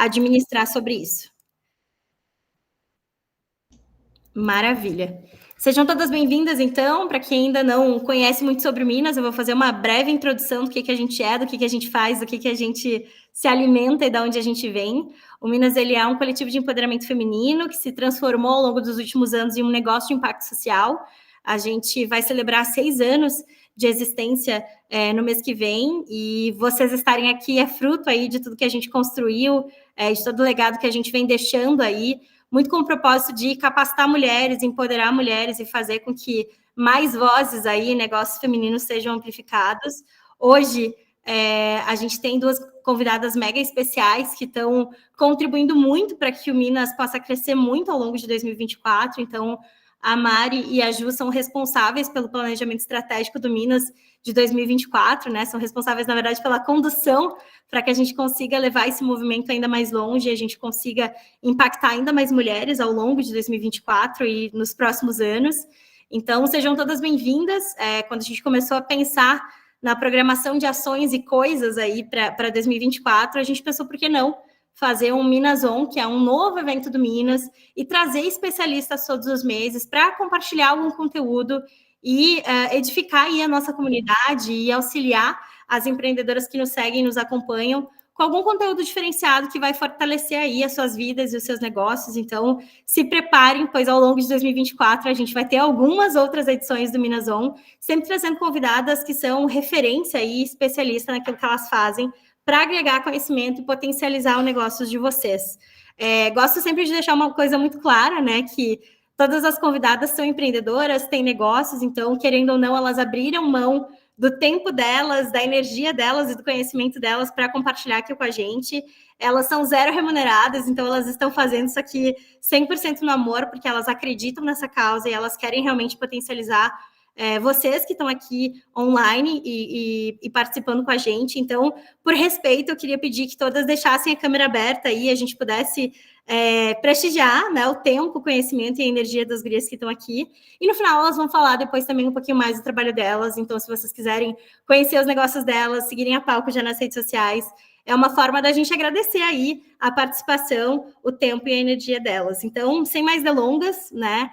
administrar sobre isso. Maravilha. Sejam todas bem-vindas, então. Para quem ainda não conhece muito sobre o Minas, eu vou fazer uma breve introdução do que a gente é, do que a gente faz, do que a gente se alimenta e de onde a gente vem. O Minas ele é um coletivo de empoderamento feminino que se transformou ao longo dos últimos anos em um negócio de impacto social. A gente vai celebrar 6 anos de existência no mês que vem, e vocês estarem aqui é fruto aí de tudo que a gente construiu, de todo o legado que a gente vem deixando aí, muito com o propósito de capacitar mulheres, empoderar mulheres e fazer com que mais vozes aí, negócios femininos sejam amplificados. Hoje, a gente tem 2 convidadas mega especiais que estão contribuindo muito para que o Minas possa crescer muito ao longo de 2024. Então, a Mari e a Ju são responsáveis pelo planejamento estratégico do Minas de 2024, né? São responsáveis, na verdade, pela condução para que a gente consiga levar esse movimento ainda mais longe e a gente consiga impactar ainda mais mulheres ao longo de 2024 e nos próximos anos. Então, sejam todas bem-vindas. Quando a gente começou a pensar na programação de ações e coisas aí para 2024, a gente pensou, por que não fazer um Minas On, que é um novo evento do Minas, e trazer especialistas todos os meses para compartilhar algum conteúdo e edificar aí a nossa comunidade e auxiliar as empreendedoras que nos seguem, nos acompanham, com algum conteúdo diferenciado que vai fortalecer aí as suas vidas e os seus negócios. Então, se preparem, pois ao longo de 2024 a gente vai ter algumas outras edições do Minas On, sempre trazendo convidadas que são referência e especialista naquilo que elas fazem, para agregar conhecimento e potencializar o negócio de vocês. Gosto sempre de deixar uma coisa muito clara, né, que todas as convidadas são empreendedoras, têm negócios, então, querendo ou não, elas abriram mão do tempo delas, da energia delas e do conhecimento delas para compartilhar aqui com a gente. Elas são 0 remuneradas, então elas estão fazendo isso aqui 100% no amor, porque elas acreditam nessa causa e elas querem realmente potencializar vocês que estão aqui online e participando com a gente. Então, por respeito, eu queria pedir que todas deixassem a câmera aberta e a gente pudesse prestigiar, né, o tempo, o conhecimento e a energia das gurias que estão aqui. E no final elas vão falar depois também um pouquinho mais do trabalho delas. Então, se vocês quiserem conhecer os negócios delas, seguirem a Palco já nas redes sociais, é uma forma da gente agradecer aí a participação, o tempo e a energia delas. Então, sem mais delongas, né,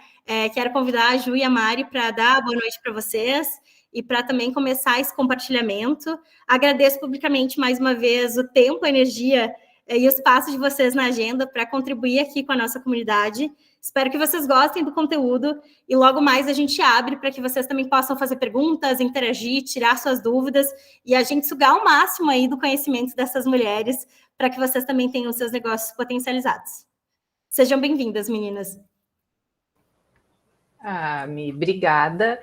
quero convidar a Ju e a Mari para dar boa noite para vocês e para também começar esse compartilhamento. Agradeço publicamente mais uma vez o tempo, a energia e o espaço de vocês na agenda para contribuir aqui com a nossa comunidade. Espero que vocês gostem do conteúdo e logo mais a gente abre para que vocês também possam fazer perguntas, interagir, tirar suas dúvidas e a gente sugar o máximo aí do conhecimento dessas mulheres para que vocês também tenham seus negócios potencializados. Sejam bem-vindas, meninas. Mi, obrigada.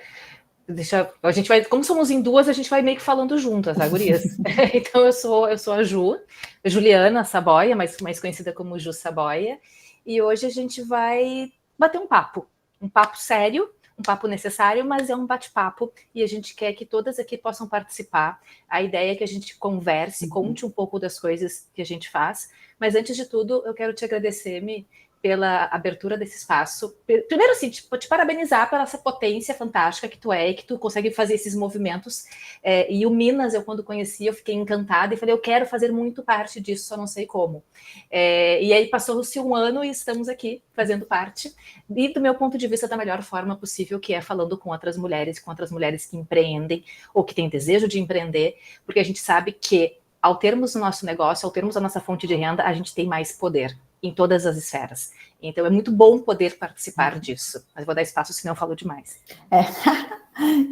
A gente vai, como somos em 2, a gente vai meio que falando juntas, tá, gurias? Então, eu sou a Ju, Juliana Saboia, mais conhecida como Ju Saboia, e hoje a gente vai bater um papo sério, um papo necessário, mas é um bate-papo, e a gente quer que todas aqui possam participar. A ideia é que a gente converse, conte um pouco das coisas que a gente faz, mas antes de tudo, eu quero te agradecer, Mi, pela abertura desse espaço. Primeiro, assim, te parabenizar pela essa potência fantástica que tu é, e que tu consegue fazer esses movimentos. E o Minas, eu quando conheci, eu fiquei encantada e falei, eu quero fazer muito parte disso, só não sei como. E aí passou-se 1 ano e estamos aqui fazendo parte. E do meu ponto de vista, da melhor forma possível, que é falando com outras mulheres que empreendem ou que têm desejo de empreender, porque a gente sabe que ao termos o nosso negócio, ao termos a nossa fonte de renda, a gente tem mais poder em todas as esferas. Então, é muito bom poder participar disso. Mas vou dar espaço, senão eu falo demais.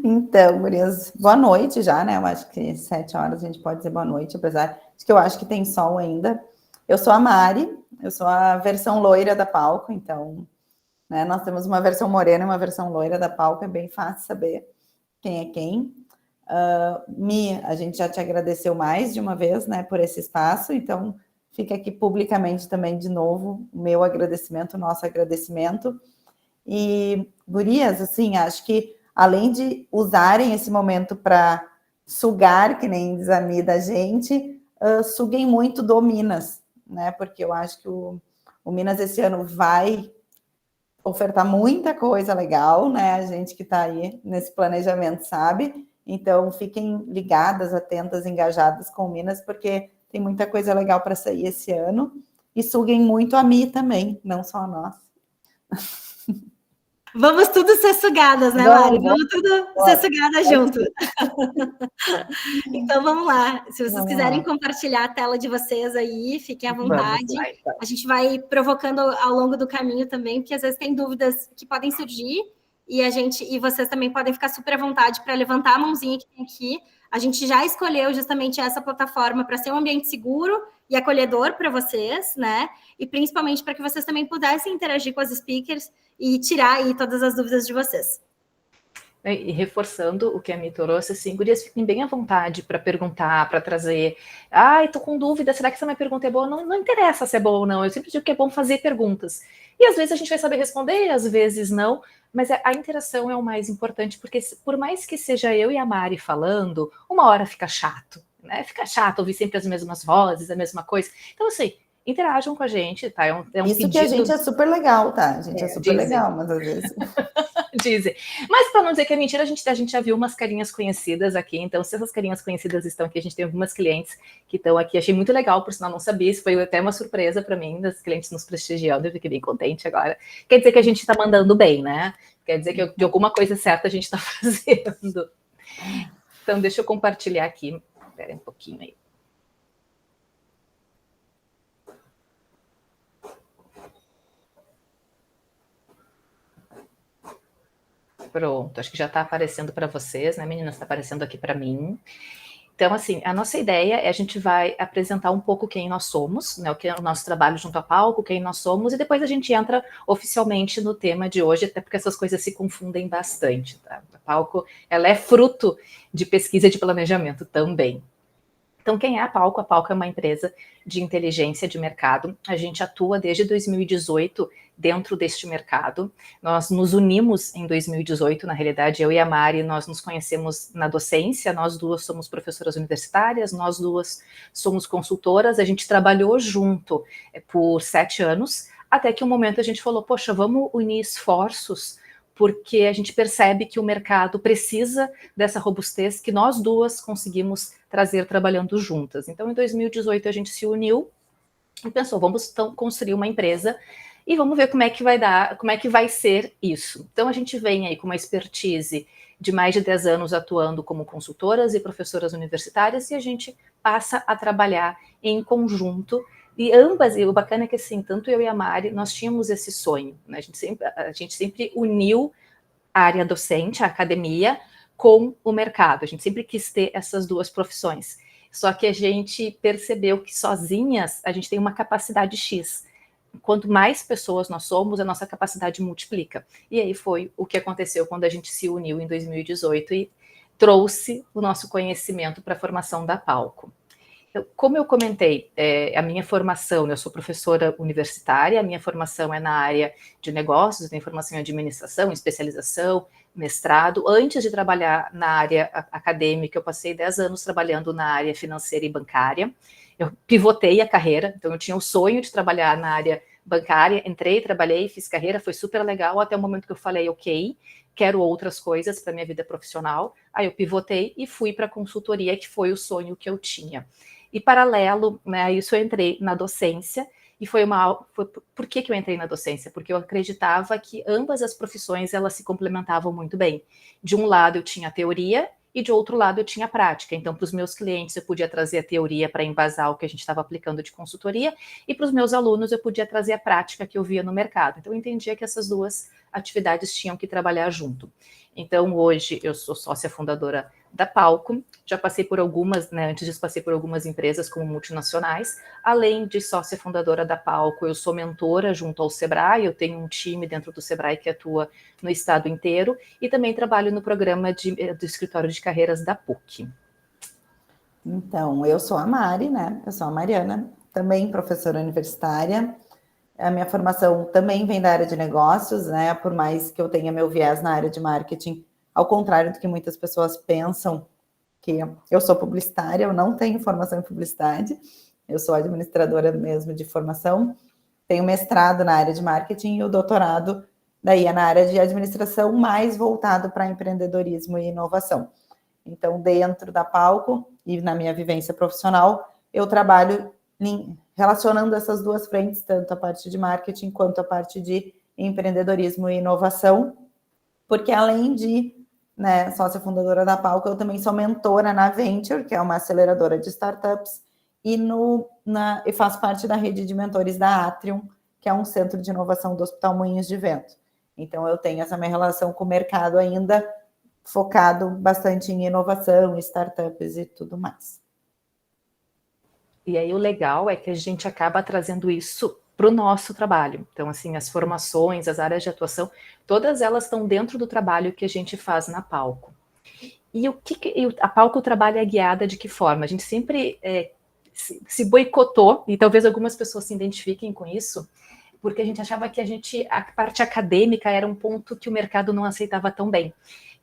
Então, gurias, boa noite já, né? Eu acho que 7 horas a gente pode dizer boa noite, apesar de que eu acho que tem sol ainda. Eu sou a Mari, eu sou a versão loira da Palco, então, né, nós temos uma versão morena e uma versão loira da Palco, é bem fácil saber quem é quem. Mi, a gente já te agradeceu mais de uma vez, né, por esse espaço, então fica aqui publicamente também de novo o meu agradecimento, o nosso agradecimento. E, gurias, assim, acho que além de usarem esse momento para sugar, que nem diz a Mi da gente, suguem muito do Minas, né? Porque eu acho que o Minas esse ano vai ofertar muita coisa legal, né? A gente que está aí nesse planejamento sabe. Então, fiquem ligadas, atentas, engajadas com o Minas, porque tem muita coisa legal para sair esse ano. e suguem muito a Mi também, não só a nós. Vamos tudo ser sugadas, né, Mari? Vamos tudo ser sugadas junto. Então, vamos lá. Se vocês quiserem compartilhar a tela de vocês aí, fiquem à vontade. Lá, então. A gente vai provocando ao longo do caminho também, porque às vezes tem dúvidas que podem surgir e vocês também podem ficar super à vontade para levantar a mãozinha que tem aqui. A gente já escolheu justamente essa plataforma para ser um ambiente seguro e acolhedor para vocês, né? E principalmente para que vocês também pudessem interagir com as speakers e tirar aí todas as dúvidas de vocês. E reforçando o que a Mi trouxe, assim, gurias, fiquem bem à vontade para perguntar, para trazer. Ai, tô com dúvida, será que essa minha pergunta é boa? Não interessa se é boa ou não, eu sempre digo que é bom fazer perguntas. E às vezes a gente vai saber responder, às vezes não, mas a interação é o mais importante, porque por mais que seja eu e a Mari falando, uma hora fica chato, né? Fica chato ouvir sempre as mesmas vozes, a mesma coisa. Então, assim, interajam com a gente, tá? É um Isso pedido... que a gente é super legal, tá? A gente é super legal, mas às vezes... Dizem. Mas para não dizer que é mentira, a gente já viu umas carinhas conhecidas aqui. Então, se essas carinhas conhecidas estão aqui, a gente tem algumas clientes que estão aqui. Achei muito legal, por sinal, não sabia. Isso foi até uma surpresa para mim, das clientes nos prestigiando. Eu fiquei bem contente agora. Quer dizer que a gente está mandando bem, né? Quer dizer que de alguma coisa certa a gente está fazendo. Então, deixa eu compartilhar aqui. Espera um pouquinho aí. Pronto, acho que já está aparecendo para vocês, né, meninas? Está aparecendo aqui para mim. Então, assim, a nossa ideia é a gente vai apresentar um pouco quem nós somos, né, o que é o nosso trabalho junto ao palco, quem nós somos, e depois a gente entra oficialmente no tema de hoje, até porque essas coisas se confundem bastante, tá? O palco, ela é fruto de pesquisa e de planejamento também. Então, quem é a Palco? A Palco é uma empresa de inteligência de mercado. A gente atua desde 2018 dentro deste mercado. Nós nos unimos em 2018, na realidade, eu e a Mari, nós nos conhecemos na docência, nós duas somos professoras universitárias, nós duas somos consultoras, a gente trabalhou junto por 7 anos, até que um momento a gente falou, poxa, vamos unir esforços, porque a gente percebe que o mercado precisa dessa robustez que nós duas conseguimos trazer trabalhando juntas. Então, em 2018, a gente se uniu e pensou, vamos então construir uma empresa e vamos ver como é que vai dar, como é que vai ser isso. Então, a gente vem aí com uma expertise de mais de 10 anos atuando como consultoras e professoras universitárias e a gente passa a trabalhar em conjunto. E ambas, e o bacana é que assim, tanto eu e a Mari, nós tínhamos esse sonho, né? A gente sempre uniu a área docente, a academia, com o mercado. A gente sempre quis ter essas duas profissões. Só que a gente percebeu que sozinhas a gente tem uma capacidade X. Quanto mais pessoas nós somos, a nossa capacidade multiplica. E aí foi o que aconteceu quando a gente se uniu em 2018 e trouxe o nosso conhecimento para a formação da Palco. Como eu comentei, a minha formação, eu sou professora universitária, a minha formação é na área de negócios, tenho formação em administração, especialização, mestrado. Antes de trabalhar na área acadêmica, eu passei 10 anos trabalhando na área financeira e bancária. Eu pivotei a carreira, então eu tinha o sonho de trabalhar na área bancária, entrei, trabalhei, fiz carreira, foi super legal, até o momento que eu falei, ok, quero outras coisas para minha vida profissional. Aí eu pivotei e fui para a consultoria, que foi o sonho que eu tinha. E paralelo, né, a isso eu entrei na docência, e por que eu entrei na docência? Porque eu acreditava que ambas as profissões, elas se complementavam muito bem. De um lado eu tinha a teoria, e de outro lado eu tinha a prática. Então, para os meus clientes, eu podia trazer a teoria para embasar o que a gente estava aplicando de consultoria, e para os meus alunos eu podia trazer a prática que eu via no mercado. Então, eu entendia que essas duas atividades tinham que trabalhar junto. Então, hoje, eu sou sócia fundadora da Palco, já passei por algumas, né, antes disso passei por algumas empresas como multinacionais, além de sócia fundadora da Palco, eu sou mentora junto ao Sebrae, eu tenho um time dentro do Sebrae que atua no estado inteiro, e também trabalho no programa do escritório de carreiras da PUC. Então, eu sou a Mari, né, eu sou a Mariana, também professora universitária. A minha formação também vem da área de negócios, né? Por mais que eu tenha meu viés na área de marketing, ao contrário do que muitas pessoas pensam, que eu sou publicitária, eu não tenho formação em publicidade, eu sou administradora mesmo de formação, tenho mestrado na área de marketing e o doutorado daí é na área de administração, mais voltado para empreendedorismo e inovação. Então, dentro da Palco e na minha vivência profissional, eu trabalho relacionando essas duas frentes, tanto a parte de marketing quanto a parte de empreendedorismo e inovação, porque além de, né, sócia fundadora da Palco, eu também sou mentora na Venture, que é uma aceleradora de startups, e faço parte da rede de mentores da Atrium, que é um centro de inovação do Hospital Moinhos de Vento. Então, eu tenho essa minha relação com o mercado ainda focado bastante em inovação, startups e tudo mais. E aí o legal é que a gente acaba trazendo isso para o nosso trabalho. Então, assim, as formações, as áreas de atuação, todas elas estão dentro do trabalho que a gente faz na Palco. E a Palco trabalha guiada de que forma? A gente sempre se boicotou, e talvez algumas pessoas se identifiquem com isso, porque a gente achava que a parte acadêmica era um ponto que o mercado não aceitava tão bem.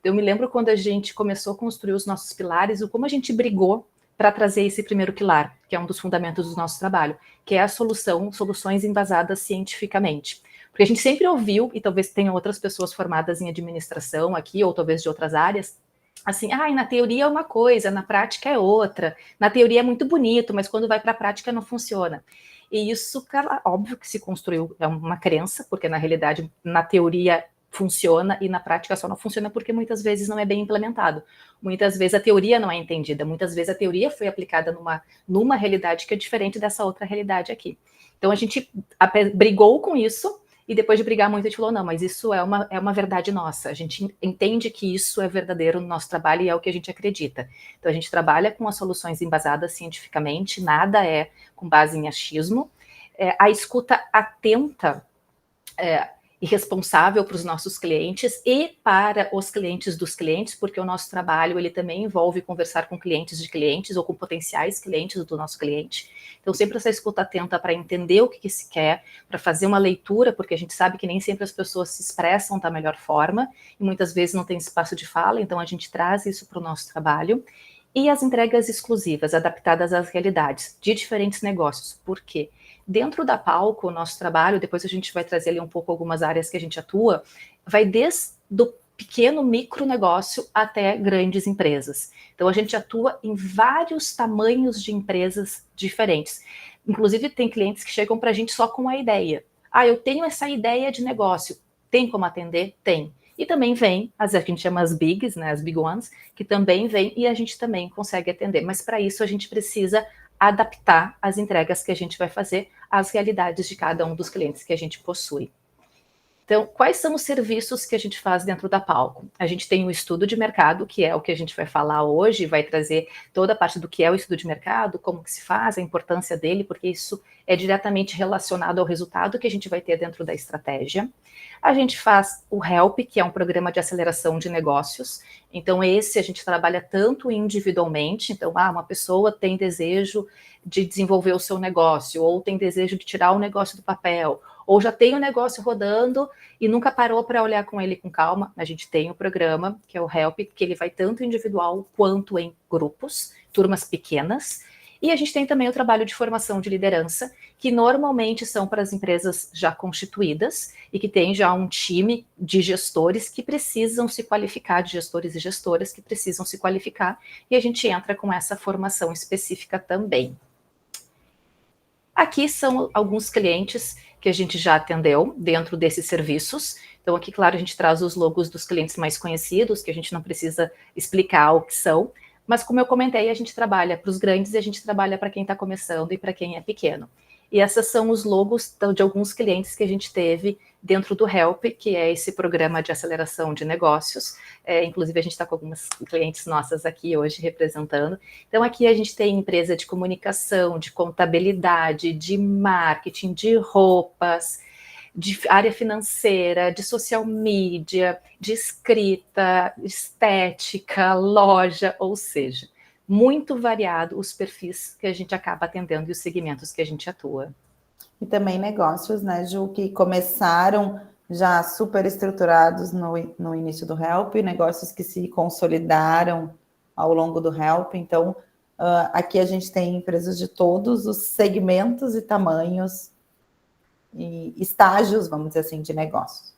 Eu me lembro quando a gente começou a construir os nossos pilares, como a gente brigou para trazer esse primeiro pilar, que é um dos fundamentos do nosso trabalho, que é a soluções embasadas cientificamente. Porque a gente sempre ouviu, e talvez tenham outras pessoas formadas em administração aqui, ou talvez de outras áreas, assim, na teoria é uma coisa, na prática é outra. Na teoria é muito bonito, mas quando vai para a prática não funciona. E isso, óbvio que se construiu, é uma crença, porque na realidade, na teoria funciona e na prática só não funciona porque muitas vezes não é bem implementado. Muitas vezes a teoria não é entendida, muitas vezes a teoria foi aplicada numa realidade que é diferente dessa outra realidade aqui. Então a gente brigou com isso e depois de brigar muito a gente falou, não, mas isso é uma verdade nossa, a gente entende que isso é verdadeiro no nosso trabalho e é o que a gente acredita. Então a gente trabalha com as soluções embasadas cientificamente, nada é com base em achismo, a escuta atenta e responsável para os nossos clientes e para os clientes dos clientes, porque o nosso trabalho ele também envolve conversar com clientes de clientes ou com potenciais clientes do nosso cliente. Então, sempre essa escuta atenta para entender o que se quer, para fazer uma leitura, porque a gente sabe que nem sempre as pessoas se expressam da melhor forma e muitas vezes não tem espaço de fala, então a gente traz isso para o nosso trabalho. E as entregas exclusivas, adaptadas às realidades de diferentes negócios. Por quê? Dentro da Palco, o nosso trabalho, depois a gente vai trazer ali um pouco algumas áreas que a gente atua, vai desde o pequeno micro negócio até grandes empresas. Então a gente atua em vários tamanhos de empresas diferentes. Inclusive tem clientes que chegam para a gente só com a ideia. Eu tenho essa ideia de negócio, tem como atender? Tem. E também vem, a gente chama as bigs, né, as big ones, que também vem e a gente também consegue atender. Mas para isso a gente precisa adaptar as entregas que a gente vai fazer às realidades de cada um dos clientes que a gente possui. Então, quais são os serviços que a gente faz dentro da Palco? A gente tem o estudo de mercado, que é o que a gente vai falar hoje, vai trazer toda a parte do que é o estudo de mercado, como que se faz, a importância dele, porque isso é diretamente relacionado ao resultado que a gente vai ter dentro da estratégia. A gente faz o HELP, que é um programa de aceleração de negócios. Então, esse a gente trabalha tanto individualmente. Então, uma pessoa tem desejo de desenvolver o seu negócio, ou tem desejo de tirar o negócio do papel, ou já tem o negócio rodando e nunca parou para olhar com ele com calma. A gente tem o programa, que é o HELP, que ele vai tanto individual quanto em grupos, turmas pequenas. E a gente tem também o trabalho de formação de liderança, que normalmente são para as empresas já constituídas e que tem já um time de gestores que precisam se qualificar, de gestores e gestoras que precisam se qualificar, e a gente entra com essa formação específica também. Aqui são alguns clientes que a gente já atendeu dentro desses serviços. Então aqui, claro, a gente traz os logos dos clientes mais conhecidos, que a gente não precisa explicar o que são, mas como eu comentei, a gente trabalha para os grandes e a gente trabalha para quem está começando e para quem é pequeno. E esses são os logos de alguns clientes que a gente teve dentro do HELP, que é esse programa de aceleração de negócios. Inclusive, a gente está com algumas clientes nossas aqui hoje representando. Então, aqui a gente tem empresa de comunicação, de contabilidade, de marketing, de roupas, de área financeira, de social media, de escrita, estética, loja, ou seja, muito variado os perfis que a gente acaba atendendo e os segmentos que a gente atua. E também negócios, né, Ju, que começaram já super estruturados no início do HELP, negócios que se consolidaram ao longo do HELP. Então, aqui a gente tem empresas de todos os segmentos e tamanhos e estágios, vamos dizer assim, de negócios.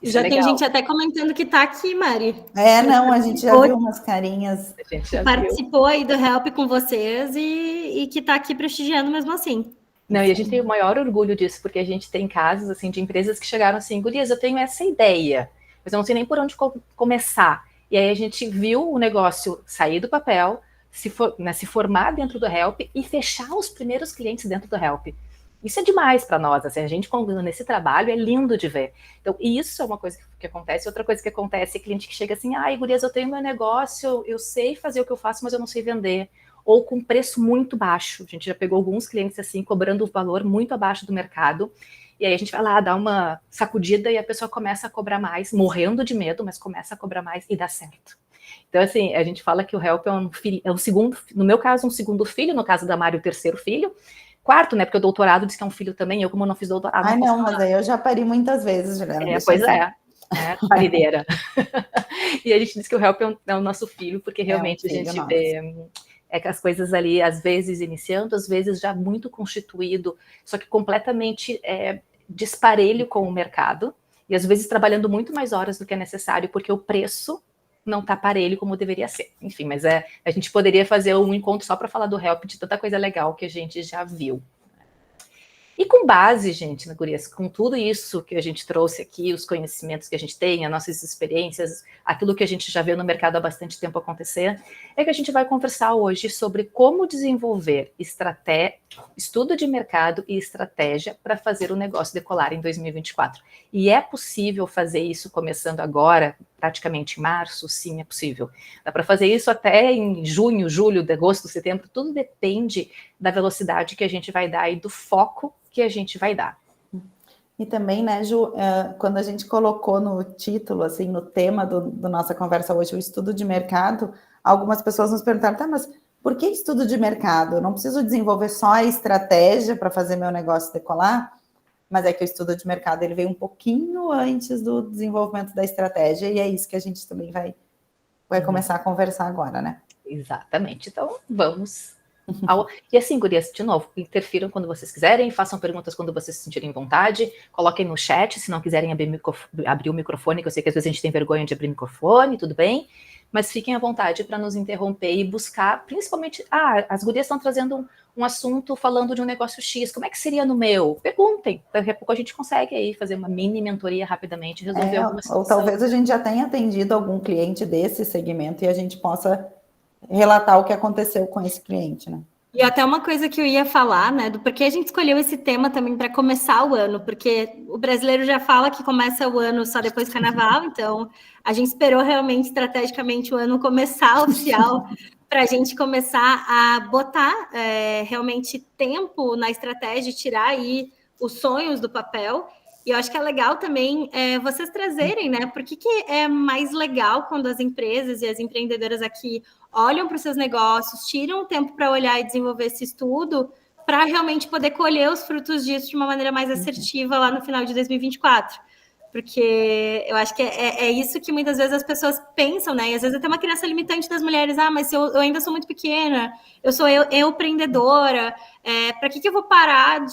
Já tem gente até comentando que está aqui, Mari. Não, a gente já viu umas carinhas. Participou aí do HELP com vocês e que está aqui prestigiando mesmo assim. Não, e a gente tem o maior orgulho disso, porque a gente tem casos, assim, de empresas que chegaram assim, gurias, eu tenho essa ideia, mas eu não sei nem por onde começar. E aí a gente viu o negócio sair do papel, se formar dentro do Help e fechar os primeiros clientes dentro do Help. Isso é demais para nós, assim, a gente combinando nesse trabalho é lindo de ver. Então, isso é uma coisa que acontece. Outra coisa que acontece é cliente que chega assim, ai, gurias, eu tenho meu negócio, eu sei fazer o que eu faço, mas eu não sei vender. Ou com preço muito baixo. A gente já pegou alguns clientes assim, cobrando o valor muito abaixo do mercado. E aí a gente vai lá, dá uma sacudida e a pessoa começa a cobrar mais, morrendo de medo, mas começa a cobrar mais e dá certo. Então, assim, a gente fala que o Help é um segundo, no meu caso, um segundo filho, no caso da Mari, o terceiro filho. Quarto, né, porque o doutorado diz que é um filho também, eu como não fiz doutorado... Ai, não, mas aí eu já pari muitas vezes, Juliana. Pois é, parideira. E a gente diz que o Help é o nosso filho, porque realmente a gente vê... que as coisas ali, às vezes iniciando, às vezes já muito constituído, só que completamente disparelho com o mercado, e às vezes trabalhando muito mais horas do que é necessário, porque o preço não está parelho como deveria ser. Enfim, mas a gente poderia fazer um encontro só para falar do Help, de tanta coisa legal que a gente já viu. E com base, gente, na Gurias, com tudo isso que a gente trouxe aqui, os conhecimentos que a gente tem, as nossas experiências, aquilo que a gente já vê no mercado há bastante tempo acontecer, é que a gente vai conversar hoje sobre como desenvolver estudo de mercado e estratégia para fazer o negócio decolar em 2024. E é possível fazer isso começando agora, praticamente em março? Sim, é possível. Dá para fazer isso até em junho, julho, agosto, setembro, tudo depende da velocidade que a gente vai dar e do foco que a gente vai dar. E também, né, Ju, quando a gente colocou no título, assim, no tema da nossa conversa hoje, o estudo de mercado, algumas pessoas nos perguntaram, tá, mas por que estudo de mercado? Eu não preciso desenvolver só a estratégia para fazer meu negócio decolar? Mas é que o estudo de mercado, ele veio um pouquinho antes do desenvolvimento da estratégia, e é isso que a gente também vai começar a conversar agora, né? Exatamente. Então, vamos... E assim, gurias, de novo, interfiram quando vocês quiserem, façam perguntas quando vocês se sentirem vontade, coloquem no chat, se não quiserem abrir o microfone, que eu sei que às vezes a gente tem vergonha de abrir o microfone, tudo bem, mas fiquem à vontade para nos interromper e buscar, principalmente, as gurias estão trazendo um assunto falando de um negócio X, como é que seria no meu? Perguntem, daqui a pouco a gente consegue aí fazer uma mini mentoria rapidamente, resolver alguma situação. Ou talvez a gente já tenha atendido algum cliente desse segmento e a gente possa relatar o que aconteceu com esse cliente, né? E até uma coisa que eu ia falar, né, do porquê a gente escolheu esse tema também para começar o ano, porque o brasileiro já fala que começa o ano só depois do carnaval, então a gente esperou realmente estrategicamente o ano começar oficial para a gente começar a botar realmente tempo na estratégia, tirar aí os sonhos do papel. E eu acho que é legal também vocês trazerem, né? Por que é mais legal quando as empresas e as empreendedoras aqui olham para os seus negócios, tiram um tempo para olhar e desenvolver esse estudo, para realmente poder colher os frutos disso de uma maneira mais assertiva lá no final de 2024. Porque eu acho que é isso que muitas vezes as pessoas pensam, né? E às vezes até uma criança limitante das mulheres, mas eu ainda sou muito pequena, eu sou empreendedora, para que eu vou parar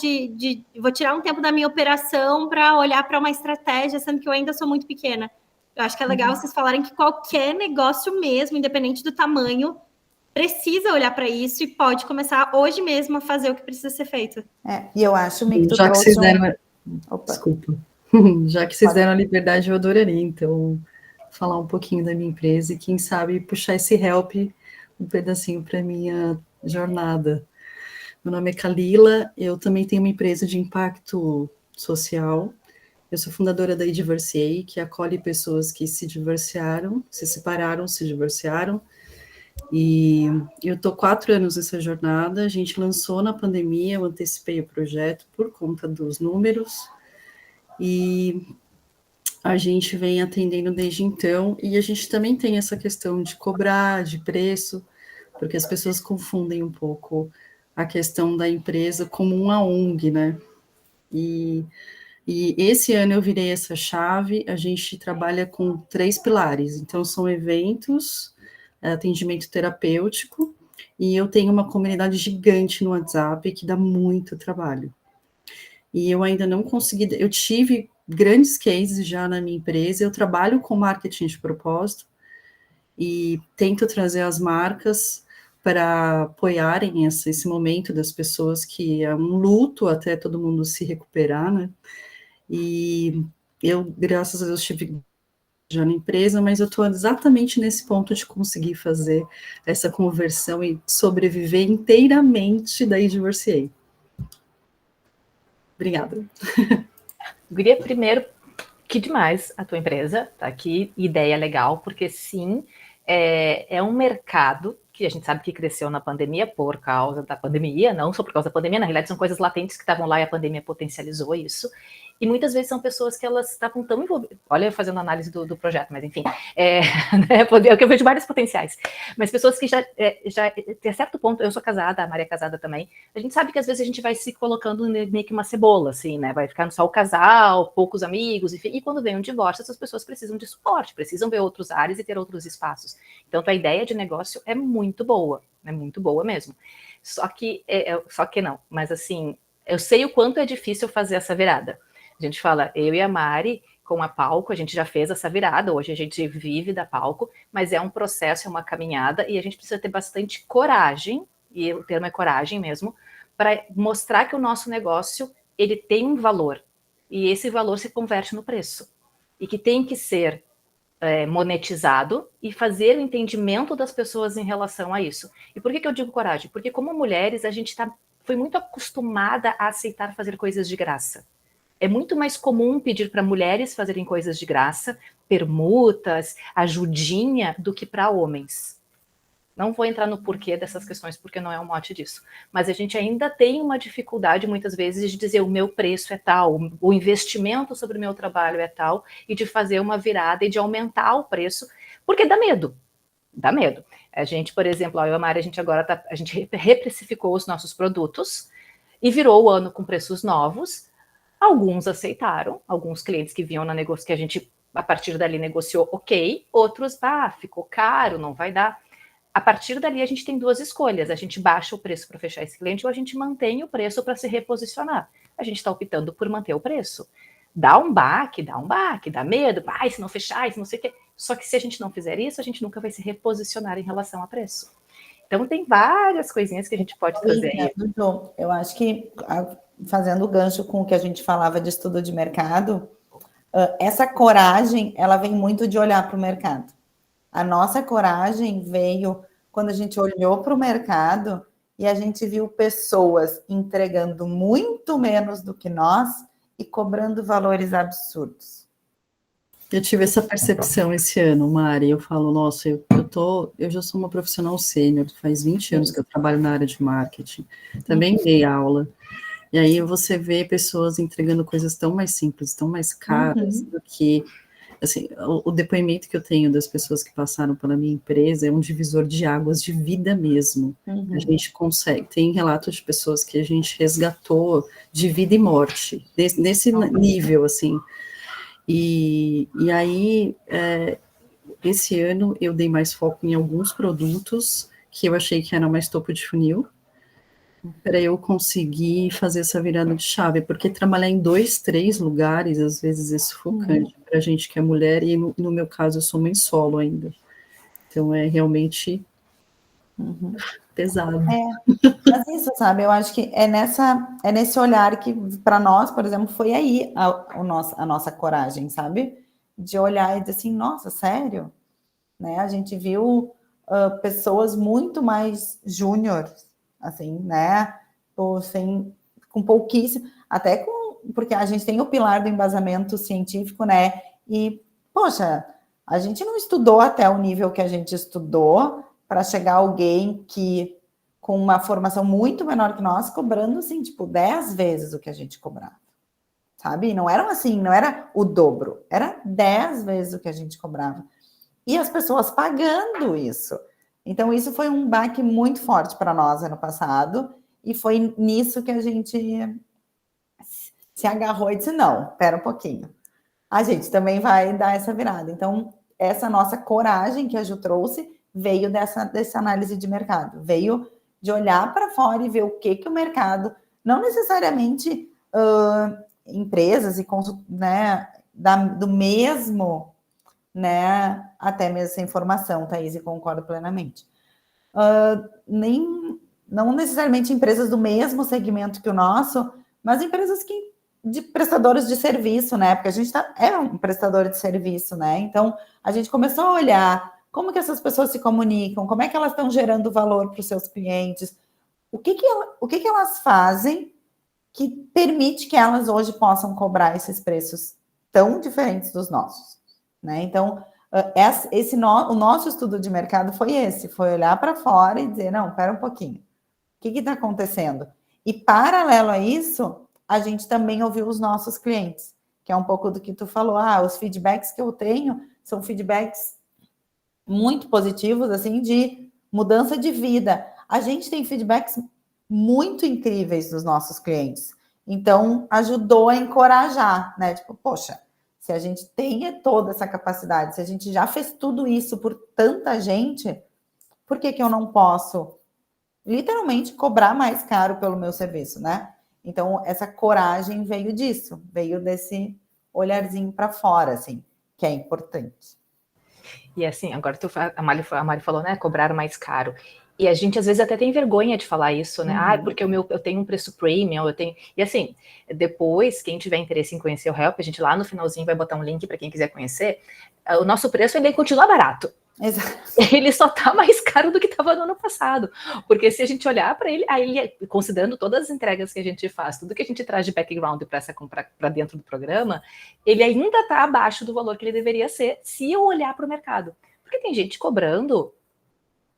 vou tirar um tempo da minha operação para olhar para uma estratégia, sendo que eu ainda sou muito pequena? Eu acho que é legal vocês falarem que qualquer negócio mesmo, independente do tamanho, precisa olhar para isso e pode começar hoje mesmo a fazer o que precisa ser feito. E eu acho, Mick, que tu já trouxe que vocês deram... Desculpa. Já que vocês deram a liberdade, eu adoraria, então, falar um pouquinho da minha empresa e, quem sabe, puxar esse help um pedacinho para a minha jornada. Meu nome é Kalila, eu também tenho uma empresa de impacto social. Eu sou fundadora da Divorciei, que acolhe pessoas que se divorciaram, se separaram, se divorciaram. E eu estou 4 anos nessa jornada. A gente lançou na pandemia, eu antecipei o projeto por conta dos números. E a gente vem atendendo desde então, e a gente também tem essa questão de cobrar, de preço, porque as pessoas confundem um pouco a questão da empresa como uma ONG, né? E esse ano eu virei essa chave, a gente trabalha com 3 pilares, então são eventos, atendimento terapêutico, e eu tenho uma comunidade gigante no WhatsApp que dá muito trabalho. E eu ainda não consegui, eu tive grandes cases já na minha empresa, eu trabalho com marketing de propósito, e tento trazer as marcas para apoiarem esse momento das pessoas, que é um luto até todo mundo se recuperar, né? E eu, graças a Deus, tive já na empresa, mas eu estou exatamente nesse ponto de conseguir fazer essa conversão e sobreviver inteiramente, daí divorciei. Obrigada. Guria, primeiro, que demais a tua empresa, tá aqui, ideia legal, porque sim, é um mercado que a gente sabe que cresceu na pandemia por causa da pandemia, não só por causa da pandemia, na realidade são coisas latentes que estavam lá e a pandemia potencializou isso. E muitas vezes são pessoas que elas estavam tão envolvidas, olha, fazendo análise do projeto, mas enfim, né, que eu vejo vários potenciais, mas pessoas que já até certo ponto, eu sou casada, a Maria é casada também, a gente sabe que às vezes a gente vai se colocando meio que uma cebola, assim, né, vai ficando só o casal, poucos amigos, enfim, e quando vem um divórcio, essas pessoas precisam de suporte, precisam ver outros ares e ter outros espaços. Então, a ideia de negócio é muito boa mesmo. Só que não, mas assim, eu sei o quanto é difícil fazer essa virada. A gente fala, eu e a Mari, com a Palco, a gente já fez essa virada, hoje a gente vive da Palco, mas é um processo, é uma caminhada, e a gente precisa ter bastante coragem, e o termo é coragem mesmo, para mostrar que o nosso negócio, ele tem um valor, e esse valor se converte no preço, e que tem que ser monetizado e fazer o entendimento das pessoas em relação a isso. E por que eu digo coragem? Porque como mulheres, a gente foi muito acostumada a aceitar fazer coisas de graça. É muito mais comum pedir para mulheres fazerem coisas de graça, permutas, ajudinha, do que para homens. Não vou entrar no porquê dessas questões, porque não é o mote disso. Mas a gente ainda tem uma dificuldade, muitas vezes, de dizer o meu preço é tal, o investimento sobre o meu trabalho é tal, e de fazer uma virada e de aumentar o preço, porque dá medo. Dá medo. A gente, por exemplo, eu e a Mari, a gente reprecificou os nossos produtos e virou o ano com preços novos. Alguns aceitaram, alguns clientes que vinham na negócio que a gente, a partir dali, negociou ok, outros, ficou caro, não vai dar. A partir dali, a gente tem duas escolhas, a gente baixa o preço para fechar esse cliente ou a gente mantém o preço para se reposicionar. A gente está optando por manter o preço. Dá um baque, dá medo, se não fechar, se não sei o quê. Só que se a gente não fizer isso, a gente nunca vai se reposicionar em relação a preço. Então, tem várias coisinhas que a gente pode trazer aí. Eu acho que, fazendo o gancho com o que a gente falava de estudo de mercado, essa coragem, ela vem muito de olhar para o mercado. A nossa coragem veio quando a gente olhou para o mercado e a gente viu pessoas entregando muito menos do que nós e cobrando valores absurdos. Eu tive essa percepção esse ano, Mari. Eu falo, nossa, eu já sou uma profissional sênior, faz 20 anos que eu trabalho na área de marketing, também dei aula. E aí você vê pessoas entregando coisas tão mais simples, tão mais caras do que, assim, o depoimento que eu tenho das pessoas que passaram pela minha empresa é um divisor de águas de vida mesmo. A gente consegue, tem relatos de pessoas que a gente resgatou de vida e morte, nesse nível, assim. E aí, esse ano eu dei mais foco em alguns produtos que eu achei que era mais topo de funil, para eu conseguir fazer essa virada de chave, porque trabalhar em 2, 3 lugares, às vezes, é sufocante para a gente que é mulher, e no meu caso, eu sou mãe solo ainda. Então, é realmente pesado. Mas isso, sabe, eu acho que é nesse olhar que, para nós, por exemplo, foi aí a nossa coragem, sabe? De olhar e dizer assim, nossa, sério? Né? A gente viu pessoas muito mais júnior, assim, né? Assim, com pouquíssimo, porque a gente tem o pilar do embasamento científico, né? E, poxa, a gente não estudou até o nível que a gente estudou para chegar alguém que, com uma formação muito menor que nós, cobrando, assim, tipo, 10 vezes o que a gente cobrava, sabe? Não era assim, não era o dobro, era 10 vezes o que a gente cobrava. E as pessoas pagando isso. Então, isso foi um baque muito forte para nós ano passado, e foi nisso que a gente se agarrou e disse, não, espera um pouquinho. A gente também vai dar essa virada. Então, essa nossa coragem que a Ju trouxe veio dessa análise de mercado, veio de olhar para fora e ver o que o mercado, não necessariamente empresas e né, do mesmo, né, até mesmo essa informação, Thaís, e concordo plenamente. não necessariamente empresas do mesmo segmento que o nosso, mas empresas de prestadores de serviço, né? Porque a gente é um prestador de serviço, né? Então, a gente começou a olhar como que essas pessoas se comunicam, como é que elas estão gerando valor para os seus clientes, o que elas fazem que permite que elas hoje possam cobrar esses preços tão diferentes dos nossos, né? Então, o nosso estudo de mercado foi olhar para fora e dizer, não, espera um pouquinho, o que está acontecendo? E, paralelo a isso, a gente também ouviu os nossos clientes, que é um pouco do que tu falou, os feedbacks que eu tenho são feedbacks muito positivos, assim, de mudança de vida. A gente tem feedbacks muito incríveis dos nossos clientes. Então, ajudou a encorajar, né? Tipo, poxa, se a gente tem toda essa capacidade, se a gente já fez tudo isso por tanta gente, por que eu não posso, literalmente, cobrar mais caro pelo meu serviço, né? Então, essa coragem veio disso, veio desse olharzinho para fora, assim, que é importante. E assim, agora a Mari falou, né, cobrar mais caro. E a gente, às vezes, até tem vergonha de falar isso, né? Porque eu tenho um preço premium, eu tenho... E assim, depois, quem tiver interesse em conhecer o Help, a gente lá no finalzinho vai botar um link para quem quiser conhecer. O nosso preço, ele continua barato. Exato. Ele só tá mais caro do que estava no ano passado. Porque se a gente olhar para ele, aí considerando todas as entregas que a gente faz, tudo que a gente traz de background para dentro do programa, ele ainda está abaixo do valor que ele deveria ser, se eu olhar para o mercado. Porque tem gente cobrando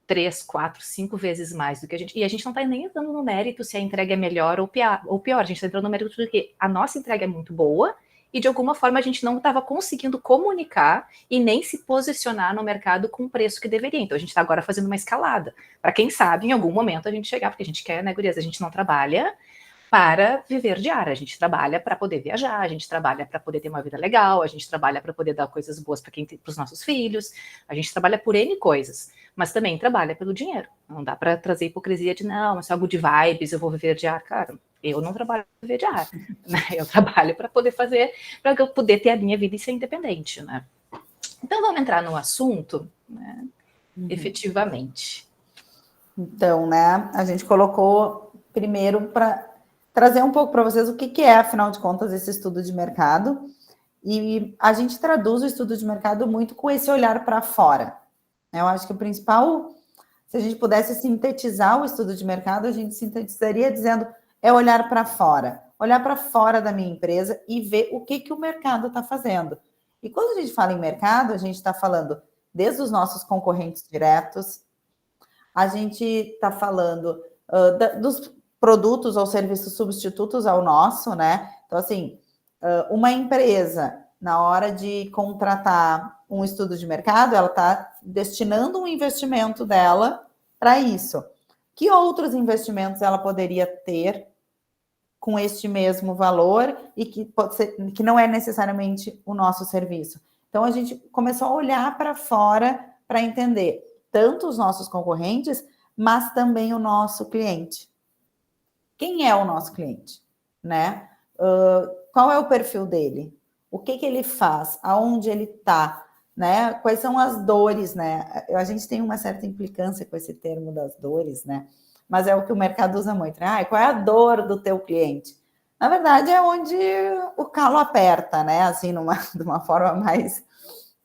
3, 4, 5 vezes mais do que a gente. E a gente não está nem entrando no mérito se a entrega é melhor ou pior. A gente está entrando no mérito porque a nossa entrega é muito boa e de alguma forma a gente não estava conseguindo comunicar e nem se posicionar no mercado com o preço que deveria. Então a gente está agora fazendo uma escalada. Para quem sabe, em algum momento a gente chegar, porque a gente quer, né, gurias? A gente não trabalha para viver de ar, a gente trabalha para poder viajar, a gente trabalha para poder ter uma vida legal, a gente trabalha para poder dar coisas boas para os nossos filhos, a gente trabalha por N coisas, mas também trabalha pelo dinheiro. Não dá para trazer hipocrisia de não, isso é algo de vibes, eu vou viver de ar. Cara, eu não trabalho para viver de ar, né? Eu trabalho para poder fazer, para eu poder ter a minha vida e ser independente, né? Então vamos entrar no assunto, né? Efetivamente. Então, né, a gente colocou primeiro para trazer um pouco para vocês o que é, afinal de contas, esse estudo de mercado. E a gente traduz o estudo de mercado muito com esse olhar para fora. Eu acho que o principal, se a gente pudesse sintetizar o estudo de mercado, a gente sintetizaria dizendo é olhar para fora da minha empresa e ver o que o mercado está fazendo. E quando a gente fala em mercado, a gente está falando desde os nossos concorrentes diretos, a gente está falando dos produtos ou serviços substitutos ao nosso, né? Então, assim, uma empresa, na hora de contratar um estudo de mercado, ela está destinando um investimento dela para isso. Que outros investimentos ela poderia ter com este mesmo valor e que pode ser, que não é necessariamente o nosso serviço? Então, a gente começou a olhar para fora para entender tanto os nossos concorrentes, mas também o nosso cliente. Quem é o nosso cliente, né? Qual é o perfil dele? O que ele faz? Aonde ele está? Né? Quais são as dores, né? A gente tem uma certa implicância com esse termo das dores, né? Mas é o que o mercado usa muito, né? Qual é a dor do teu cliente? Na verdade, é onde o calo aperta, né? Assim, de uma forma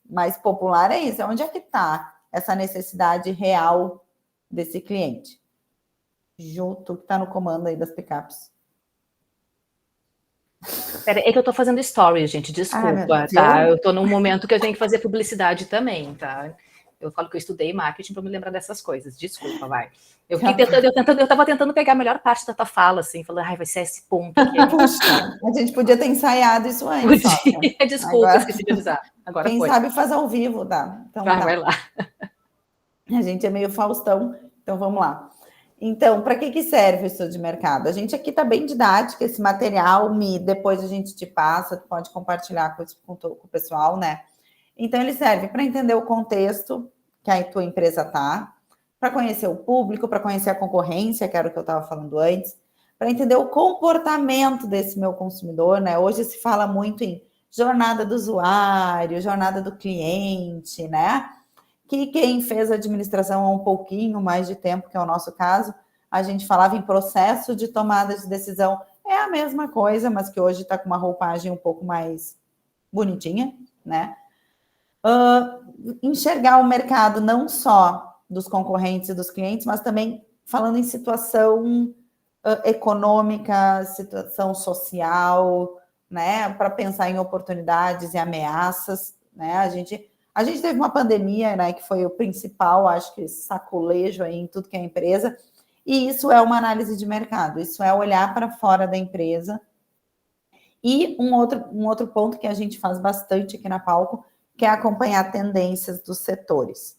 mais popular, é isso. É onde é que está essa necessidade real desse cliente? Ju, tu que está no comando aí das picapes. Pera, é que eu tô fazendo stories, gente, desculpa, tá? Eu tô num momento que eu tenho que fazer publicidade também, tá? Eu falo que eu estudei marketing para me lembrar dessas coisas, desculpa, vai. Eu tava tentando pegar a melhor parte da tua fala, assim, falando, vai ser esse ponto aqui. Puxa, a gente podia ter ensaiado isso antes. Desculpa, agora, esqueci de avisar. Agora quem sabe faz ao vivo, tá? Então, vai lá. A gente é meio Faustão, então vamos lá. Então, para que serve o estudo de mercado? A gente aqui está bem didático, esse material, depois a gente te passa, tu pode compartilhar com o pessoal, né? Então, ele serve para entender o contexto que a tua empresa está, para conhecer o público, para conhecer a concorrência, que era o que eu estava falando antes, para entender o comportamento desse meu consumidor, né? Hoje se fala muito em jornada do usuário, jornada do cliente, né? que quem fez administração há um pouquinho mais de tempo, que é o nosso caso, a gente falava em processo de tomada de decisão. É a mesma coisa, mas que hoje está com uma roupagem um pouco mais bonitinha, né? Enxergar o mercado não só dos concorrentes e dos clientes, mas também falando em situação econômica, situação social, né? Para pensar em oportunidades e ameaças, né? A gente teve uma pandemia, né? Que foi o principal, acho que sacolejo aí em tudo que é empresa. E isso é uma análise de mercado, isso é olhar para fora da empresa. E um outro ponto que a gente faz bastante aqui na Palco, que é acompanhar tendências dos setores.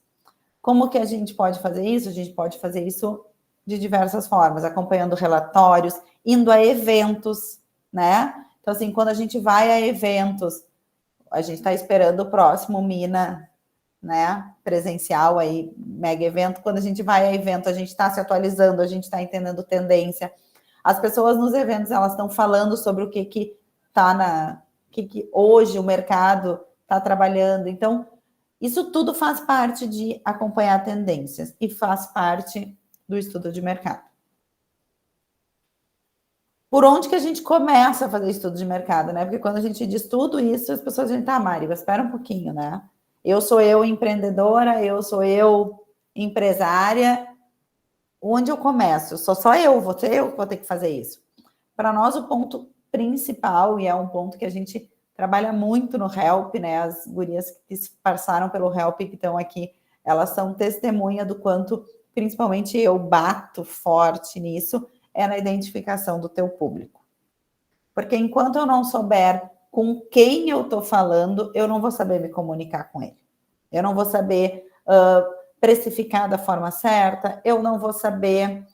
Como que a gente pode fazer isso? A gente pode fazer isso de diversas formas, acompanhando relatórios, indo a eventos, né? Então, assim, quando a gente vai a eventos, a gente está esperando o próximo Mina, né, presencial aí, mega evento. Quando a gente vai a evento, a gente está se atualizando, a gente está entendendo tendência. As pessoas nos eventos, elas estão falando sobre o que hoje o mercado está trabalhando. Então, isso tudo faz parte de acompanhar tendências e faz parte do estudo de mercado. Por onde que a gente começa a fazer estudo de mercado, né? Porque quando a gente diz tudo isso, as pessoas dizem, tá, Mari, mas espera um pouquinho, né? Eu sou eu empreendedora, eu sou eu empresária. Onde eu começo? Sou só eu, vou ser eu que vou ter que fazer isso. Para nós, o ponto principal, e é um ponto que a gente trabalha muito no Help, né? As gurias que se passaram pelo Help, que estão aqui, elas são testemunha do quanto, principalmente eu bato forte nisso, é na identificação do teu público. Porque enquanto eu não souber com quem eu estou falando, eu não vou saber me comunicar com ele. Eu não vou saber precificar da forma certa, eu não vou saber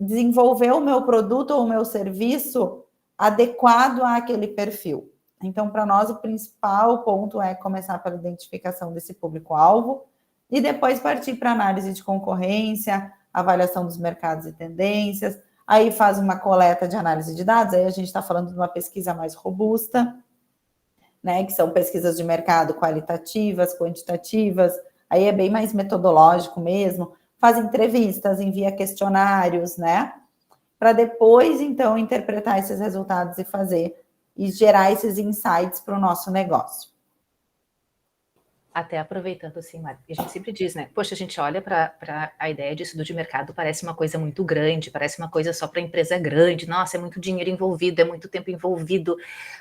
desenvolver o meu produto ou o meu serviço adequado àquele perfil. Então, para nós, o principal ponto é começar pela identificação desse público-alvo e depois partir para análise de concorrência, avaliação dos mercados e tendências, aí faz uma coleta de análise de dados, aí a gente está falando de uma pesquisa mais robusta, né, que são pesquisas de mercado qualitativas, quantitativas, aí é bem mais metodológico mesmo, faz entrevistas, envia questionários, né, para depois, então, interpretar esses resultados e gerar esses insights para o nosso negócio. Até aproveitando assim, Mari, a gente sempre diz, né? Poxa, a gente olha para a ideia de estudo de mercado, parece uma coisa muito grande, parece uma coisa só para empresa grande, nossa, é muito dinheiro envolvido, é muito tempo envolvido,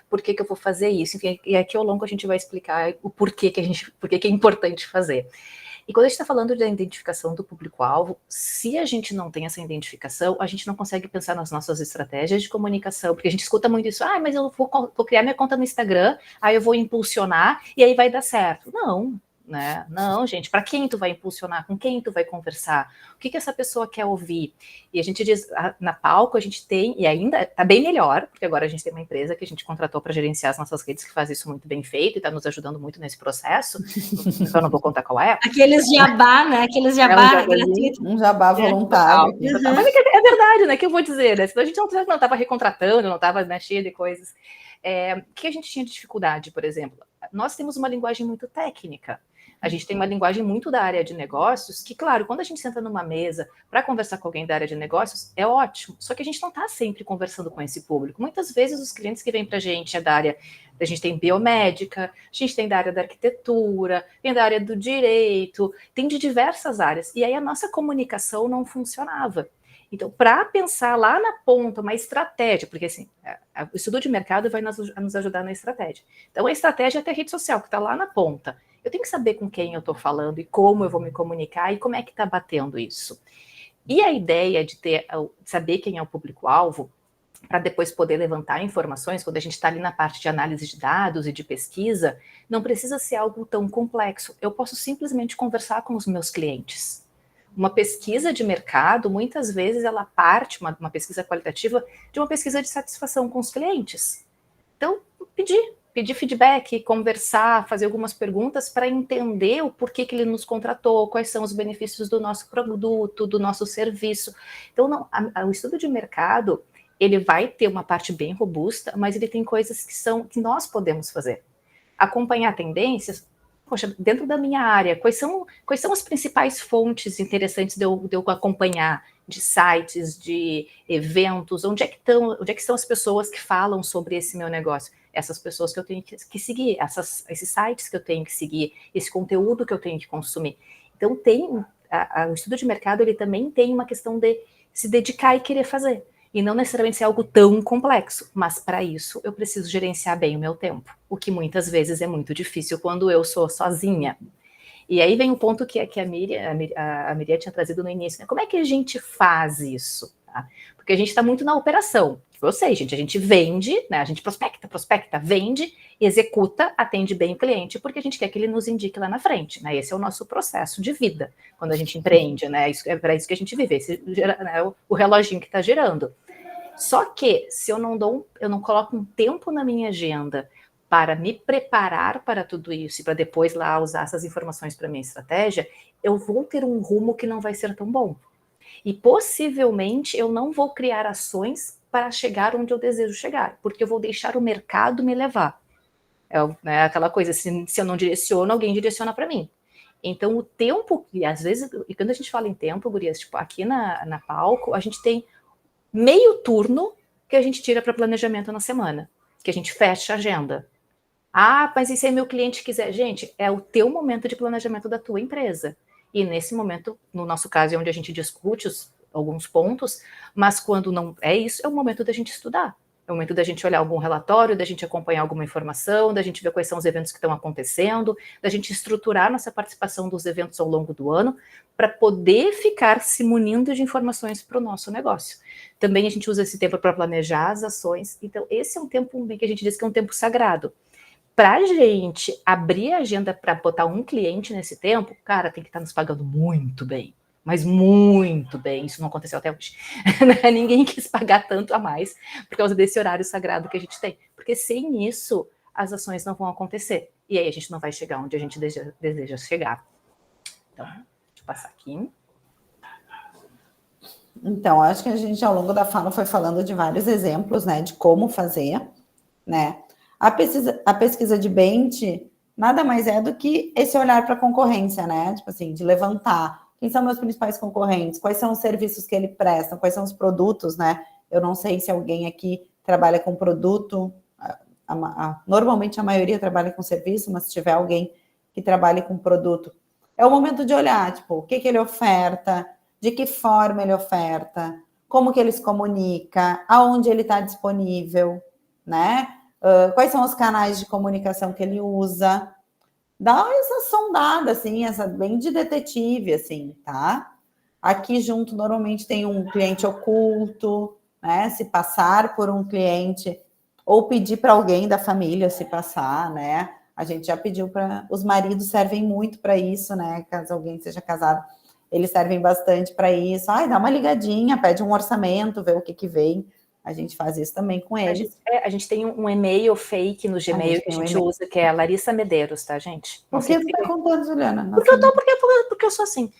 por que eu vou fazer isso? Enfim, e aqui ao longo a gente vai explicar o porquê que é importante fazer. E quando a gente está falando da identificação do público-alvo, se a gente não tem essa identificação, a gente não consegue pensar nas nossas estratégias de comunicação, porque a gente escuta muito isso, mas eu vou criar minha conta no Instagram, aí eu vou impulsionar e aí vai dar certo. Não, né? Não, gente, para quem tu vai impulsionar, com quem tu vai conversar, o que essa pessoa quer ouvir? E a gente diz, na Palco a gente tem, e ainda está bem melhor, porque agora a gente tem uma empresa que a gente contratou para gerenciar as nossas redes, que faz isso muito bem feito e está nos ajudando muito nesse processo, eu não vou contar qual é. Aqueles jabá, né? Aqueles jabá gratuitos. Um jabá voluntário. Total. Mas é verdade, né? Que eu vou dizer, né? Senão a gente não estava recontratando, não estava, né, cheia de coisas. O que a gente tinha de dificuldade, por exemplo? Nós temos uma linguagem muito técnica. A gente tem uma linguagem muito da área de negócios, que, claro, quando a gente senta numa mesa para conversar com alguém da área de negócios, é ótimo. Só que a gente não está sempre conversando com esse público. Muitas vezes os clientes que vêm para a gente é da área, a gente tem biomédica, a gente tem da área da arquitetura, tem da área do direito, tem de diversas áreas. E aí a nossa comunicação não funcionava. Então, para pensar lá na ponta, uma estratégia, porque assim, o estudo de mercado vai nos ajudar na estratégia. Então, a estratégia é ter rede social, que está lá na ponta. Eu tenho que saber com quem eu estou falando e como eu vou me comunicar e como é que está batendo isso. E a ideia de saber quem é o público-alvo, para depois poder levantar informações, quando a gente está ali na parte de análise de dados e de pesquisa, não precisa ser algo tão complexo. Eu posso simplesmente conversar com os meus clientes. Uma pesquisa de mercado, muitas vezes, ela parte, uma pesquisa qualitativa, de uma pesquisa de satisfação com os clientes. Então, pedir feedback, conversar, fazer algumas perguntas para entender o porquê que ele nos contratou, quais são os benefícios do nosso produto, do nosso serviço. Então, o estudo de mercado, ele vai ter uma parte bem robusta, mas ele tem coisas que nós podemos fazer. Acompanhar tendências, poxa, dentro da minha área, quais são as principais fontes interessantes de eu acompanhar, de sites, de eventos, onde é que estão as pessoas que falam sobre esse meu negócio? Essas pessoas que eu tenho que seguir, esses sites que eu tenho que seguir, esse conteúdo que eu tenho que consumir. Então, o estudo de mercado, ele também tem uma questão de se dedicar e querer fazer. E não necessariamente ser algo tão complexo, mas para isso eu preciso gerenciar bem o meu tempo, o que muitas vezes é muito difícil quando eu sou sozinha. E aí vem o ponto que a Miriam tinha trazido no início, né? Como é que a gente faz isso? Tá? Porque a gente está muito na operação. Eu sei, gente, a gente vende, né? A gente prospecta, vende, executa, atende bem o cliente, porque a gente quer que ele nos indique lá na frente, né? Esse é o nosso processo de vida, quando a gente empreende, né? É para isso que a gente vive, o reloginho que está girando. Só que se eu não coloco um tempo na minha agenda para me preparar para tudo isso e para depois lá usar essas informações para minha estratégia, eu vou ter um rumo que não vai ser tão bom. E possivelmente eu não vou criar ações para chegar onde eu desejo chegar, porque eu vou deixar o mercado me levar. É aquela coisa, se eu não direciono, alguém direciona para mim. Então o tempo, e às vezes, e quando a gente fala em tempo, gurias, tipo, aqui na Palco, a gente tem meio turno que a gente tira para planejamento na semana, que a gente fecha a agenda. Ah, mas e se meu cliente quiser? Gente, é o teu momento de planejamento da tua empresa. E nesse momento, no nosso caso, é onde a gente discute alguns pontos, mas quando não é isso, é o momento da gente estudar. É o momento da gente olhar algum relatório, da gente acompanhar alguma informação, da gente ver quais são os eventos que estão acontecendo, da gente estruturar nossa participação dos eventos ao longo do ano, para poder ficar se munindo de informações para o nosso negócio. Também a gente usa esse tempo para planejar as ações. Então, esse é um tempo que a gente diz que é um tempo sagrado. Para a gente abrir a agenda para botar um cliente nesse tempo, cara, tem que estar nos pagando muito bem. Mas muito bem, isso não aconteceu até hoje. Ninguém quis pagar tanto a mais por causa desse horário sagrado que a gente tem. Porque sem isso, as ações não vão acontecer. E aí a gente não vai chegar onde a gente deseja chegar. Então, deixa eu passar aqui. Então, acho que a gente, ao longo da fala, foi falando de vários exemplos, né, de como fazer, né? A pesquisa de bench nada mais é do que esse olhar para a concorrência, né? Tipo assim, de levantar quem são meus principais concorrentes, quais são os serviços que ele presta, quais são os produtos, né? Eu não sei se alguém aqui trabalha com produto, normalmente a maioria trabalha com serviço, mas se tiver alguém que trabalhe com produto, é o momento de olhar, tipo, o que ele oferta, de que forma ele oferta, como que ele se comunica, aonde ele está disponível, né? Quais são os canais de comunicação que ele usa. Dá essa sondada, assim, essa bem de detetive, assim, tá? Aqui junto, normalmente, tem um cliente oculto, né? Se passar por um cliente, ou pedir para alguém da família se passar, né? A gente já pediu para... Os maridos servem muito para isso, né? Caso alguém seja casado, eles servem bastante para isso. Dá uma ligadinha, pede um orçamento, vê o que vem. A gente faz isso também com eles. A gente tem um e-mail fake no Gmail que a gente usa, que é a Larissa Medeiros, tá, gente? Por que você tá contando, Juliana? Porque eu sou assim.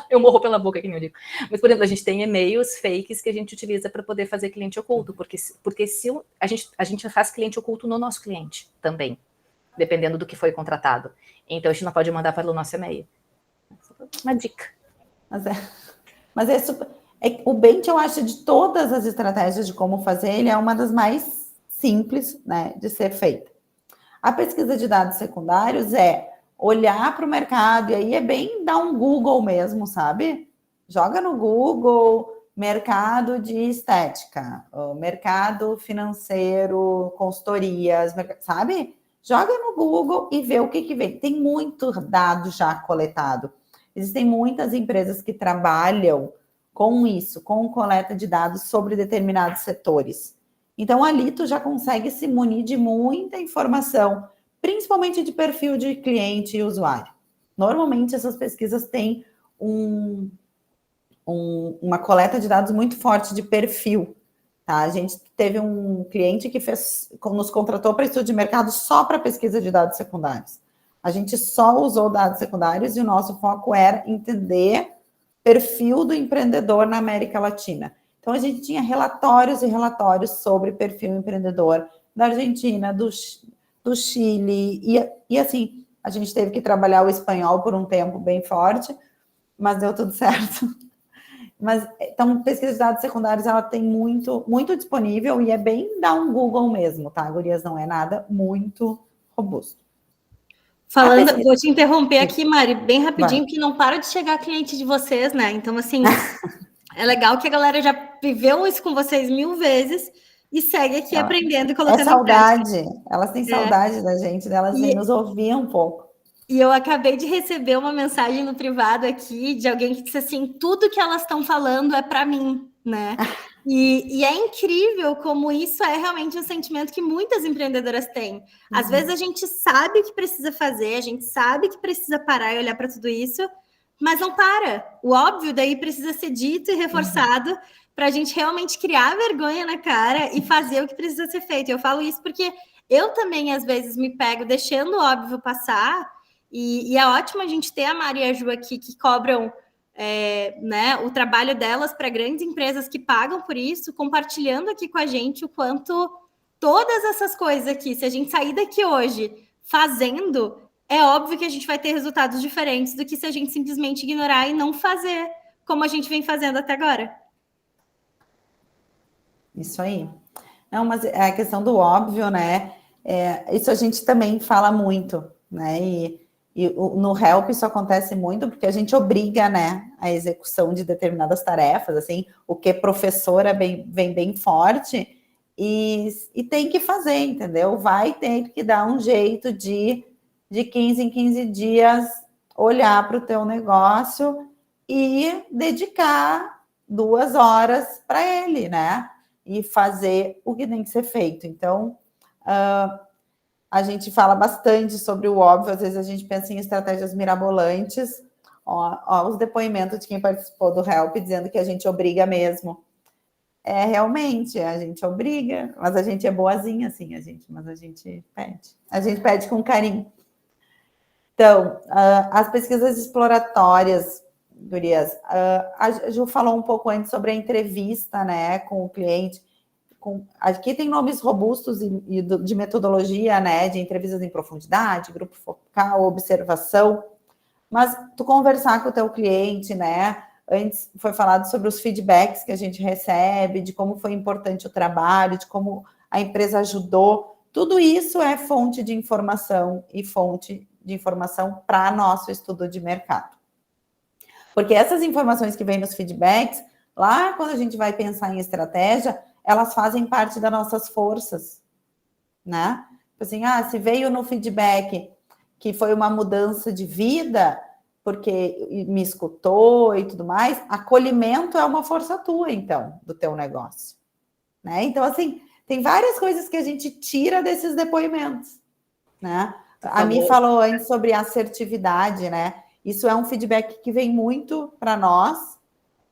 Eu morro pela boca, que nem eu digo. Mas, por exemplo, a gente tem e-mails fakes que a gente utiliza para poder fazer cliente oculto, porque se a gente faz cliente oculto no nosso cliente também, dependendo do que foi contratado. Então, a gente não pode mandar pelo nosso e-mail. Uma dica. Mas é super... O bench, eu acho, de todas as estratégias de como fazer, ele é uma das mais simples, né, de ser feita. A pesquisa de dados secundários é olhar para o mercado, e aí é bem dar um Google mesmo, sabe? Joga no Google, mercado de estética, mercado financeiro, consultorias, sabe? Joga no Google e vê o que vem. Tem muito dado já coletado. Existem muitas empresas que trabalham com isso, com coleta de dados sobre determinados setores. Então, ali tu já consegue se munir de muita informação, principalmente de perfil de cliente e usuário. Normalmente, essas pesquisas têm uma coleta de dados muito forte de perfil. Tá? A gente teve um cliente que nos contratou para estudo de mercado só para pesquisa de dados secundários. A gente só usou dados secundários e o nosso foco era entender perfil do empreendedor na América Latina. Então, a gente tinha relatórios e relatórios sobre perfil empreendedor da Argentina, do Chile, e assim, a gente teve que trabalhar o espanhol por um tempo bem forte, mas deu tudo certo. Mas, então, pesquisa de dados secundários, ela tem muito, muito disponível e é bem dar um Google mesmo, tá, gurias? Não é nada muito robusto. Falando, vou te interromper aqui, Mari, bem rapidinho, porque não para de chegar cliente de vocês, né? Então, assim, é legal que a galera já viveu isso com vocês 1000 vezes e segue aqui aprendendo e colocando em prática. É saudade. Elas têm saudade da gente, delas vêm nos ouvir um pouco. E eu acabei de receber uma mensagem no privado aqui de alguém que disse assim, tudo que elas estão falando é para mim, né? E é incrível como isso é realmente um sentimento que muitas empreendedoras têm. Às vezes a gente sabe o que precisa fazer, a gente sabe que precisa parar e olhar para tudo isso, mas não para. O óbvio daí precisa ser dito e reforçado para a gente realmente criar vergonha na cara e fazer o que precisa ser feito. Eu falo isso porque eu também, às vezes, me pego deixando o óbvio passar. E é ótimo a gente ter a Mari e a Ju aqui que cobram né, o trabalho delas para grandes empresas que pagam por isso, compartilhando aqui com a gente o quanto todas essas coisas aqui, se a gente sair daqui hoje fazendo, é óbvio que a gente vai ter resultados diferentes do que se a gente simplesmente ignorar e não fazer como a gente vem fazendo até agora. Isso aí. Não, mas é a questão do óbvio, né? Isso a gente também fala muito, né? E no Help isso acontece muito porque a gente obriga, né, a execução de determinadas tarefas, assim, o que professora vem bem forte e tem que fazer, entendeu? Vai ter que dar um jeito de 15 em 15 dias olhar para o teu negócio e dedicar 2 horas para ele, né? E fazer o que tem que ser feito. Então, a gente fala bastante sobre o óbvio, às vezes a gente pensa em estratégias mirabolantes. Ó, os depoimentos de quem participou do Help dizendo que a gente obriga mesmo. Realmente, a gente obriga, mas a gente é boazinha, assim, mas a gente pede. A gente pede com carinho. Então, as pesquisas exploratórias, gurias, a Ju falou um pouco antes sobre a entrevista, né, com o cliente. Aqui tem nomes robustos e de metodologia, né, de entrevistas em profundidade, grupo focal, observação, mas tu conversar com o teu cliente, né, antes foi falado sobre os feedbacks que a gente recebe, de como foi importante o trabalho, de como a empresa ajudou, tudo isso é fonte de informação e fonte de informação para nosso estudo de mercado. Porque essas informações que vêm nos feedbacks, lá quando a gente vai pensar em estratégia, elas fazem parte das nossas forças, né? Assim, se veio no feedback que foi uma mudança de vida, porque me escutou e tudo mais, acolhimento é uma força tua, então, do teu negócio, né? Então, assim, tem várias coisas que a gente tira desses depoimentos, né? A Mi falou antes sobre assertividade, né? Isso é um feedback que vem muito para nós,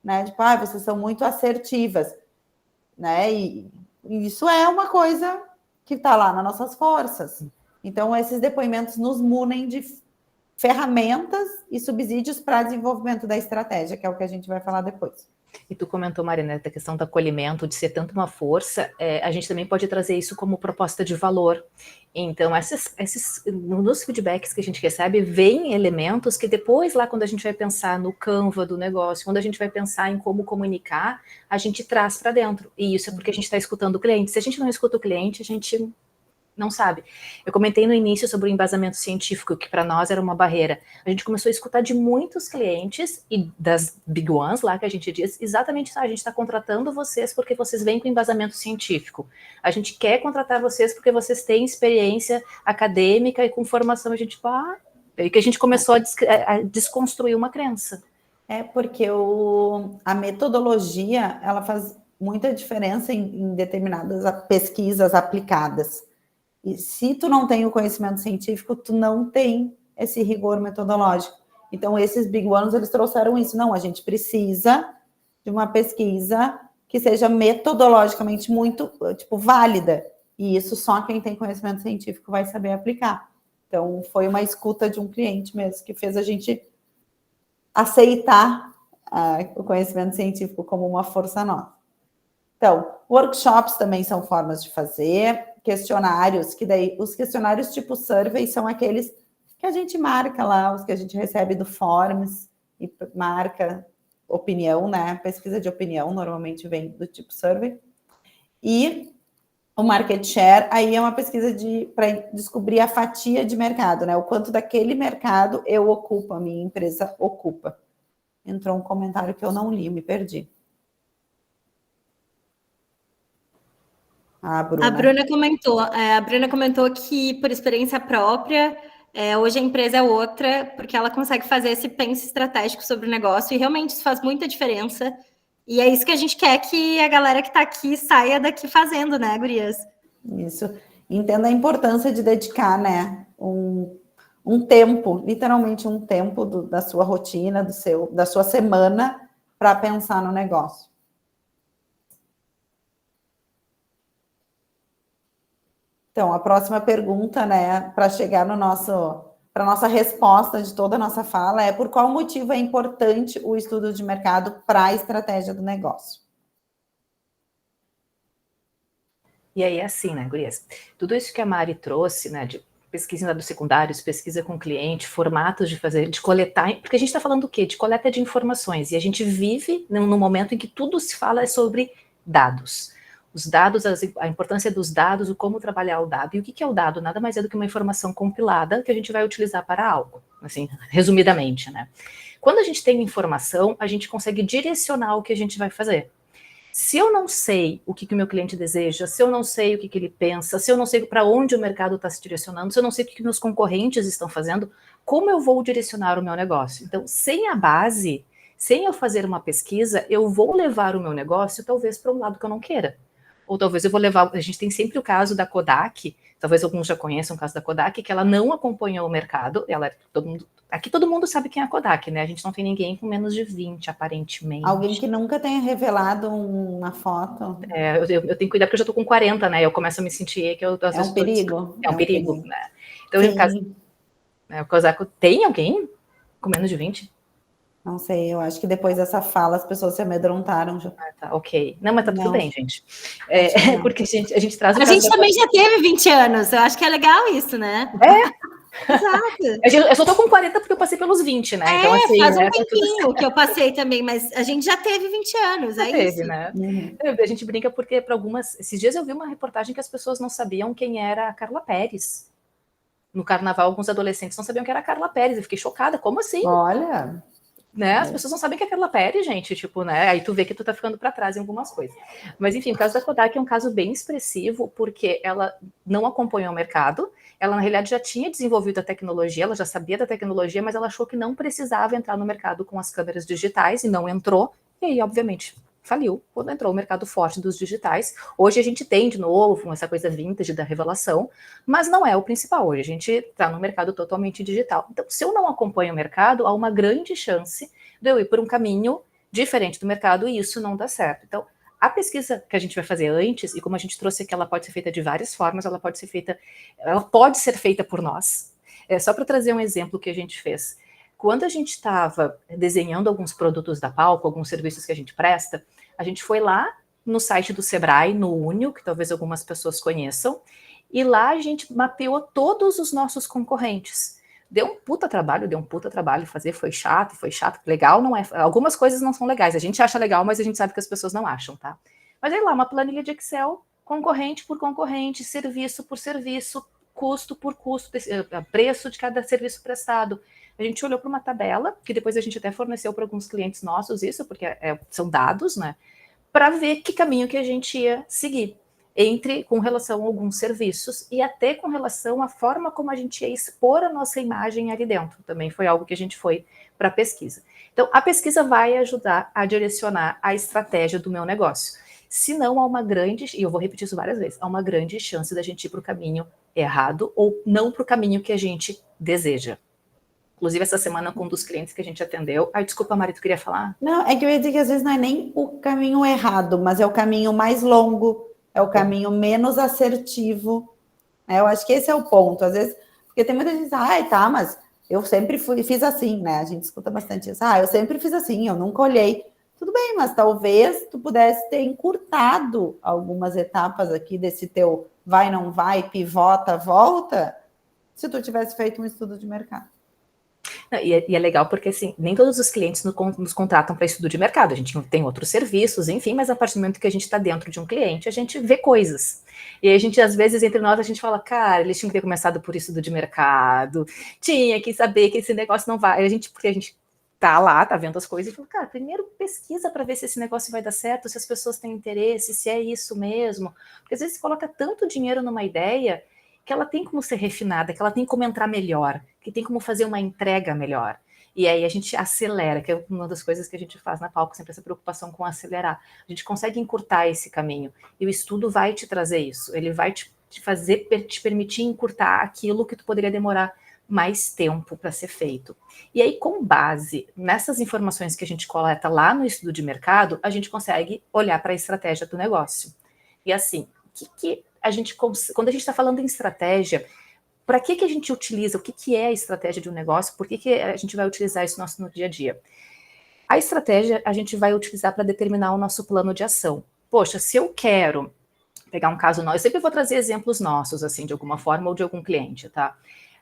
né? Tipo, vocês são muito assertivas, né? E isso é uma coisa que está lá nas nossas forças. Então, esses depoimentos nos munem de ferramentas e subsídios para desenvolvimento da estratégia, que é o que a gente vai falar depois. E tu comentou, Marina, da questão do acolhimento, de ser tanto uma força, a gente também pode trazer isso como proposta de valor. Então, nos feedbacks que a gente recebe, vem elementos que depois, lá quando a gente vai pensar no Canva do negócio, quando a gente vai pensar em como comunicar, a gente traz para dentro. E isso é porque a gente está escutando o cliente. Se a gente não escuta o cliente, a gente não sabe. Eu comentei no início sobre o embasamento científico, que para nós era uma barreira. A gente começou a escutar de muitos clientes e das big ones lá que a gente diz, exatamente isso, a gente está contratando vocês porque vocês vêm com embasamento científico. A gente quer contratar vocês porque vocês têm experiência acadêmica e com formação. A gente, aí que a gente começou a desconstruir uma crença. Porque a metodologia, ela faz muita diferença em determinadas pesquisas aplicadas. E se tu não tem o conhecimento científico, tu não tem esse rigor metodológico. Então, esses big ones, eles trouxeram isso. Não, a gente precisa de uma pesquisa que seja metodologicamente muito, válida. E isso só quem tem conhecimento científico vai saber aplicar. Então, foi uma escuta de um cliente mesmo que fez a gente aceitar o conhecimento científico como uma força nossa. Então, workshops também são formas de fazer. questionários, que daí os questionários tipo survey são aqueles que a gente marca lá, os que a gente recebe do Forms e marca opinião, né? Pesquisa de opinião normalmente vem do tipo survey. E o market share, aí é uma pesquisa para descobrir a fatia de mercado, né? O quanto daquele mercado eu ocupo, a minha empresa ocupa. Entrou um comentário que eu não li, me perdi. A Bruna comentou que, por experiência própria, hoje a empresa é outra, porque ela consegue fazer esse penso estratégico sobre o negócio, e realmente isso faz muita diferença. E é isso que a gente quer que a galera que está aqui saia daqui fazendo, né, gurias? Isso. Entenda a importância de dedicar, né, um tempo, literalmente um tempo da sua rotina, da sua semana, para pensar no negócio. Então, a próxima pergunta, né, para chegar para a nossa resposta de toda a nossa fala é: por qual motivo é importante o estudo de mercado para a estratégia do negócio? E aí, assim, né, gurias? Tudo isso que a Mari trouxe, né, de pesquisa em dados secundários, pesquisa com cliente, formatos de coletar, porque a gente está falando do quê? De coleta de informações, e a gente vive num momento em que tudo se fala sobre dados. Os dados, a importância dos dados, o como trabalhar o dado. E o que é o dado? Nada mais é do que uma informação compilada que a gente vai utilizar para algo, assim, resumidamente, né? Quando a gente tem informação, a gente consegue direcionar o que a gente vai fazer. Se eu não sei o que o meu cliente deseja, se eu não sei o que ele pensa, se eu não sei para onde o mercado está se direcionando, se eu não sei o que meus concorrentes estão fazendo, como eu vou direcionar o meu negócio? Então, sem a base, sem eu fazer uma pesquisa, eu vou levar o meu negócio talvez para um lado que eu não queira. Ou talvez eu vou levar... A gente tem sempre o caso da Kodak, talvez alguns já conheçam o caso da Kodak, que ela não acompanhou o mercado, aqui todo mundo sabe quem é a Kodak, né? A gente não tem ninguém com menos de 20, aparentemente. Alguém que nunca tenha revelado uma foto. Eu tenho que cuidar porque eu já tô com 40, né? Eu começo a me sentir que eu... Às vezes, perigo. É um perigo, né? Então, no caso... o Kodak, tem alguém com menos de 20? Não sei, eu acho que depois dessa fala as pessoas se amedrontaram já. Tá, ok. Não, mas tá tudo bem, gente. Porque a gente traz o A gente também já teve 20 anos, eu acho que é legal isso, né? Exato. Eu só tô com 40 porque eu passei pelos 20, né? Então, assim, faz um tempinho que eu passei também, mas a gente já teve 20 anos, já teve, isso. Né? A gente brinca porque para algumas... Esses dias eu vi uma reportagem que as pessoas não sabiam quem era a Carla Pérez. No carnaval, alguns adolescentes não sabiam quem era a Carla Pérez. Eu fiquei chocada. Como assim? Olha... Né? As pessoas não sabem que é a Carla Pérez, gente, tipo, né? Aí tu vê que tu tá ficando para trás em algumas coisas. Mas enfim, o caso da Kodak é um caso bem expressivo, porque ela não acompanhou o mercado, ela na realidade já tinha desenvolvido a tecnologia, ela já sabia da tecnologia, mas ela achou que não precisava entrar no mercado com as câmeras digitais e não entrou, e aí, obviamente, faliu quando entrou o mercado forte dos digitais. Hoje a gente tem, de novo, essa coisa vintage da revelação, mas não é o principal. Hoje a gente está no mercado totalmente digital. Então, se eu não acompanho o mercado, há uma grande chance de eu ir por um caminho diferente do mercado e isso não dá certo. Então, a pesquisa que a gente vai fazer antes, e como a gente trouxe aqui, ela pode ser feita de várias formas, ela pode ser feita por nós. Só para trazer um exemplo que a gente fez. Quando a gente estava desenhando alguns produtos da Palco, alguns serviços que a gente presta, a gente foi lá no site do Sebrae, no Unio, que talvez algumas pessoas conheçam, e lá a gente mapeou todos os nossos concorrentes. Deu um puta trabalho fazer, foi chato, legal não é. Algumas coisas não são legais, a gente acha legal, mas a gente sabe que as pessoas não acham, tá? Mas aí lá, uma planilha de Excel, concorrente por concorrente, serviço por serviço, custo por custo, preço de cada serviço prestado. A gente olhou para uma tabela, que depois a gente até forneceu para alguns clientes nossos isso, porque são dados, né? Para ver que caminho que a gente ia seguir, com relação a alguns serviços e até com relação à forma como a gente ia expor a nossa imagem ali dentro. Também foi algo que a gente foi para a pesquisa. Então, a pesquisa vai ajudar a direcionar a estratégia do meu negócio. Se não, há uma grande, e eu vou repetir isso várias vezes, há uma grande chance da gente ir para o caminho errado ou não para o caminho que a gente deseja. Inclusive, essa semana, com um dos clientes que a gente atendeu... Desculpa, Mari, tu queria falar? Não, é que eu ia dizer que às vezes não é nem o caminho errado, mas é o caminho mais longo, é o caminho menos assertivo. Eu acho que esse é o ponto. Às vezes, porque tem muita gente que diz, mas eu sempre fiz assim, né? A gente escuta bastante isso. Eu sempre fiz assim, eu nunca olhei. Tudo bem, mas talvez tu pudesse ter encurtado algumas etapas aqui desse teu vai, não vai, pivota, volta, se tu tivesse feito um estudo de mercado. E é legal porque, assim, nem todos os clientes nos contratam para estudo de mercado. A gente tem outros serviços, enfim, mas a partir do momento que a gente está dentro de um cliente, a gente vê coisas. E aí a gente, às vezes, entre nós, a gente fala, cara, eles tinham que ter começado por estudo de mercado, tinha que saber que esse negócio não vai. Porque a gente tá lá, tá vendo as coisas, e fala, cara, primeiro pesquisa para ver se esse negócio vai dar certo, se as pessoas têm interesse, se é isso mesmo. Porque às vezes você coloca tanto dinheiro numa ideia que ela tem como ser refinada, que ela tem como entrar melhor, que tem como fazer uma entrega melhor. E aí a gente acelera, que é uma das coisas que a gente faz na Palco, sempre essa preocupação com acelerar. A gente consegue encurtar esse caminho, e o estudo vai te trazer isso, ele vai te permitir encurtar aquilo que tu poderia demorar mais tempo para ser feito. E aí, com base nessas informações que a gente coleta lá no estudo de mercado, a gente consegue olhar para a estratégia do negócio. E assim, quando a gente está falando em estratégia, para que a gente utiliza, o que é a estratégia de um negócio, por que a gente vai utilizar isso no dia a dia? A estratégia a gente vai utilizar para determinar o nosso plano de ação. Poxa, se eu quero pegar um caso nosso, eu sempre vou trazer exemplos nossos, assim, de alguma forma, ou de algum cliente, tá?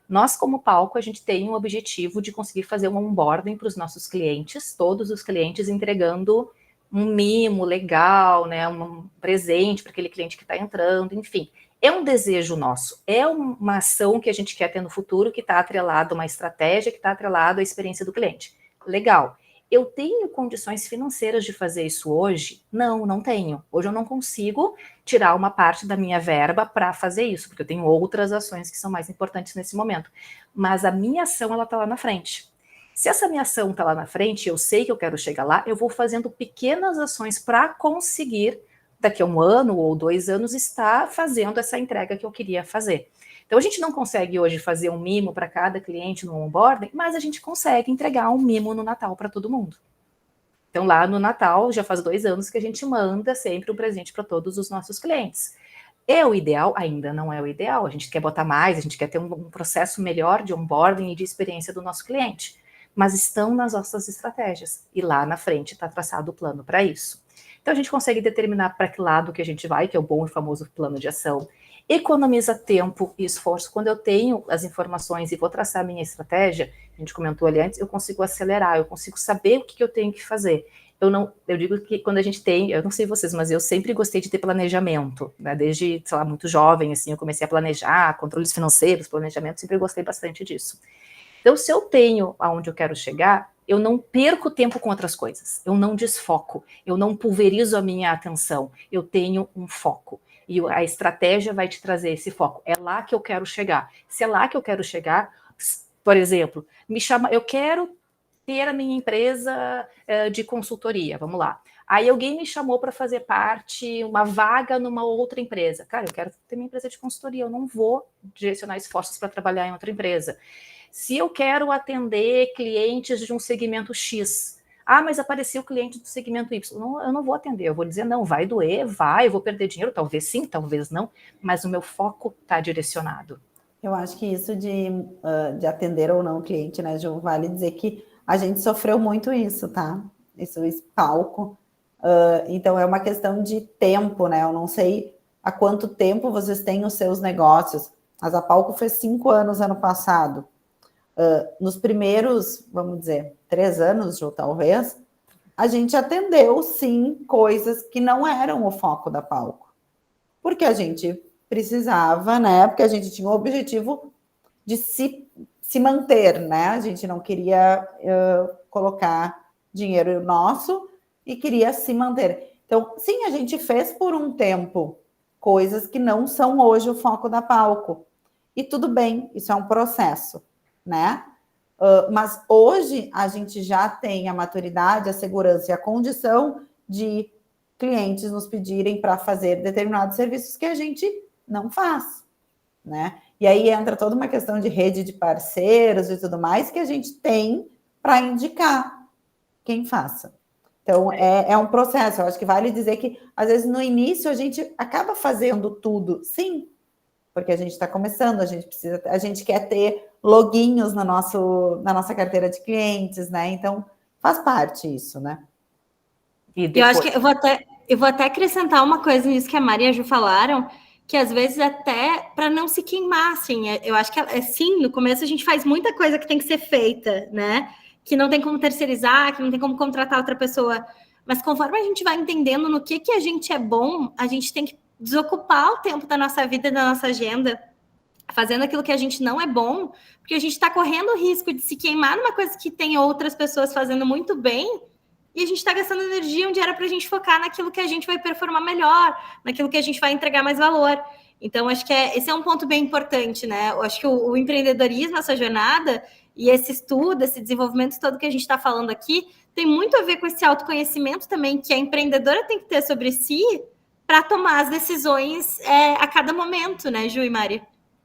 Nós, como Palco, a gente tem o objetivo de conseguir fazer um onboarding para os nossos clientes, todos os clientes entregando um mimo legal, né, um presente para aquele cliente que está entrando, enfim. É um desejo nosso, é uma ação que a gente quer ter no futuro, que está atrelado a uma estratégia, que está atrelado à experiência do cliente. Legal. Eu tenho condições financeiras de fazer isso hoje? Não, não tenho. Hoje eu não consigo tirar uma parte da minha verba para fazer isso, porque eu tenho outras ações que são mais importantes nesse momento. Mas a minha ação, ela está lá na frente. Se essa minha ação está lá na frente, eu sei que eu quero chegar lá, eu vou fazendo pequenas ações para conseguir, daqui a 1 ano ou 2 anos, estar fazendo essa entrega que eu queria fazer. Então, a gente não consegue hoje fazer um mimo para cada cliente no onboarding, mas a gente consegue entregar um mimo no Natal para todo mundo. Então, lá no Natal, já faz 2 anos que a gente manda sempre um presente para todos os nossos clientes. É o ideal? Ainda não é o ideal. A gente quer botar mais, a gente quer ter um processo melhor de onboarding e de experiência do nosso cliente. Mas estão nas nossas estratégias. E lá na frente está traçado o plano para isso. Então, a gente consegue determinar para que lado que a gente vai, que é o bom e famoso plano de ação. Economiza tempo e esforço. Quando eu tenho as informações e vou traçar a minha estratégia, a gente comentou ali antes, eu consigo acelerar, eu consigo saber o que eu tenho que fazer. Eu digo que quando a gente tem, eu não sei vocês, mas eu sempre gostei de ter planejamento, né? Desde, sei lá, muito jovem, assim, eu comecei a planejar, controles financeiros, planejamento, sempre gostei bastante disso. Então, se eu tenho aonde eu quero chegar, eu não perco tempo com outras coisas, eu não desfoco, eu não pulverizo a minha atenção, eu tenho um foco. E a estratégia vai te trazer esse foco. É lá que eu quero chegar. Se é lá que eu quero chegar, por exemplo, eu quero ter a minha empresa de consultoria, vamos lá. Aí alguém me chamou para fazer parte, uma vaga numa outra empresa. Cara, eu quero ter minha empresa de consultoria, eu não vou direcionar esforços para trabalhar em outra empresa. Se eu quero atender clientes de um segmento X, mas apareceu o cliente do segmento Y. Eu não vou atender, eu vou dizer, não, vai doer, eu vou perder dinheiro, talvez sim, talvez não, mas o meu foco está direcionado. Eu acho que isso de atender ou não o cliente, né, Ju, vale dizer que a gente sofreu muito isso, tá? Esse palco. Então, é uma questão de tempo, né? Eu não sei há quanto tempo vocês têm os seus negócios, mas a Palco fez 5 anos ano passado. Nos primeiros, vamos dizer, 3 anos, Ju, talvez, a gente atendeu, sim, coisas que não eram o foco da Palco. Porque a gente precisava, né? Porque a gente tinha o objetivo de se manter, né? A gente não queria colocar dinheiro nosso e queria se manter. Então, sim, a gente fez por um tempo coisas que não são hoje o foco da Palco. E tudo bem, isso é um processo, né? Mas hoje a gente já tem a maturidade, a segurança e a condição de clientes nos pedirem para fazer determinados serviços que a gente não faz, né? E aí entra toda uma questão de rede de parceiros e tudo mais que a gente tem para indicar quem faça. Então, é um processo. Eu acho que vale dizer que, às vezes, no início, a gente acaba fazendo tudo, sim, porque a gente está começando, a gente quer ter loginhos na nossa carteira de clientes, né? Então, faz parte isso, né? Eu acho que eu vou até acrescentar uma coisa nisso que a Maria e a Ju falaram, que às vezes até para não se queimar, assim, eu acho que sim, no começo a gente faz muita coisa que tem que ser feita, né? Que não tem como terceirizar, que não tem como contratar outra pessoa. Mas conforme a gente vai entendendo no que a gente é bom, a gente tem que desocupar o tempo da nossa vida e da nossa agenda fazendo aquilo que a gente não é bom, porque a gente está correndo o risco de se queimar numa coisa que tem outras pessoas fazendo muito bem, e a gente está gastando energia onde era para a gente focar naquilo que a gente vai performar melhor, naquilo que a gente vai entregar mais valor. Então, acho que esse é um ponto bem importante, né? Eu acho que o empreendedorismo, essa jornada, e esse estudo, esse desenvolvimento todo que a gente está falando aqui, tem muito a ver com esse autoconhecimento também que a empreendedora tem que ter sobre si para tomar as decisões a cada momento, né, Ju e Mari?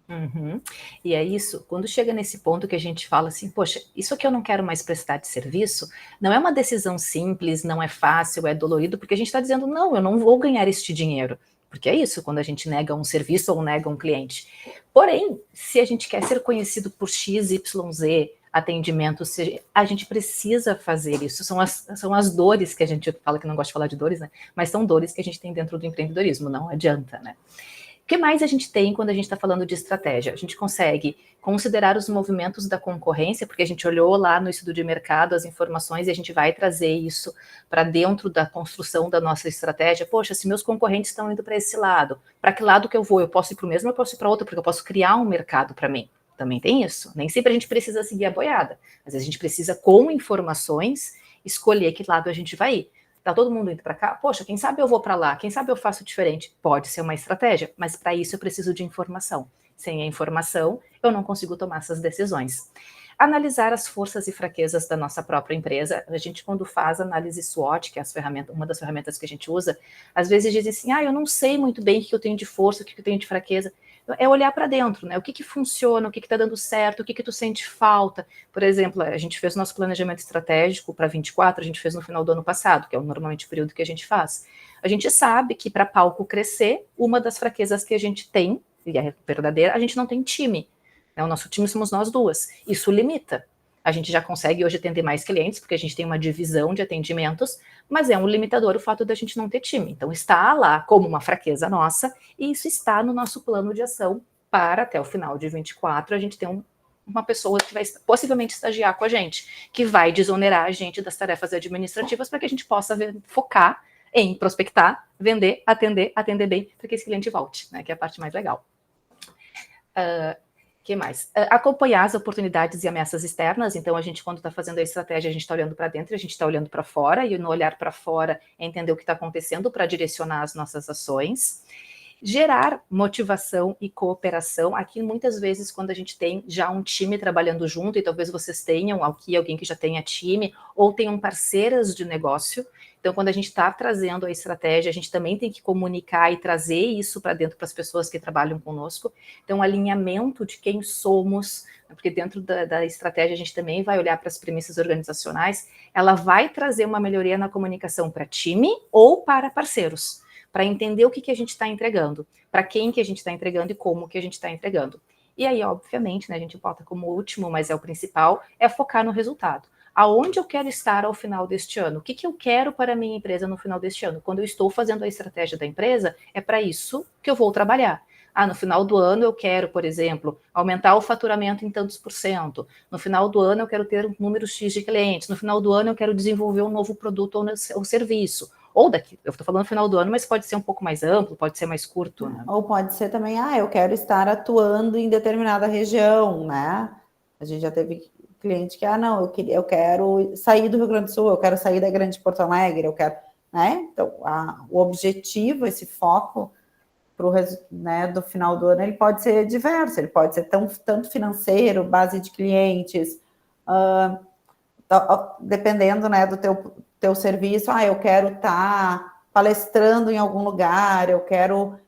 Uhum. E é isso, quando chega nesse ponto que a gente fala assim, poxa, isso que eu não quero mais prestar de serviço, não é uma decisão simples, não é fácil, é dolorido, porque a gente está dizendo, não, eu não vou ganhar este dinheiro, porque é isso, quando a gente nega um serviço ou nega um cliente. Porém, se a gente quer ser conhecido por X, Y, Z, atendimento, a gente precisa fazer isso, são as dores que a gente fala, que não gosta de falar de dores, né? Mas são dores que a gente tem dentro do empreendedorismo, não adianta, né? O que mais a gente tem quando a gente está falando de estratégia? A gente consegue considerar os movimentos da concorrência, porque a gente olhou lá no estudo de mercado as informações e a gente vai trazer isso para dentro da construção da nossa estratégia. Poxa, se meus concorrentes estão indo para esse lado, para que lado que eu vou? Eu posso ir para o mesmo, eu posso ir para outro, porque eu posso criar um mercado para mim. Também tem isso. Nem sempre a gente precisa seguir a boiada. Às vezes a gente precisa, com informações, escolher que lado a gente vai ir. Tá todo mundo indo para cá? Poxa, quem sabe eu vou para lá? Quem sabe eu faço diferente? Pode ser uma estratégia, mas para isso eu preciso de informação. Sem a informação, eu não consigo tomar essas decisões. Analisar as forças e fraquezas da nossa própria empresa. A gente, quando faz análise SWOT, que é uma das ferramentas que a gente usa, às vezes dizem assim, eu não sei muito bem o que eu tenho de força, o que eu tenho de fraqueza. É olhar para dentro, né? O que funciona, o que está dando certo, o que tu sente falta. Por exemplo, a gente fez nosso planejamento estratégico para 24, a gente fez no final do ano passado, que é normalmente o período que a gente faz. A gente sabe que para palco crescer, uma das fraquezas que a gente tem, e é verdadeira, a gente não tem time. O nosso time somos nós duas. Isso limita. A gente já consegue hoje atender mais clientes, porque a gente tem uma divisão de atendimentos, mas é um limitador o fato da gente não ter time. Então está lá como uma fraqueza nossa, e isso está no nosso plano de ação para até o final de 24 a gente ter uma pessoa que vai possivelmente estagiar com a gente, que vai desonerar a gente das tarefas administrativas para que a gente possa focar em prospectar, vender, atender bem, para que esse cliente volte, né, que é a parte mais legal. Que mais? Acompanhar as oportunidades e ameaças externas. Então, a gente, quando está fazendo a estratégia, a gente está olhando para dentro, a gente está olhando para fora, e no olhar para fora é entender o que está acontecendo para direcionar as nossas ações. Gerar motivação e cooperação. Aqui, muitas vezes, quando a gente tem já um time trabalhando junto, e talvez vocês tenham aqui alguém que já tenha time, ou tenham parceiras de negócio. Então, quando a gente está trazendo a estratégia, a gente também tem que comunicar e trazer isso para dentro para as pessoas que trabalham conosco. Então, alinhamento de quem somos, porque dentro da estratégia a gente também vai olhar para as premissas organizacionais, ela vai trazer uma melhoria na comunicação para time ou para parceiros, para entender o que a gente está entregando, para quem que a gente está entregando e como que a gente está entregando. E aí, obviamente, né, a gente bota como último, mas é o principal, é focar no resultado. Aonde eu quero estar ao final deste ano? O que eu quero para a minha empresa no final deste ano? Quando eu estou fazendo a estratégia da empresa, é para isso que eu vou trabalhar. No final do ano eu quero, por exemplo, aumentar o faturamento em tantos %. No final do ano eu quero ter um número X de clientes. No final do ano eu quero desenvolver um novo produto ou serviço. Ou daqui, eu estou falando no final do ano, mas pode ser um pouco mais amplo, pode ser mais curto. Né? Ou pode ser também, eu quero estar atuando em determinada região, né? A gente já teve cliente que, eu quero sair do Rio Grande do Sul, eu quero sair da Grande Porto Alegre, eu quero, né? Então, o objetivo, esse foco né, do final do ano, ele pode ser diverso, ele pode ser tanto financeiro, base de clientes, dependendo, né, do teu serviço. Eu quero estar palestrando em algum lugar, eu quero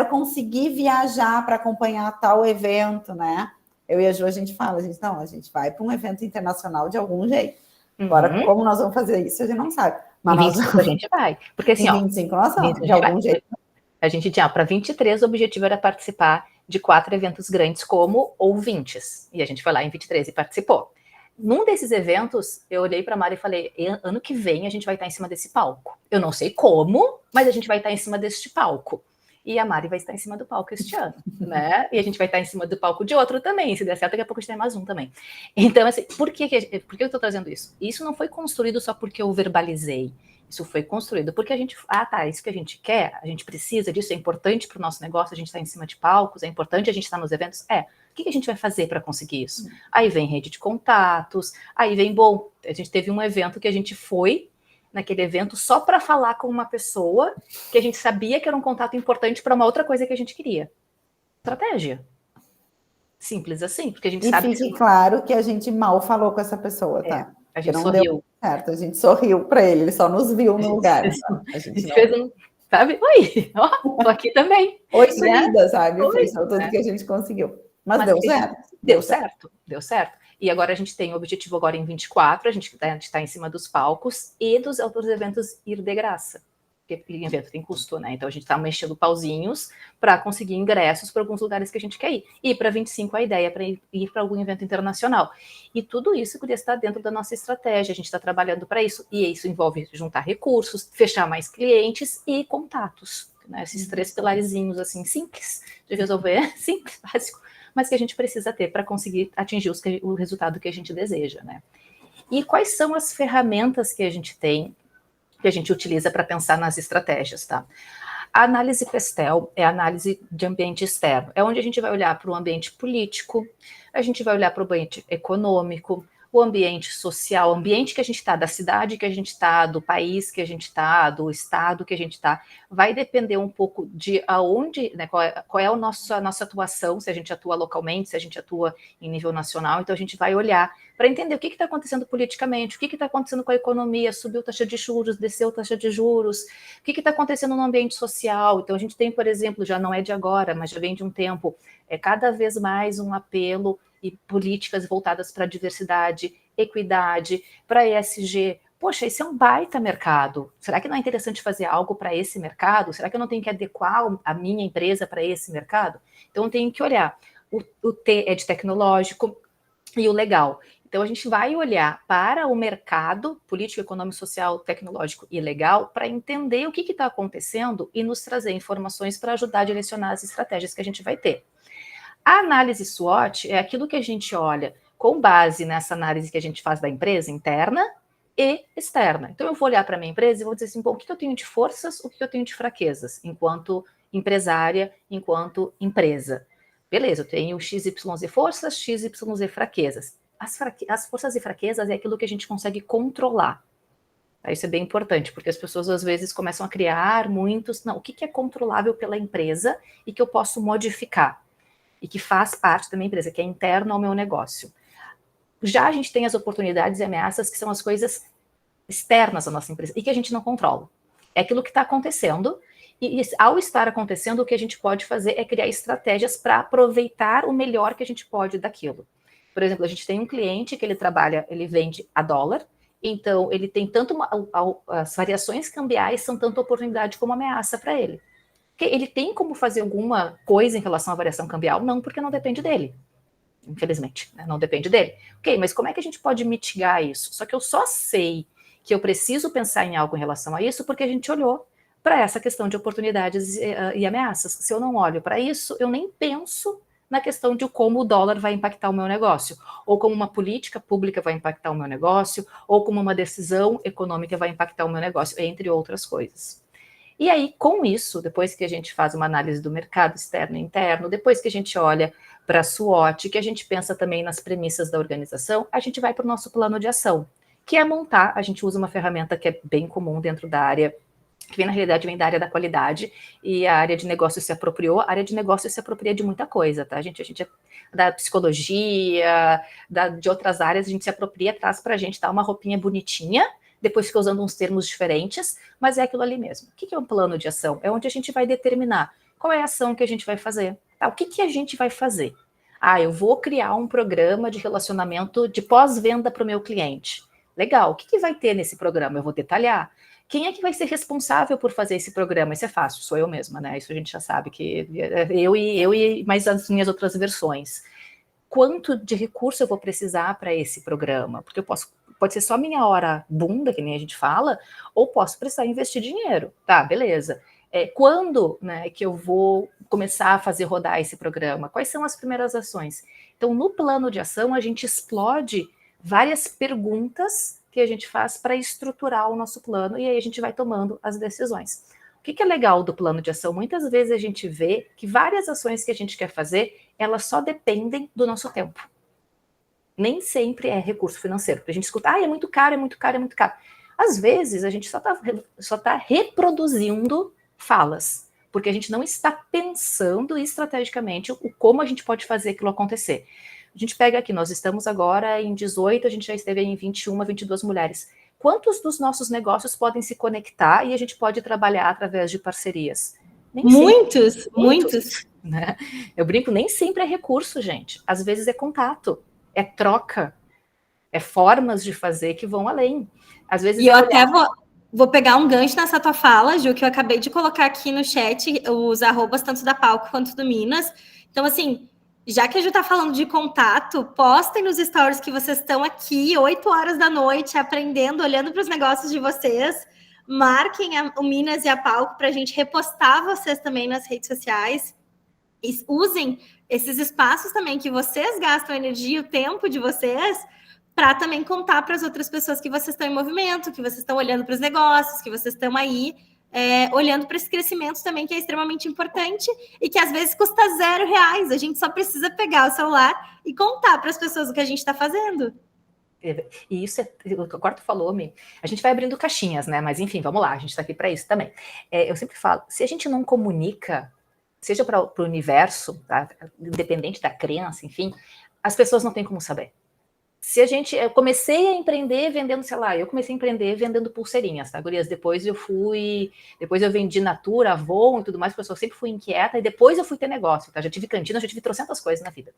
conseguir viajar para acompanhar tal evento, né? Eu e a Ju, a gente fala, a gente vai para um evento internacional de algum jeito. Agora, como nós vamos fazer isso, a gente não sabe. Mas em 25 a gente vai. Porque assim, em 25 nós vamos, de algum jeito. A gente tinha, para 23, o objetivo era participar de 4 eventos grandes como ouvintes. E a gente foi lá em 23 e participou. Num desses eventos, eu olhei para a Mari e falei, ano que vem a gente vai estar em cima desse palco. Eu não sei como, mas a gente vai estar em cima deste palco. E a Mari vai estar em cima do palco este ano, né? E a gente vai estar em cima do palco de outro também. Se der certo, daqui a pouco a gente tem mais um também. Então, assim, por que eu estou trazendo isso? Isso não foi construído só porque eu verbalizei. Isso foi construído porque a gente... isso que a gente quer, a gente precisa disso, é importante para o nosso negócio, a gente está em cima de palcos, é importante a gente estar nos eventos. O que a gente vai fazer para conseguir isso? Aí vem rede de contatos, aí vem, a gente teve um evento que a gente foi naquele evento só para falar com uma pessoa que a gente sabia que era um contato importante para uma outra coisa que a gente queria. Estratégia. Simples assim, porque a gente sabe... E fique claro que a gente mal falou com essa pessoa, tá? A gente não sorriu. Deu certo, a gente sorriu para ele só nos viu no lugar. A gente fez um... Sabe? Oi, tô aqui também. Oi, sumida, sabe? Oi, foi tudo que a gente conseguiu. Mas deu certo. Deu certo. E agora a gente tem o objetivo agora em 24, a gente está em cima dos palcos e dos outros eventos ir de graça. Porque evento tem custo, né? Então a gente está mexendo pauzinhos para conseguir ingressos para alguns lugares que a gente quer ir. E para 25 a ideia é para ir para algum evento internacional. E tudo isso poderia estar dentro da nossa estratégia, a gente está trabalhando para isso. E isso envolve juntar recursos, fechar mais clientes e contatos. Né? Esses 3 pilarzinhos assim, simples de resolver, simples, básico, mas que a gente precisa ter para conseguir atingir o resultado que a gente deseja, né? E quais são as ferramentas que a gente tem, que a gente utiliza para pensar nas estratégias, tá? A análise PESTEL é a análise de ambiente externo, é onde a gente vai olhar para o ambiente político, a gente vai olhar para o ambiente econômico, o ambiente social, o ambiente que a gente está, da cidade que a gente está, do país que a gente está, do estado que a gente está, vai depender um pouco de aonde, né, qual é a nossa atuação, se a gente atua localmente, se a gente atua em nível nacional, então a gente vai olhar para entender o que está acontecendo politicamente, o que está acontecendo com a economia, subiu taxa de juros, desceu taxa de juros, o que está acontecendo no ambiente social. Então a gente tem, por exemplo, já não é de agora, mas já vem de um tempo, cada vez mais um apelo e políticas voltadas para diversidade, equidade, para ESG. Poxa, esse é um baita mercado. Será que não é interessante fazer algo para esse mercado? Será que eu não tenho que adequar a minha empresa para esse mercado? Então, eu tenho que olhar. O T é de tecnológico e o legal. Então, a gente vai olhar para o mercado político, econômico, social, tecnológico e legal para entender o que está acontecendo e nos trazer informações para ajudar a direcionar as estratégias que a gente vai ter. A análise SWOT é aquilo que a gente olha com base nessa análise que a gente faz da empresa interna e externa. Então, eu vou olhar para a minha empresa e vou dizer assim, bom, o que eu tenho de forças, o que eu tenho de fraquezas, enquanto empresária, enquanto empresa. Beleza, eu tenho XYZ forças, XYZ fraquezas. As forças e fraquezas é aquilo que a gente consegue controlar. Isso é bem importante, porque as pessoas às vezes começam a criar muitos... Não, o que é controlável pela empresa e que eu posso modificar? E que faz parte da minha empresa, que é interno ao meu negócio. Já a gente tem as oportunidades e ameaças, que são as coisas externas à nossa empresa, e que a gente não controla. É aquilo que está acontecendo, e ao estar acontecendo, o que a gente pode fazer é criar estratégias para aproveitar o melhor que a gente pode daquilo. Por exemplo, a gente tem um cliente que ele vende a dólar, então ele tem tanto as variações cambiais são tanto oportunidade como ameaça para ele. Ele tem como fazer alguma coisa em relação à variação cambial? Não, porque não depende dele. Infelizmente, né? Não depende dele. Ok, mas como é que a gente pode mitigar isso? Só que eu só sei que eu preciso pensar em algo em relação a isso porque a gente olhou para essa questão de oportunidades e ameaças. Se eu não olho para isso, eu nem penso na questão de como o dólar vai impactar o meu negócio, ou como uma política pública vai impactar o meu negócio, ou como uma decisão econômica vai impactar o meu negócio, entre outras coisas. E aí, com isso, depois que a gente faz uma análise do mercado externo e interno, depois que a gente olha para a SWOT, que a gente pensa também nas premissas da organização, a gente vai para o nosso plano de ação, que é montar, a gente usa uma ferramenta que é bem comum dentro da área, que na realidade vem da área da qualidade, e a área de negócio se apropriou, a área de negócio se apropria de muita coisa, tá, gente? A gente da psicologia, de outras áreas, a gente se apropria, traz para a gente, dá uma roupinha bonitinha, depois fica usando uns termos diferentes, mas é aquilo ali mesmo. O que é um plano de ação? É onde a gente vai determinar qual é a ação que a gente vai fazer. Tá? O que a gente vai fazer? Eu vou criar um programa de relacionamento de pós-venda para o meu cliente. Legal, o que vai ter nesse programa? Eu vou detalhar. Quem é que vai ser responsável por fazer esse programa? Isso é fácil, sou eu mesma, né? Isso a gente já sabe, que eu e mais as minhas outras versões. Quanto de recurso eu vou precisar para esse programa? Porque pode ser só minha hora bunda, que nem a gente fala, ou posso precisar investir dinheiro. Tá, beleza. Quando, né, que eu vou começar a fazer rodar esse programa? Quais são as primeiras ações? Então, no plano de ação, a gente explode várias perguntas que a gente faz para estruturar o nosso plano, e aí a gente vai tomando as decisões. O que é legal do plano de ação? Muitas vezes a gente vê que várias ações que a gente quer fazer, elas só dependem do nosso tempo. Nem sempre é recurso financeiro. Porque a gente escuta, é muito caro, é muito caro, é muito caro. Às vezes, a gente só tá reproduzindo falas, porque a gente não está pensando estrategicamente como a gente pode fazer aquilo acontecer. A gente pega aqui, nós estamos agora em 18, a gente já esteve em 21, 22 mulheres. Quantos dos nossos negócios podem se conectar e a gente pode trabalhar através de parcerias? Muitos. Né? Eu brinco, nem sempre é recurso, gente. Às vezes é contato, é troca, é formas de fazer que vão além. Às vezes e eu até vou pegar um gancho nessa tua fala, Ju, que eu acabei de colocar aqui no chat, os arrobas tanto da Palco quanto do Minas. Então, assim, já que a Ju tá falando de contato, postem nos stories que vocês estão aqui, 8 horas da noite, aprendendo, olhando para os negócios de vocês. Marquem o Minas e a Palco para a gente repostar vocês também nas redes sociais. E usem esses espaços também que vocês gastam energia, o tempo de vocês, para também contar para as outras pessoas que vocês estão em movimento, que vocês estão olhando para os negócios, que vocês estão aí olhando para esse crescimento também, que é extremamente importante e que às vezes custa R$0. A gente só precisa pegar o celular e contar para as pessoas o que a gente está fazendo. E isso o Corto falou, a gente vai abrindo caixinhas, né? Mas enfim, vamos lá, a gente está aqui para isso também. Eu sempre falo, se a gente não comunica, seja para o universo, tá? Independente da crença, enfim, as pessoas não têm como saber. Eu comecei a empreender vendendo, sei lá, eu comecei a empreender vendendo pulseirinhas, tá, gurias? Depois eu vendi Natura, Avon e tudo mais, porque eu sempre fui inquieta, e depois eu fui ter negócio, tá? Já tive cantina, já tive trocentas coisas na vida.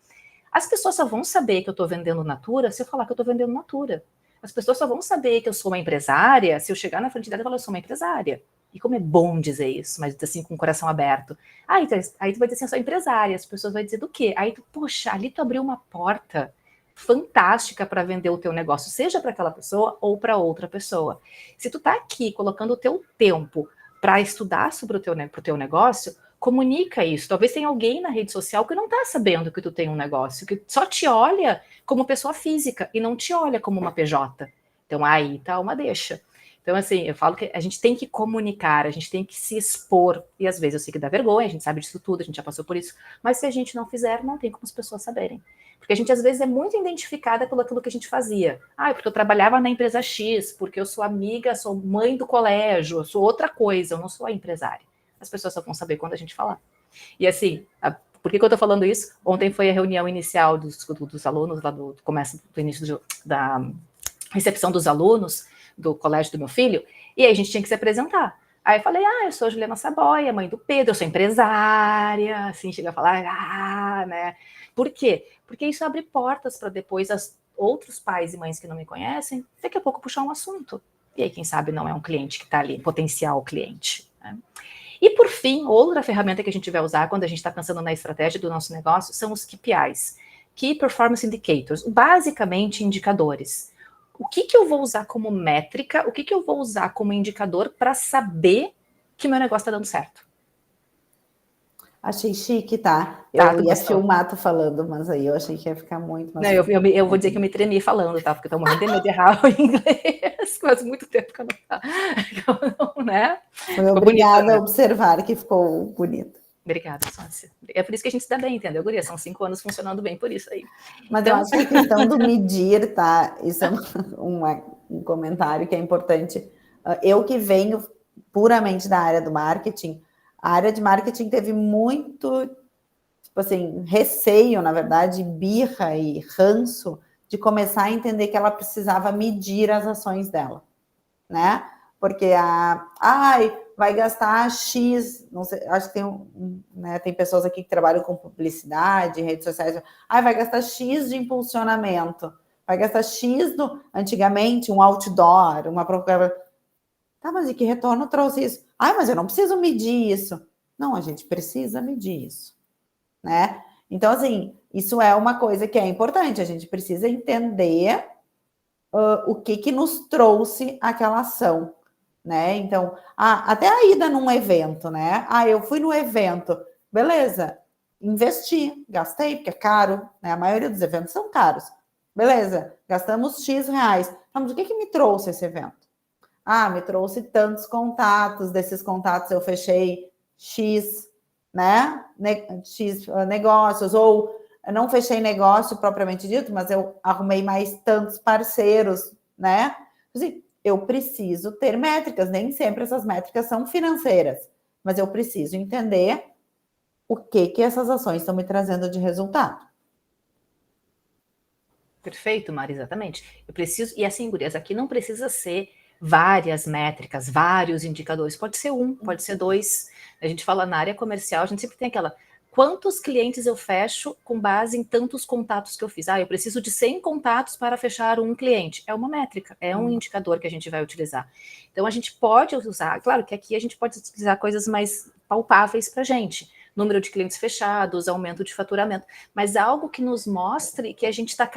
As pessoas só vão saber que eu tô vendendo Natura se eu falar que eu tô vendendo Natura. As pessoas só vão saber que eu sou uma empresária se eu chegar na frente dela e falar, eu sou uma empresária. E como é bom dizer isso, mas assim, com o coração aberto. Aí tu vai dizer assim, eu sou empresária, as pessoas vão dizer do quê? Aí tu, poxa, ali tu abriu uma porta fantástica para vender o teu negócio, seja para aquela pessoa ou para outra pessoa. Se tu tá aqui colocando o teu tempo para estudar sobre o teu negócio, comunica isso. Talvez tenha alguém na rede social que não tá sabendo que tu tem um negócio, que só te olha como pessoa física e não te olha como uma PJ. Então aí tá uma deixa. Então, assim, eu falo que a gente tem que comunicar, a gente tem que se expor, e às vezes eu sei que dá vergonha, a gente sabe disso tudo, a gente já passou por isso, mas se a gente não fizer, não tem como as pessoas saberem. Porque a gente, às vezes, é muito identificada pelo aquilo que a gente fazia. Porque eu trabalhava na empresa X, porque eu sou amiga, sou mãe do colégio, eu sou outra coisa, eu não sou a empresária. As pessoas só vão saber quando a gente falar. E assim, por que eu tô falando isso? Ontem foi a reunião inicial dos alunos, lá do início da recepção dos alunos, do colégio do meu filho, e aí a gente tinha que se apresentar. Aí eu falei, eu sou a Juliana Saboia, mãe do Pedro, eu sou empresária, assim, chega a falar, né? Por quê? Porque isso abre portas para depois outros pais e mães que não me conhecem, daqui a pouco puxar um assunto. E aí, quem sabe, não é um cliente que está ali, potencial cliente, né? E por fim, outra ferramenta que a gente vai usar quando a gente está pensando na estratégia do nosso negócio são os KPIs, Key Performance Indicators, basicamente indicadores. O que eu vou usar como métrica, o que eu vou usar como indicador para saber que meu negócio está dando certo? Achei chique, tá? Eu ia filmar tu falando, mas aí eu achei que ia ficar muito... Não, eu vou dizer que eu me tremi falando, tá? Porque eu tô morrendo de medo de errar o inglês, faz muito tempo que eu não, né? Foi obrigada a observar que ficou bonito. Obrigada, Sócia. É por isso que a gente se dá bem, entendeu, guria? São 5 anos funcionando bem por isso aí. Mas então... eu acho que a questão do medir, tá? Isso é um comentário que é importante. Eu que venho puramente da área do marketing, a área de marketing teve muito, tipo assim, receio, na verdade, birra e ranço de começar a entender que ela precisava medir as ações dela, né? Porque vai gastar X, não sei, acho que tem pessoas aqui que trabalham com publicidade, redes sociais, vai gastar X de impulsionamento, vai gastar X antigamente, um outdoor, uma propaganda. Tá, mas e que retorno trouxe isso? Mas eu não preciso medir isso. Não, a gente precisa medir isso, né? Então, assim, isso é uma coisa que é importante, a gente precisa entender o que nos trouxe aquela ação. né? Então, até a ida num evento, né? Eu fui no evento, beleza, investi, gastei, porque é caro, né? A maioria dos eventos são caros. Beleza, gastamos X reais. Mas o que me trouxe esse evento? Me trouxe tantos contatos, desses contatos eu fechei X, né? X negócios, ou eu não fechei negócio propriamente dito, mas eu arrumei mais tantos parceiros, né? Assim, eu preciso ter métricas, nem sempre essas métricas são financeiras, mas eu preciso entender o que essas ações estão me trazendo de resultado. Perfeito, Mari, exatamente. Eu preciso, e assim, gurias, aqui não precisa ser várias métricas, vários indicadores, pode ser um, pode ser dois. A gente fala na área comercial, a gente sempre tem aquela, quantos clientes eu fecho com base em tantos contatos que eu fiz? Eu preciso de 100 contatos para fechar um cliente. É uma métrica, é um indicador que a gente vai utilizar. Então, a gente pode usar, claro que aqui a gente pode utilizar coisas mais palpáveis para a gente. Número de clientes fechados, aumento de faturamento, mas algo que nos mostre que a gente está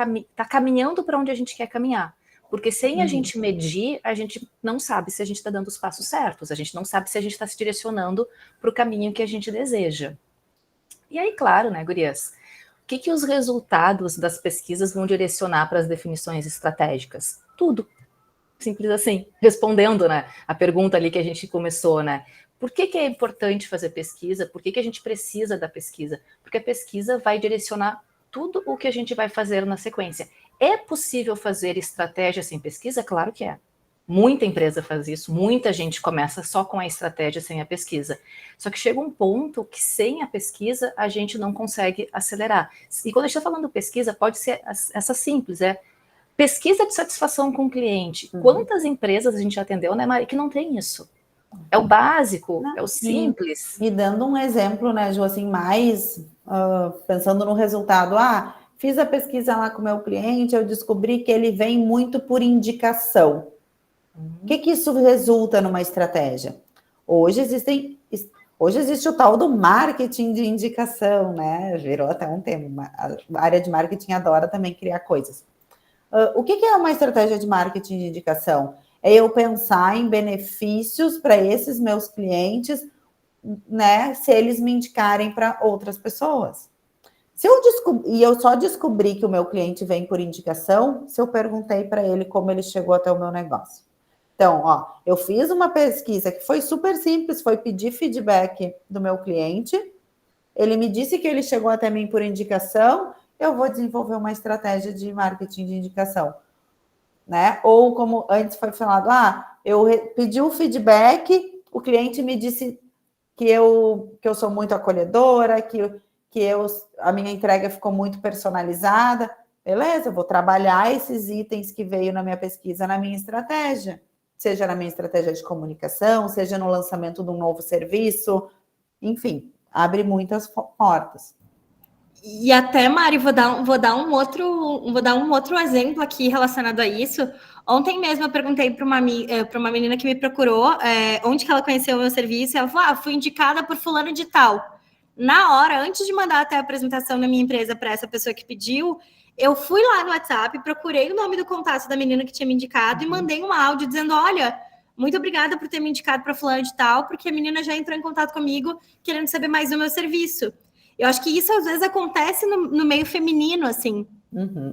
caminhando para onde a gente quer caminhar. Porque sem a gente medir, a gente não sabe se a gente está dando os passos certos, a gente não sabe se a gente está se direcionando para o caminho que a gente deseja. E aí, claro, né, gurias, o que os resultados das pesquisas vão direcionar para as definições estratégicas? Tudo. Simples assim, respondendo, né, a pergunta ali que a gente começou, né? Por que é importante fazer pesquisa? Por que a gente precisa da pesquisa? Porque a pesquisa vai direcionar tudo o que a gente vai fazer na sequência. É possível fazer estratégia sem pesquisa? Claro que é. Muita empresa faz isso, muita gente começa só com a estratégia sem a pesquisa. Só que chega um ponto que sem a pesquisa a gente não consegue acelerar. E quando a gente está falando pesquisa, pode ser essa simples, pesquisa de satisfação com o cliente. Quantas empresas a gente atendeu, né, Mari, que não tem isso? É o básico, é o simples. E dando um exemplo, né, Ju, assim, mais pensando no resultado. Fiz a pesquisa lá com o meu cliente, eu descobri que ele vem muito por indicação. O que isso resulta numa estratégia? Hoje existe o tal do marketing de indicação, né? Virou até um tema. A área de marketing adora também criar coisas. O que é uma estratégia de marketing de indicação? É eu pensar em benefícios para esses meus clientes, né? Se eles me indicarem para outras pessoas. E eu só descobri que o meu cliente vem por indicação se eu perguntei para ele como ele chegou até o meu negócio. Então, eu fiz uma pesquisa que foi super simples, foi pedir feedback do meu cliente, ele me disse que ele chegou até mim por indicação, eu vou desenvolver uma estratégia de marketing de indicação, né? Ou como antes foi falado, eu pedi o feedback, o cliente me disse que eu sou muito acolhedora, que a minha entrega ficou muito personalizada, beleza, eu vou trabalhar esses itens que veio na minha pesquisa, na minha estratégia. Seja na minha estratégia de comunicação, seja no lançamento de um novo serviço, enfim, abre muitas portas. E até, Mari, vou dar um outro exemplo aqui relacionado a isso. Ontem mesmo eu perguntei para uma menina que me procurou onde que ela conheceu o meu serviço, ela falou, fui indicada por fulano de tal. Na hora, antes de mandar até a apresentação da minha empresa para essa pessoa que pediu, eu fui lá no WhatsApp, procurei o nome do contato da menina que tinha me indicado e mandei um áudio dizendo, olha, muito obrigada por ter me indicado para fulano de tal, porque a menina já entrou em contato comigo querendo saber mais do meu serviço. Eu acho que isso às vezes acontece no meio feminino, assim.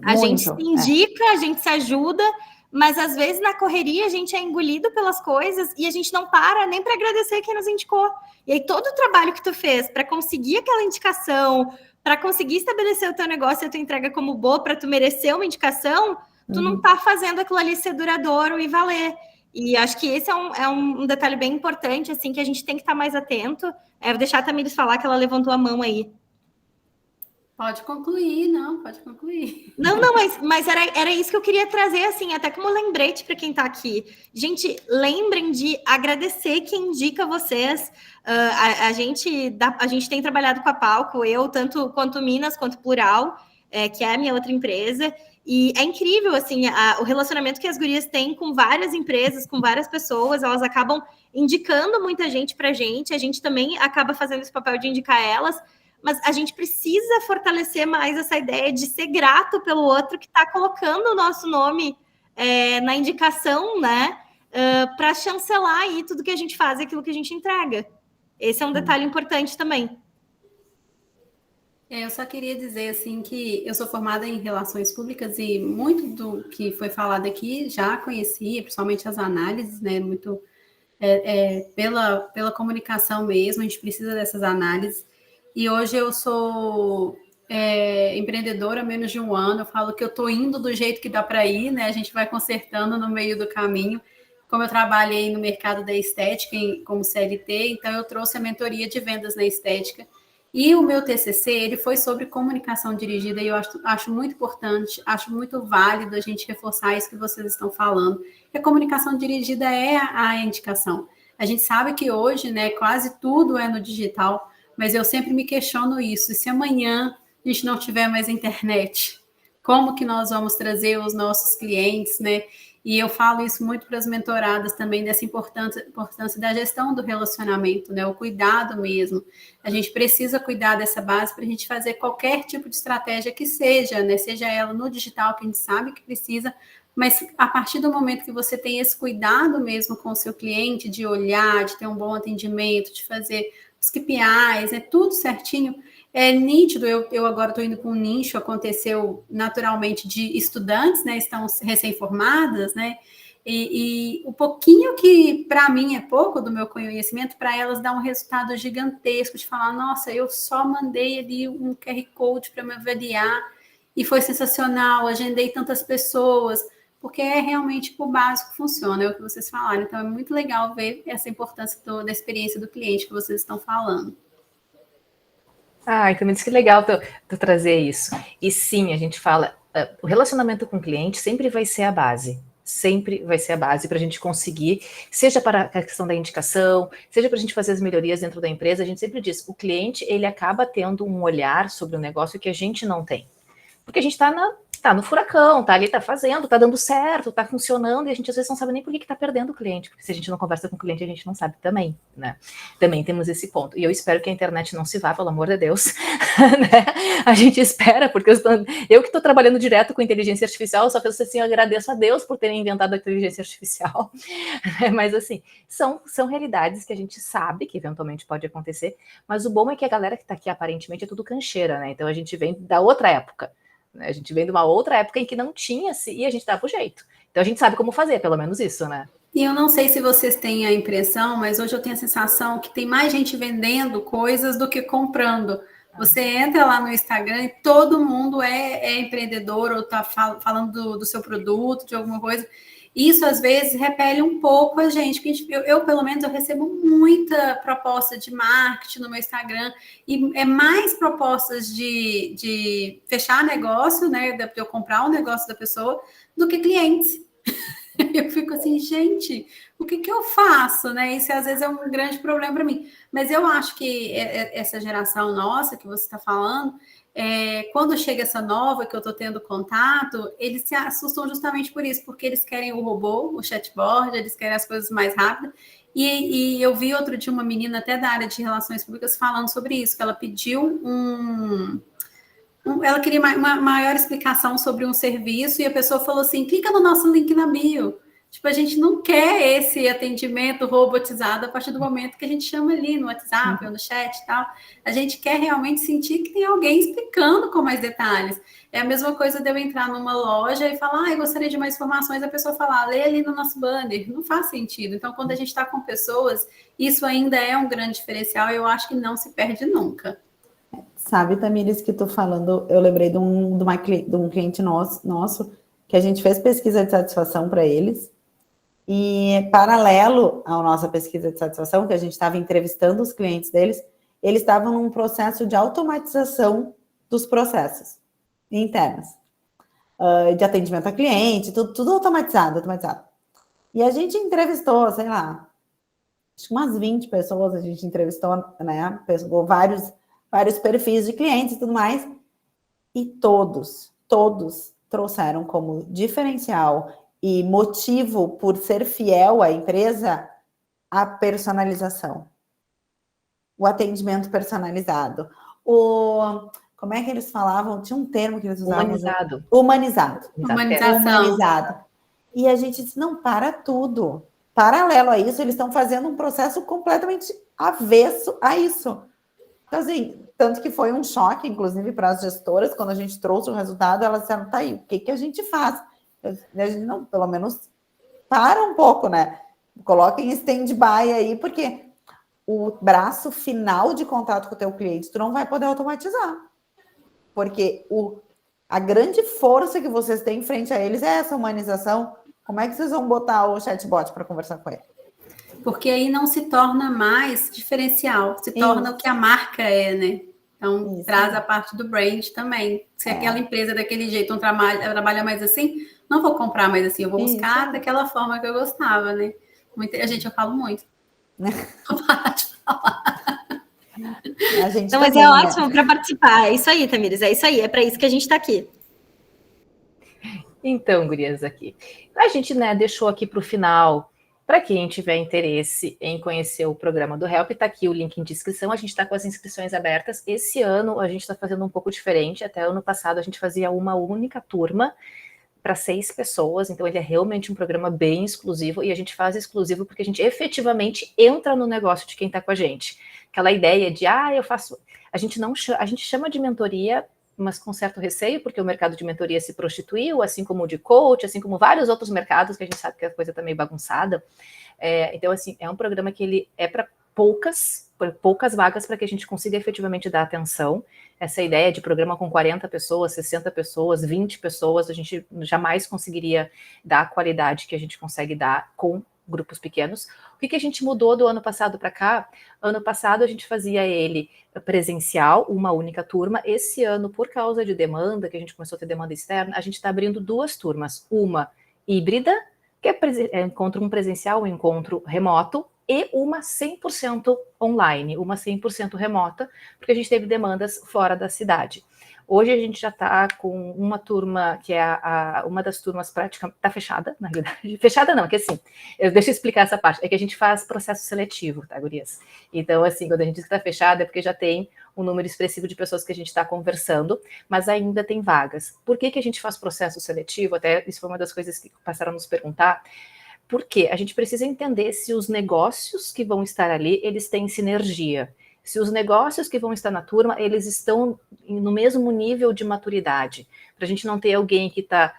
A gente se indica, a gente se ajuda, mas às vezes na correria a gente é engolido pelas coisas e a gente não para nem para agradecer quem nos indicou. E aí todo o trabalho que tu fez para conseguir aquela indicação, para conseguir estabelecer o teu negócio e a tua entrega como boa, para tu merecer uma indicação, tu não tá fazendo aquilo ali ser duradouro e valer. E acho que esse é um detalhe bem importante, assim, que a gente tem que estar mais atento. Vou deixar a Tamires falar, que ela levantou a mão aí. Pode concluir, pode concluir. Não, mas era isso que eu queria trazer, assim, até como lembrete para quem está aqui. Gente, lembrem de agradecer quem indica vocês. A gente tem trabalhado com a Palco, eu, tanto quanto Minas, quanto Plural, que é a minha outra empresa, e é incrível, assim, o relacionamento que as gurias têm com várias empresas, com várias pessoas, elas acabam indicando muita gente para a gente também acaba fazendo esse papel de indicar elas, mas a gente precisa fortalecer mais essa ideia de ser grato pelo outro que está colocando o nosso nome na indicação, né? para chancelar aí tudo que a gente faz e aquilo que a gente entrega. Esse é um detalhe importante também. Eu só queria dizer assim que eu sou formada em relações públicas e muito do que foi falado aqui já conhecia, principalmente as análises, né? Muito pela comunicação mesmo, a gente precisa dessas análises. E hoje eu sou empreendedora há menos de um ano, eu falo que eu estou indo do jeito que dá para ir, né? A gente vai consertando no meio do caminho. Como eu trabalhei no mercado da estética como CLT, então eu trouxe a mentoria de vendas na estética. E o meu TCC, ele foi sobre comunicação dirigida, e eu acho muito importante, acho muito válido a gente reforçar isso que vocês estão falando, que a comunicação dirigida é a indicação. A gente sabe que hoje, né, quase tudo é no digital, mas eu sempre me questiono isso, e se amanhã a gente não tiver mais internet, como que nós vamos trazer os nossos clientes, né? E eu falo isso muito para as mentoradas também, dessa importância da gestão do relacionamento, né? O cuidado mesmo. A gente precisa cuidar dessa base para a gente fazer qualquer tipo de estratégia que seja, né? Seja ela no digital, que a gente sabe que precisa, mas a partir do momento que você tem esse cuidado mesmo com o seu cliente, de olhar, de ter um bom atendimento, de fazer os KPIs, né? Tudo certinho, é nítido. Eu agora estou indo com um nicho, aconteceu naturalmente de estudantes, né? Estão recém-formadas, né? E o pouquinho que para mim é pouco do meu conhecimento, para elas dá um resultado gigantesco de falar, nossa, eu só mandei ali um QR Code para me avaliar e foi sensacional, agendei tantas pessoas, porque é realmente o básico que funciona, é o que vocês falaram. Então é muito legal ver essa importância da experiência do cliente que vocês estão falando. Então que legal tu trazer isso. E sim, a gente fala, o relacionamento com o cliente sempre vai ser a base. Sempre vai ser a base para a gente conseguir, seja para a questão da indicação, seja para a gente fazer as melhorias dentro da empresa. A gente sempre diz, o cliente, ele acaba tendo um olhar sobre o negócio que a gente não tem. Porque a gente está no furacão, tá ali, tá fazendo, tá dando certo, tá funcionando, e a gente às vezes não sabe nem por que tá perdendo o cliente, porque se a gente não conversa com o cliente, a gente não sabe também, né? Também temos esse ponto. E eu espero que a internet não se vá, pelo amor de Deus, né? A gente espera, porque eu que estou trabalhando direto com inteligência artificial, eu só penso assim, eu agradeço a Deus por terem inventado a inteligência artificial. Mas assim, são realidades que a gente sabe que eventualmente pode acontecer, mas o bom é que a galera que tá aqui aparentemente é tudo cancheira, né? Então a gente vem da outra época. A gente vem de uma outra época em que não tinha e a gente dava o jeito. Então a gente sabe como fazer, pelo menos isso, né? E eu não sei se vocês têm a impressão, mas hoje eu tenho a sensação que tem mais gente vendendo coisas do que comprando. Você entra lá no Instagram e todo mundo é empreendedor ou está falando do seu produto, de alguma coisa. Isso, às vezes, repele um pouco a gente. Porque eu, pelo menos, eu recebo muita proposta de marketing no meu Instagram. E é mais propostas de fechar negócio, né? De eu comprar o negócio da pessoa, do que clientes. Eu fico assim, gente, o que eu faço, né? Isso às vezes é um grande problema para mim. Mas eu acho que essa geração nossa que você está falando, quando chega essa nova que eu estou tendo contato, eles se assustam justamente por isso, porque eles querem o robô, o chatbot, eles querem as coisas mais rápidas. E eu vi outro dia uma menina até da área de relações públicas falando sobre isso, que ela pediu ela queria uma maior explicação sobre um serviço e a pessoa falou assim, clica no nosso link na bio. Tipo, a gente não quer esse atendimento robotizado a partir do momento que a gente chama ali no WhatsApp ou no chat e tal. A gente quer realmente sentir que tem alguém explicando com mais detalhes. É a mesma coisa de eu entrar numa loja e falar, eu gostaria de mais informações, a pessoa falar, lê ali no nosso banner. Não faz sentido. Então, quando a gente está com pessoas, isso ainda é um grande diferencial e eu acho que não se perde nunca. Sabe, Tamires, que tu falando, eu lembrei de um cliente nosso que a gente fez pesquisa de satisfação para eles, e paralelo à nossa pesquisa de satisfação, que a gente estava entrevistando os clientes deles, eles estavam num processo de automatização dos processos internos, de atendimento a cliente, tudo automatizado. E a gente entrevistou, sei lá, acho que umas 20 pessoas, a gente entrevistou, né, pegou vários perfis de clientes e tudo mais, e todos trouxeram como diferencial e motivo por ser fiel à empresa a personalização, o atendimento personalizado, como é que eles falavam? Tinha um termo que eles usavam. Humanização. E a gente disse, não, para tudo. paralelo a isso, eles estão fazendo um processo completamente avesso a isso. Então, assim, tanto que foi um choque, inclusive, para as gestoras, quando a gente trouxe o resultado, elas disseram, tá aí, o que a gente faz? A gente não, pelo menos, para um pouco, né? Coloquem stand-by aí, porque o braço final de contato com o teu cliente, tu não vai poder automatizar. Porque a grande força que vocês têm frente a eles é essa humanização. Como é que vocês vão botar o chatbot para conversar com ele? Porque aí não se torna mais diferencial, se torna o que a marca é, né? Então, traz a parte do brand também. Se aquela empresa daquele jeito não trabalha mais assim, não vou comprar mais assim, eu vou buscar daquela forma que eu gostava, né? Gente, eu falo muito. Vou parar de falar. Então, mas é ótimo para participar. É isso aí, Tamires, é isso aí. É para isso que a gente está aqui. Então, gurias, aqui. A gente, né, deixou aqui para o final, para quem tiver interesse em conhecer o programa do Help, está aqui o link em descrição. A gente está com as inscrições abertas. Esse ano a gente está fazendo um pouco diferente. Até ano passado a gente fazia uma única turma para 6 pessoas, então ele é realmente um programa bem exclusivo, e a gente faz exclusivo porque a gente efetivamente entra no negócio de quem está com a gente. Aquela ideia de, eu faço... A gente chama de mentoria, mas com certo receio, porque o mercado de mentoria se prostituiu, assim como o de coach, assim como vários outros mercados, que a gente sabe que a coisa está meio bagunçada. Então, assim, é um programa que ele é para poucas vagas para que a gente consiga efetivamente dar atenção. Essa ideia de programa com 40 pessoas, 60 pessoas, 20 pessoas, a gente jamais conseguiria dar a qualidade que a gente consegue dar com grupos pequenos. O que a gente mudou do ano passado para cá? Ano passado a gente fazia ele presencial, uma única turma. Esse ano, por causa de demanda, que a gente começou a ter demanda externa, a gente está abrindo 2 turmas. Uma híbrida, que é encontro um presencial, um encontro remoto, e uma 100% online, uma 100% remota, porque a gente teve demandas fora da cidade. Hoje a gente já está com uma turma, que é uma das turmas praticamente, está fechada, na realidade. Fechada não, que assim, deixa eu explicar essa parte, é que a gente faz processo seletivo, tá, gurias? Então, assim, quando a gente diz que está fechada, é porque já tem um número expressivo de pessoas que a gente está conversando, mas ainda tem vagas. Por que a gente faz processo seletivo? Até isso foi uma das coisas que passaram a nos perguntar. Porque a gente precisa entender se os negócios que vão estar ali, eles têm sinergia. Se os negócios que vão estar na turma, eles estão no mesmo nível de maturidade. Para a gente não ter alguém que está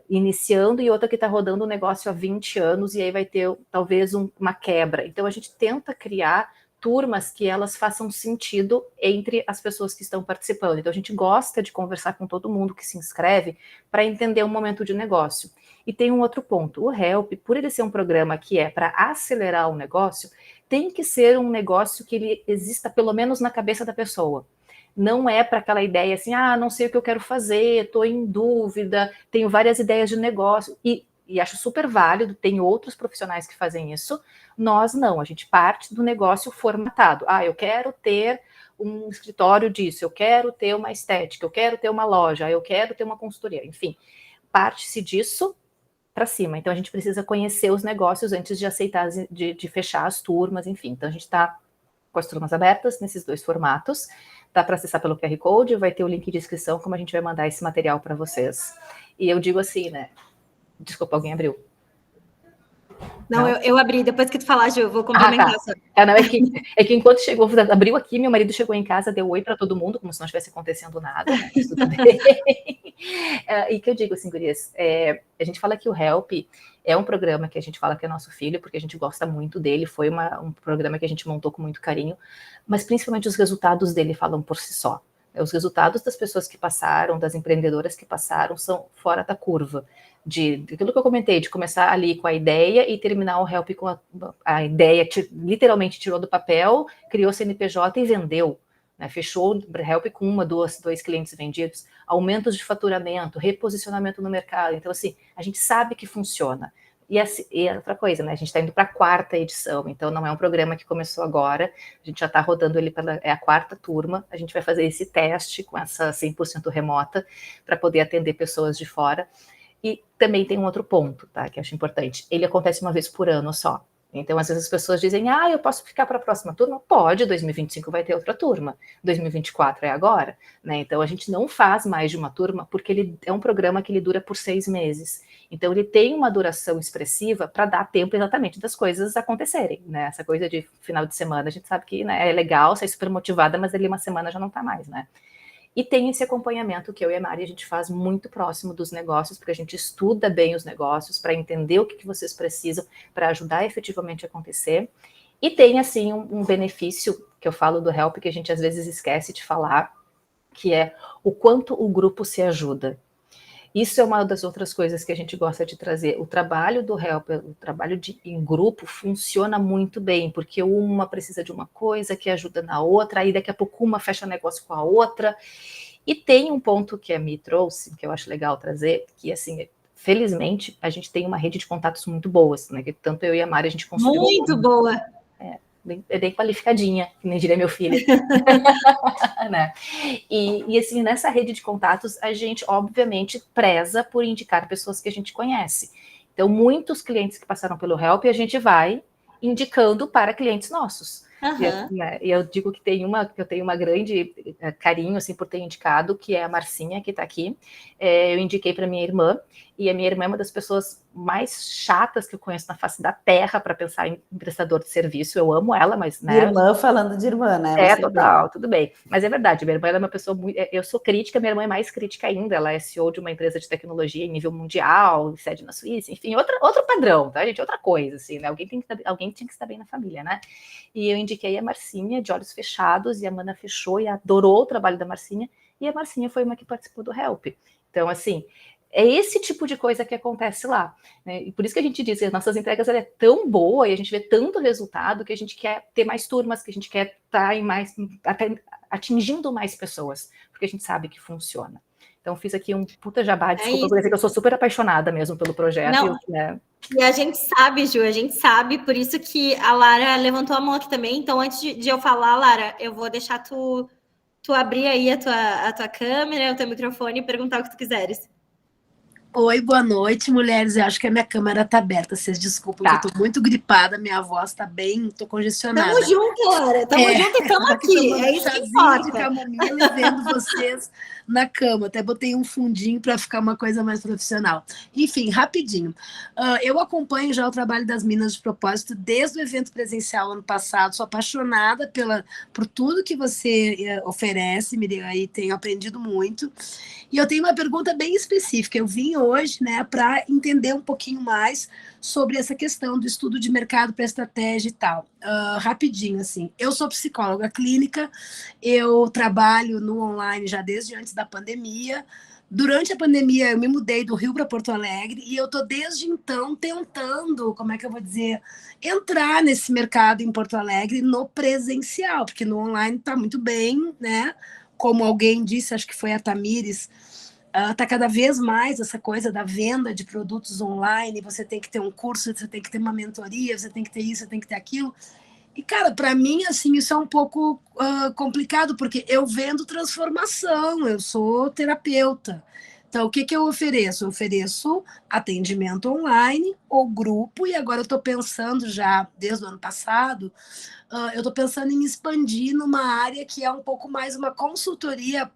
iniciando e outra que está rodando o negócio há 20 anos e aí vai ter talvez uma quebra. Então a gente tenta criar turmas que elas façam sentido entre as pessoas que estão participando. Então a gente gosta de conversar com todo mundo que se inscreve para entender o momento de negócio. E tem um outro ponto, o Help, por ele ser um programa que é para acelerar o negócio, tem que ser um negócio que ele exista pelo menos na cabeça da pessoa. Não é para aquela ideia assim, não sei o que eu quero fazer, estou em dúvida, tenho várias ideias de negócio, e acho super válido, tem outros profissionais que fazem isso, nós não, a gente parte do negócio formatado. Eu quero ter um escritório disso, eu quero ter uma estética, eu quero ter uma loja, eu quero ter uma consultoria, enfim, parte-se disso para cima. Então a gente precisa conhecer os negócios antes de aceitar, de fechar as turmas, enfim. Então a gente está com as turmas abertas nesses 2 formatos. Dá para acessar pelo QR Code, vai ter o link de inscrição, como a gente vai mandar esse material para vocês. E eu digo assim, né? Desculpa, alguém abriu. Não, eu abri, depois que tu falar, Ju, eu vou complementar. Não, é que enquanto chegou, abriu aqui, meu marido chegou em casa, deu oi para todo mundo, como se não estivesse acontecendo nada, né? Tudo bem. E que eu digo assim, gurias, a gente fala que o Help é um programa que a gente fala que é nosso filho, porque a gente gosta muito dele, foi um programa que a gente montou com muito carinho, mas principalmente os resultados dele falam por si só. Os resultados das pessoas que passaram, das empreendedoras que passaram, são fora da curva. Aquilo que eu comentei, de começar ali com a ideia e terminar o Help com a ideia, literalmente tirou do papel, criou CNPJ e vendeu. Né? Fechou o Help com 1, 2 clientes vendidos, aumentos de faturamento, reposicionamento no mercado. Então, assim, a gente sabe que funciona. E outra coisa, né? A gente está indo para a 4ª edição, então não é um programa que começou agora, a gente já está rodando ele é a 4ª turma, a gente vai fazer esse teste com essa 100% remota para poder atender pessoas de fora. E também tem um outro ponto, tá? Que eu acho importante. Ele acontece uma vez por ano só. Então, às vezes as pessoas dizem, eu posso ficar para a próxima turma? Pode, 2025 vai ter outra turma, 2024 é agora, né? Então, a gente não faz mais de uma turma, porque ele é um programa que ele dura por 6 meses. Então, ele tem uma duração expressiva para dar tempo exatamente das coisas acontecerem, né? Essa coisa de final de semana, a gente sabe que, né, é legal, sai super motivada, mas ali uma semana já não está mais, né? E tem esse acompanhamento que eu e a Mari, a gente faz muito próximo dos negócios, porque a gente estuda bem os negócios para entender o que vocês precisam para ajudar efetivamente a acontecer. E tem, assim, um benefício que eu falo do Help, que a gente às vezes esquece de falar, que é o quanto o grupo se ajuda. Isso é uma das outras coisas que a gente gosta de trazer. O trabalho do Help, o trabalho em grupo funciona muito bem, porque uma precisa de uma coisa que ajuda na outra, aí daqui a pouco uma fecha negócio com a outra. E tem um ponto que a Mi trouxe, que eu acho legal trazer, que assim, felizmente, a gente tem uma rede de contatos muito boas, né? Que tanto eu e a Mari a gente construiu. Muito boa! Bem qualificadinha, que nem diria meu filho. Né? E assim, nessa rede de contatos, a gente obviamente preza por indicar pessoas que a gente conhece. Então, muitos clientes que passaram pelo Help, a gente vai indicando para clientes nossos. E eu digo que eu tenho uma grande carinho assim, por ter indicado, que é a Marcinha, que está aqui. Eu indiquei para minha irmã, e a minha irmã é uma das pessoas mais chatas que eu conheço na face da terra para pensar em prestador de serviço. Eu amo ela, mas... né, irmã falando de irmã, né? Total, tudo bem. Mas é verdade, minha irmã ela é uma pessoa muito... Eu sou crítica, minha irmã é mais crítica ainda. Ela é CEO de uma empresa de tecnologia em nível mundial, sede na Suíça, enfim, outro padrão, tá, gente? Outra coisa, assim, né? Alguém tinha que estar bem na família, né? E eu indiquei a Marcinha de olhos fechados, e a Mana fechou e adorou o trabalho da Marcinha, e a Marcinha foi uma que participou do Help. Então, assim, é esse tipo de coisa que acontece lá, né? E por isso que a gente diz que as nossas entregas ela é tão boa e a gente vê tanto resultado que a gente quer ter mais turmas, que a gente quer estar atingindo mais pessoas, porque a gente sabe que funciona. Então, fiz aqui um puta jabá, desculpa, por dizer que eu sou super apaixonada mesmo pelo projeto. Não. E a gente sabe, Ju, a gente sabe, por isso que a Lara levantou a mão aqui também. Então, antes de eu falar, Lara, eu vou deixar tu abrir aí a tua câmera, o teu microfone e perguntar o que tu quiseres. Oi, boa noite, mulheres. Eu acho que a minha câmera tá aberta. Vocês desculpem, que eu tô muito gripada, minha voz tá bem, tô congestionada. Tamo junto, Lara. Tamo junto e tamo aqui. É isso que importa. De camomila e vendo vocês na cama. Até botei um fundinho para ficar uma coisa mais profissional. Enfim, rapidinho. Eu acompanho já o trabalho das Minas de Propósito desde o evento presencial ano passado. Sou apaixonada por tudo que você oferece, Miriam, e tenho aprendido muito. E eu tenho uma pergunta bem específica. Eu vim hoje, né, para entender um pouquinho mais sobre essa questão do estudo de mercado para estratégia e tal. Rapidinho, assim. Eu sou psicóloga clínica, eu trabalho no online já desde antes da pandemia. Durante a pandemia, eu me mudei do Rio para Porto Alegre e eu estou desde então tentando, como é que eu vou dizer, entrar nesse mercado em Porto Alegre no presencial, porque no online está muito bem, né? Como alguém disse, acho que foi a Tamires, está cada vez mais essa coisa da venda de produtos online, você tem que ter um curso, você tem que ter uma mentoria, você tem que ter isso, você tem que ter aquilo. E, cara, para mim, assim, isso é um pouco complicado, porque eu vendo transformação, eu sou terapeuta. Então, o que eu ofereço? Eu ofereço atendimento online ou grupo, e agora eu estou pensando já, desde o ano passado, eu estou pensando em expandir numa área que é um pouco mais uma consultoria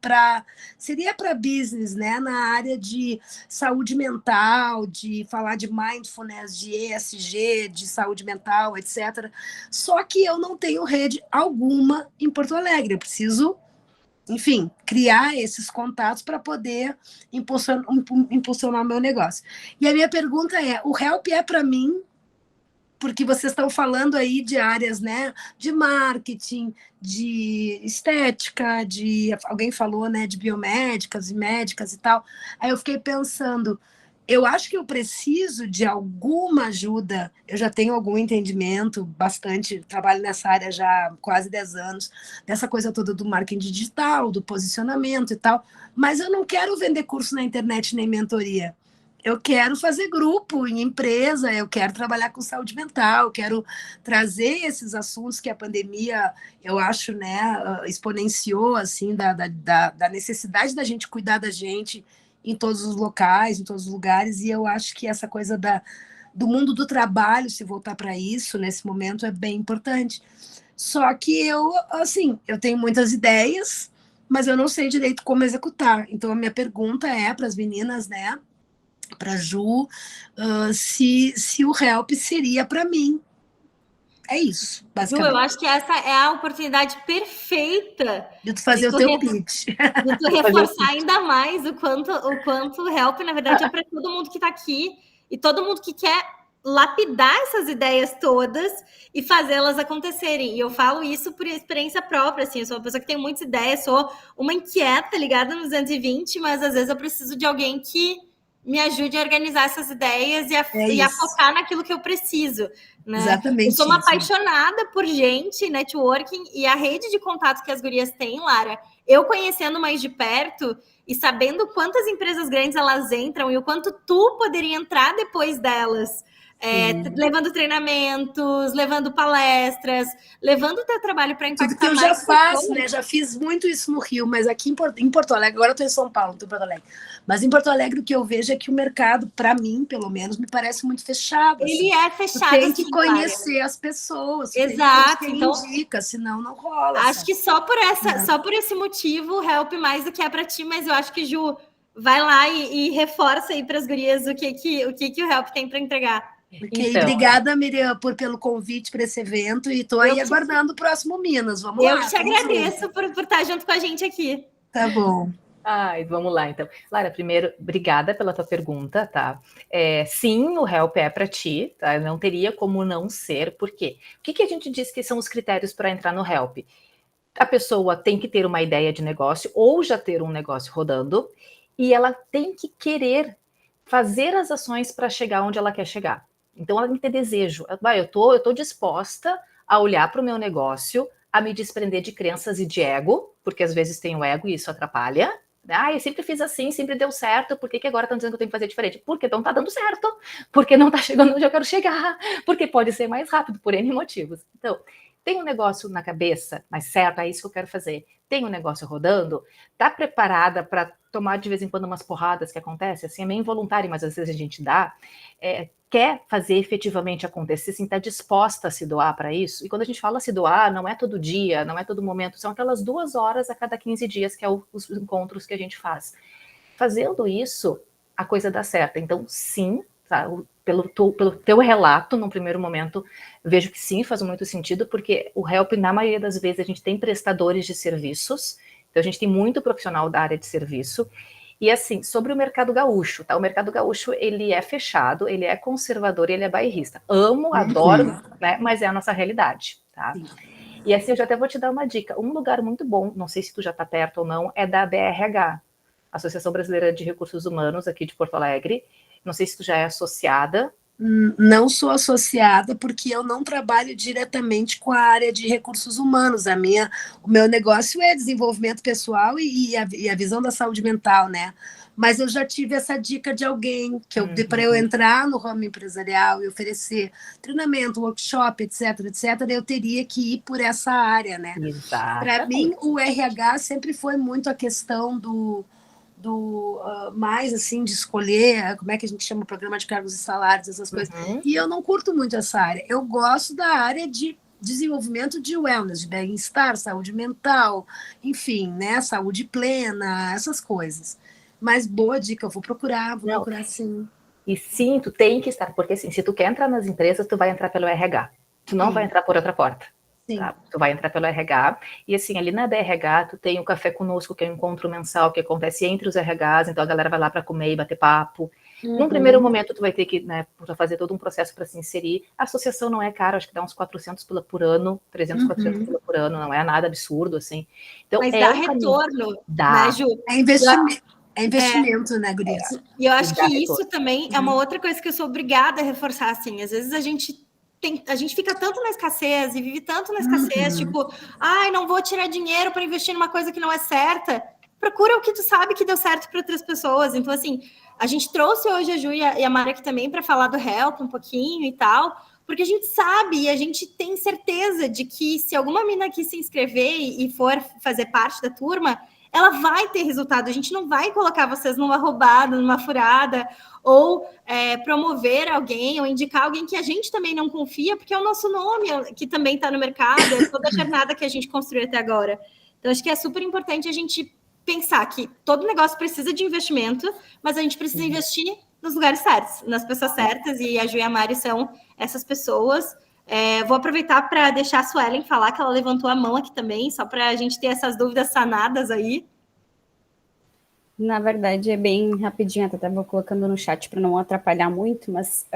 seria para business, né? Na área de saúde mental, de falar de mindfulness, de ESG, de saúde mental, etc. Só que eu não tenho rede alguma em Porto Alegre. Eu preciso, enfim, criar esses contatos para poder impulsionar o meu negócio. E a minha pergunta é, o Help é para mim? Porque vocês estão falando aí de áreas, né, de marketing, de estética, alguém falou, né, de biomédicas e médicas e tal. Aí eu fiquei pensando, eu acho que eu preciso de alguma ajuda, eu já tenho algum entendimento, bastante, trabalho nessa área já há quase 10 anos, dessa coisa toda do marketing digital, do posicionamento e tal, mas eu não quero vender curso na internet nem mentoria. Eu quero fazer grupo em empresa, eu quero trabalhar com saúde mental, eu quero trazer esses assuntos que a pandemia, eu acho, né, exponenciou, assim, da necessidade da gente cuidar da gente em todos os locais, em todos os lugares, e eu acho que essa coisa do mundo do trabalho, se voltar para isso, nesse momento, é bem importante. Só que eu tenho muitas ideias, mas eu não sei direito como executar. Então, a minha pergunta é para as meninas, né, para a Ju, se o Help seria para mim. É isso, basicamente. Ju, eu acho que essa é a oportunidade perfeita de tu fazer o teu pitch. De tu reforçar ainda mais o quanto o Help, na verdade, é para todo mundo que está aqui e todo mundo que quer lapidar essas ideias todas e fazê-las acontecerem. E eu falo isso por experiência própria, assim, eu sou uma pessoa que tem muitas ideias, sou uma inquieta ligada nos 220, mas às vezes eu preciso de alguém que me ajude a organizar essas ideias e a focar naquilo que eu preciso. Né? Exatamente. Eu sou uma apaixonada por gente, networking, e a rede de contato que as gurias têm, Lara, eu conhecendo mais de perto e sabendo quantas empresas grandes elas entram e o quanto tu poderia entrar depois delas, levando treinamentos, levando palestras, levando o teu trabalho para impactar que eu mais. Já faço, né? Já fiz muito isso no Rio, mas aqui em Porto Alegre, agora eu estou em São Paulo, não estou em Porto Alegre. Mas em Porto Alegre, o que eu vejo é que o mercado, para mim, pelo menos, me parece muito fechado. Ele é fechado. Tem que conhecer as pessoas. Exato. Tem que ter indica, senão não rola. Acho que só por esse motivo, Help mais do que é para ti, mas eu acho que, Ju, vai lá e reforça aí para as gurias o que o Help tem para entregar. Então, obrigada, Miriam, pelo convite para esse evento e estou aí aguardando o próximo Minas. Vamos lá. Eu te agradeço por estar junto com a gente aqui. Tá bom. Vamos lá, então. Lara, primeiro, obrigada pela tua pergunta, tá? Sim, o Help é para ti, tá? Não teria como não ser, por quê? O que a gente diz que são os critérios para entrar no Help? A pessoa tem que ter uma ideia de negócio ou já ter um negócio rodando e ela tem que querer fazer as ações para chegar onde ela quer chegar. Então, ela tem que ter desejo. Eu tô disposta a olhar para o meu negócio, a me desprender de crenças e de ego, porque às vezes tem o ego e isso atrapalha. Eu sempre fiz assim, sempre deu certo, por que agora estão dizendo que eu tenho que fazer diferente? Porque não está dando certo, porque não está chegando onde eu quero chegar, porque pode ser mais rápido, por N motivos. Então, tem um negócio na cabeça, mas certo, é isso que eu quero fazer. Tem um negócio rodando, tá preparada para tomar de vez em quando umas porradas que acontecem, assim, é meio involuntário, mas às vezes a gente dá, quer fazer efetivamente acontecer, assim, tá disposta a se doar para isso. E quando a gente fala se doar, não é todo dia, não é todo momento, são aquelas 2 horas a cada 15 dias, que é os encontros que a gente faz. Fazendo isso, a coisa dá certo. Então, sim, tá? Pelo teu relato, num primeiro momento, vejo que sim, faz muito sentido, porque o Help, na maioria das vezes, a gente tem prestadores de serviços, então a gente tem muito profissional da área de serviço. E assim, sobre o mercado gaúcho, tá? O mercado gaúcho, ele é fechado, ele é conservador, ele é bairrista. Amo, adoro, né? Mas é a nossa realidade, tá? Sim. E assim, eu já até vou te dar uma dica. Um lugar muito bom, não sei se tu já tá perto ou não, é da BRH, Associação Brasileira de Recursos Humanos, aqui de Porto Alegre. Não sei se tu já é associada. Não sou associada porque eu não trabalho diretamente com a área de recursos humanos. O meu negócio é desenvolvimento pessoal e a visão da saúde mental, né? Mas eu já tive essa dica de alguém para eu entrar no ramo empresarial e oferecer treinamento, workshop, etc, eu teria que ir por essa área, né? Para mim, o RH sempre foi muito a questão mais assim de escolher, como é que a gente chama o programa de cargos e salários, essas coisas. E eu não curto muito essa área. Eu gosto da área de desenvolvimento de wellness, de bem-estar, saúde mental, enfim, né, saúde plena, essas coisas. Mas boa dica, eu vou procurar sim. E sim, tu tem que estar, porque assim, se tu quer entrar nas empresas, tu vai entrar pelo RH. Tu não vai entrar por outra porta. Tá? Tu vai entrar pelo RH, e assim, ali na BRH, tu tem o Café Conosco, que é um encontro mensal que acontece entre os RHs, então a galera vai lá para comer e bater papo. Num primeiro momento, tu vai ter que, né, fazer todo um processo para se inserir. A associação não é cara, acho que dá uns 400 pila por ano, 300, 400 pila por ano, não é nada absurdo, assim. Então, mas dá retorno, dá. Né, Ju? É investimento. É investimento, né, Gurias? E eu acho que isso também é uma outra coisa que eu sou obrigada a reforçar, assim, às vezes a gente fica tanto na escassez e vive tanto na escassez, tipo, não vou tirar dinheiro para investir numa coisa que não é certa. Procura o que tu sabe que deu certo para outras pessoas. Então, assim, a gente trouxe hoje a Ju e a Mara aqui também para falar do Help um pouquinho e tal, porque a gente sabe e a gente tem certeza de que se alguma mina aqui se inscrever e for fazer parte da turma, ela vai ter resultado. A gente não vai colocar vocês numa roubada, numa furada, ou promover alguém, ou indicar alguém que a gente também não confia, porque é o nosso nome que também está no mercado, é toda a jornada que a gente construiu até agora. Então, acho que é super importante a gente pensar que todo negócio precisa de investimento, mas a gente precisa investir nos lugares certos, nas pessoas certas, e a Ju e a Mari são essas pessoas. Vou aproveitar para deixar a Suelen falar, que ela levantou a mão aqui também, só para a gente ter essas dúvidas sanadas aí. Na verdade, é bem rapidinho, até vou colocando no chat para não atrapalhar muito, mas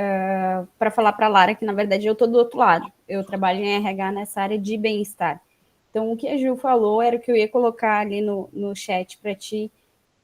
para falar para a Lara que, na verdade, eu estou do outro lado. Eu trabalho em RH nessa área de bem-estar. Então, o que a Ju falou era o que eu ia colocar ali no chat para ti,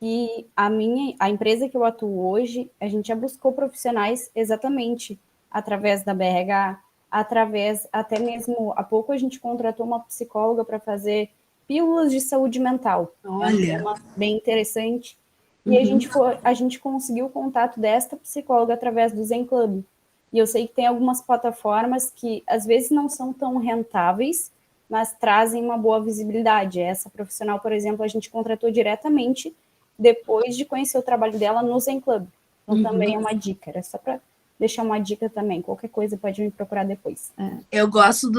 que a empresa que eu atuo hoje, a gente já buscou profissionais exatamente através da BRH, através, até mesmo, há pouco a gente contratou uma psicóloga para fazer pílulas de saúde mental. Olha. É um tema bem interessante. E a gente conseguiu o contato desta psicóloga através do Zen Club. E eu sei que tem algumas plataformas que, às vezes, não são tão rentáveis, mas trazem uma boa visibilidade. Essa profissional, por exemplo, a gente contratou diretamente depois de conhecer o trabalho dela no Zen Club. Então, também é uma dica. Era só para deixar uma dica também. Qualquer coisa pode me procurar depois. Eu gosto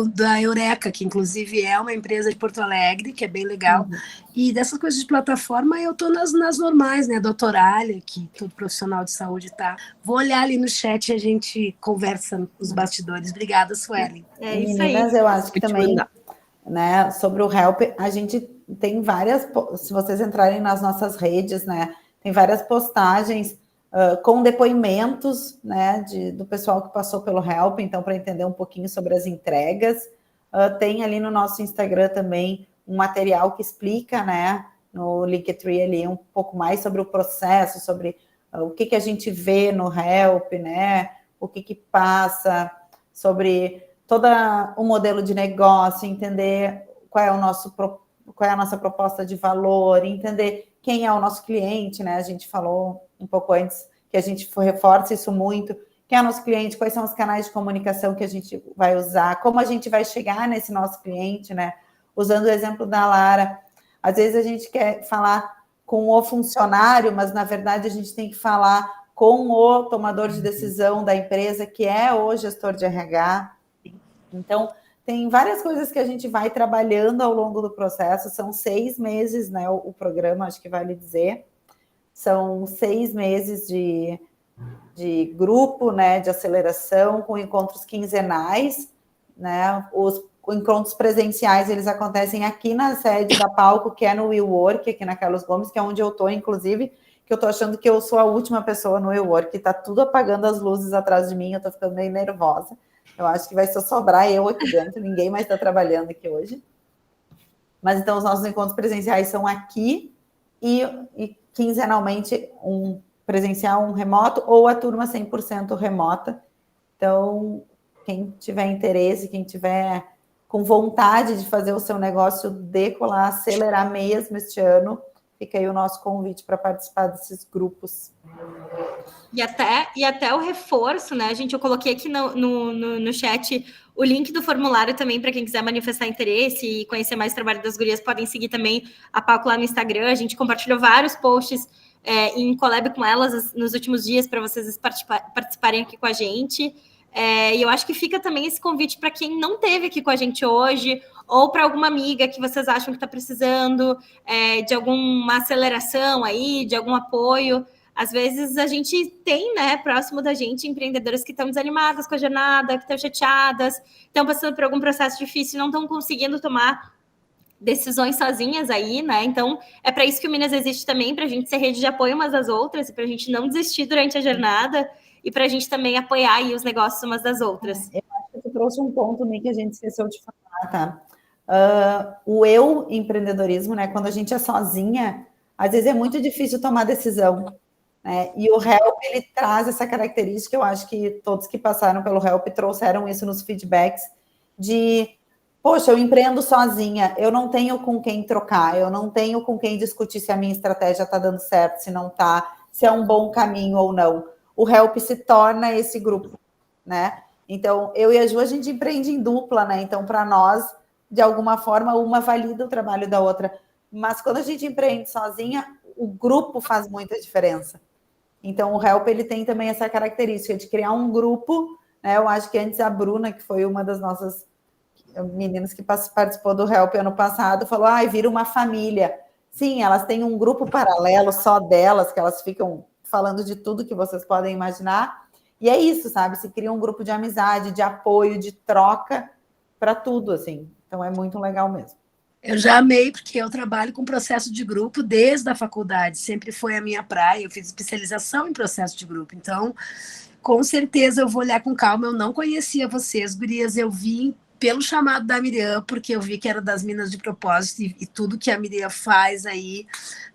da Eureka, que inclusive é uma empresa de Porto Alegre, que é bem legal. E dessas coisas de plataforma, eu estou nas normais, né? Doutoralha, que todo profissional de saúde tá. Vou olhar ali no chat e a gente conversa nos bastidores. Obrigada, Suelen. É isso Meninas, aí. eu acho que também, né, sobre o Help, a gente tem várias, se vocês entrarem nas nossas redes, né, tem várias postagens com depoimentos, né, do pessoal que passou pelo Help, então, para entender um pouquinho sobre as entregas. Tem ali no nosso Instagram também um material que explica, né, no Linktree ali, um pouco mais sobre o processo, sobre o que a gente vê no Help, né, o que passa, sobre todo o modelo de negócio, entender qual é a nossa proposta de valor, entender quem é o nosso cliente, né? A gente falou um pouco antes que a gente reforça isso muito. Quem é o nosso cliente? Quais são os canais de comunicação que a gente vai usar? Como a gente vai chegar nesse nosso cliente, né? Usando o exemplo da Lara, às vezes a gente quer falar com o funcionário, mas na verdade a gente tem que falar com o tomador de decisão da empresa, que é o gestor de RH. Então, tem várias coisas que a gente vai trabalhando ao longo do processo. São 6 meses, né? O programa, acho que vale dizer. São 6 meses de grupo, né? De aceleração, com encontros quinzenais, né? Os encontros presenciais, eles acontecem aqui na sede da Palco, que é no WeWork, aqui na Carlos Gomes, que é onde eu estou, inclusive, que eu estou achando que eu sou a última pessoa no WeWork, que está tudo apagando as luzes atrás de mim, eu estou ficando meio nervosa. Eu acho que vai só sobrar eu aqui dentro, ninguém mais está trabalhando aqui hoje. Mas então os nossos encontros presenciais são aqui e quinzenalmente um presencial, um remoto, ou a turma 100% remota. Então, quem tiver interesse, quem tiver com vontade de fazer o seu negócio decolar, acelerar mesmo este ano, fica aí o nosso convite para participar desses grupos. E até o reforço, né, gente? Eu coloquei aqui no chat o link do formulário também para quem quiser manifestar interesse e conhecer mais o trabalho das gurias. Podem seguir também a Palco lá no Instagram. A gente compartilhou vários posts em collab com elas nos últimos dias para vocês participarem aqui com a gente. E eu acho que fica também esse convite para quem não esteve aqui com a gente hoje, ou para alguma amiga que vocês acham que está precisando de alguma aceleração aí, de algum apoio. Às vezes a gente tem, né, próximo da gente, empreendedoras que estão desanimadas com a jornada, que estão chateadas, estão passando por algum processo difícil, não estão conseguindo tomar decisões sozinhas aí, né? Então, é para isso que o Minas existe também, para a gente ser rede de apoio umas das outras, e para a gente não desistir durante a jornada, e para a gente também apoiar aí os negócios umas das outras. Eu acho que tu trouxe um ponto também que a gente esqueceu de falar, tá? O eu empreendedorismo, né? Quando a gente é sozinha, às vezes é muito difícil tomar decisão. E o Help, ele traz essa característica, eu acho que todos que passaram pelo Help trouxeram isso nos feedbacks, de, poxa, eu empreendo sozinha, eu não tenho com quem trocar, eu não tenho com quem discutir se a minha estratégia está dando certo, se não está, se é um bom caminho ou não. O Help se torna esse grupo, né? Então, eu e a Ju, a gente empreende em dupla, né? Então, para nós, de alguma forma, uma valida o trabalho da outra. mas quando a gente empreende sozinha, o grupo faz muita diferença. Então, o Help, ele tem também essa característica de criar um grupo, né? Eu acho que antes a Bruna, que foi uma das nossas meninas que participou do Help ano passado, falou, vira uma família. Sim, elas têm um grupo paralelo só delas, que elas ficam falando de tudo que vocês podem imaginar. E é isso, sabe? Se cria um grupo de amizade, de apoio, de troca para tudo, assim. Então, é muito legal mesmo. Eu já amei, porque eu trabalho com processo de grupo desde a faculdade, sempre foi a minha praia, eu fiz especialização em processo de grupo, então, com certeza eu vou olhar com calma, eu não conhecia vocês, gurias, eu vim pelo chamado da Miriam, porque eu vi que era das Minas de Propósito e tudo que a Miriam faz aí,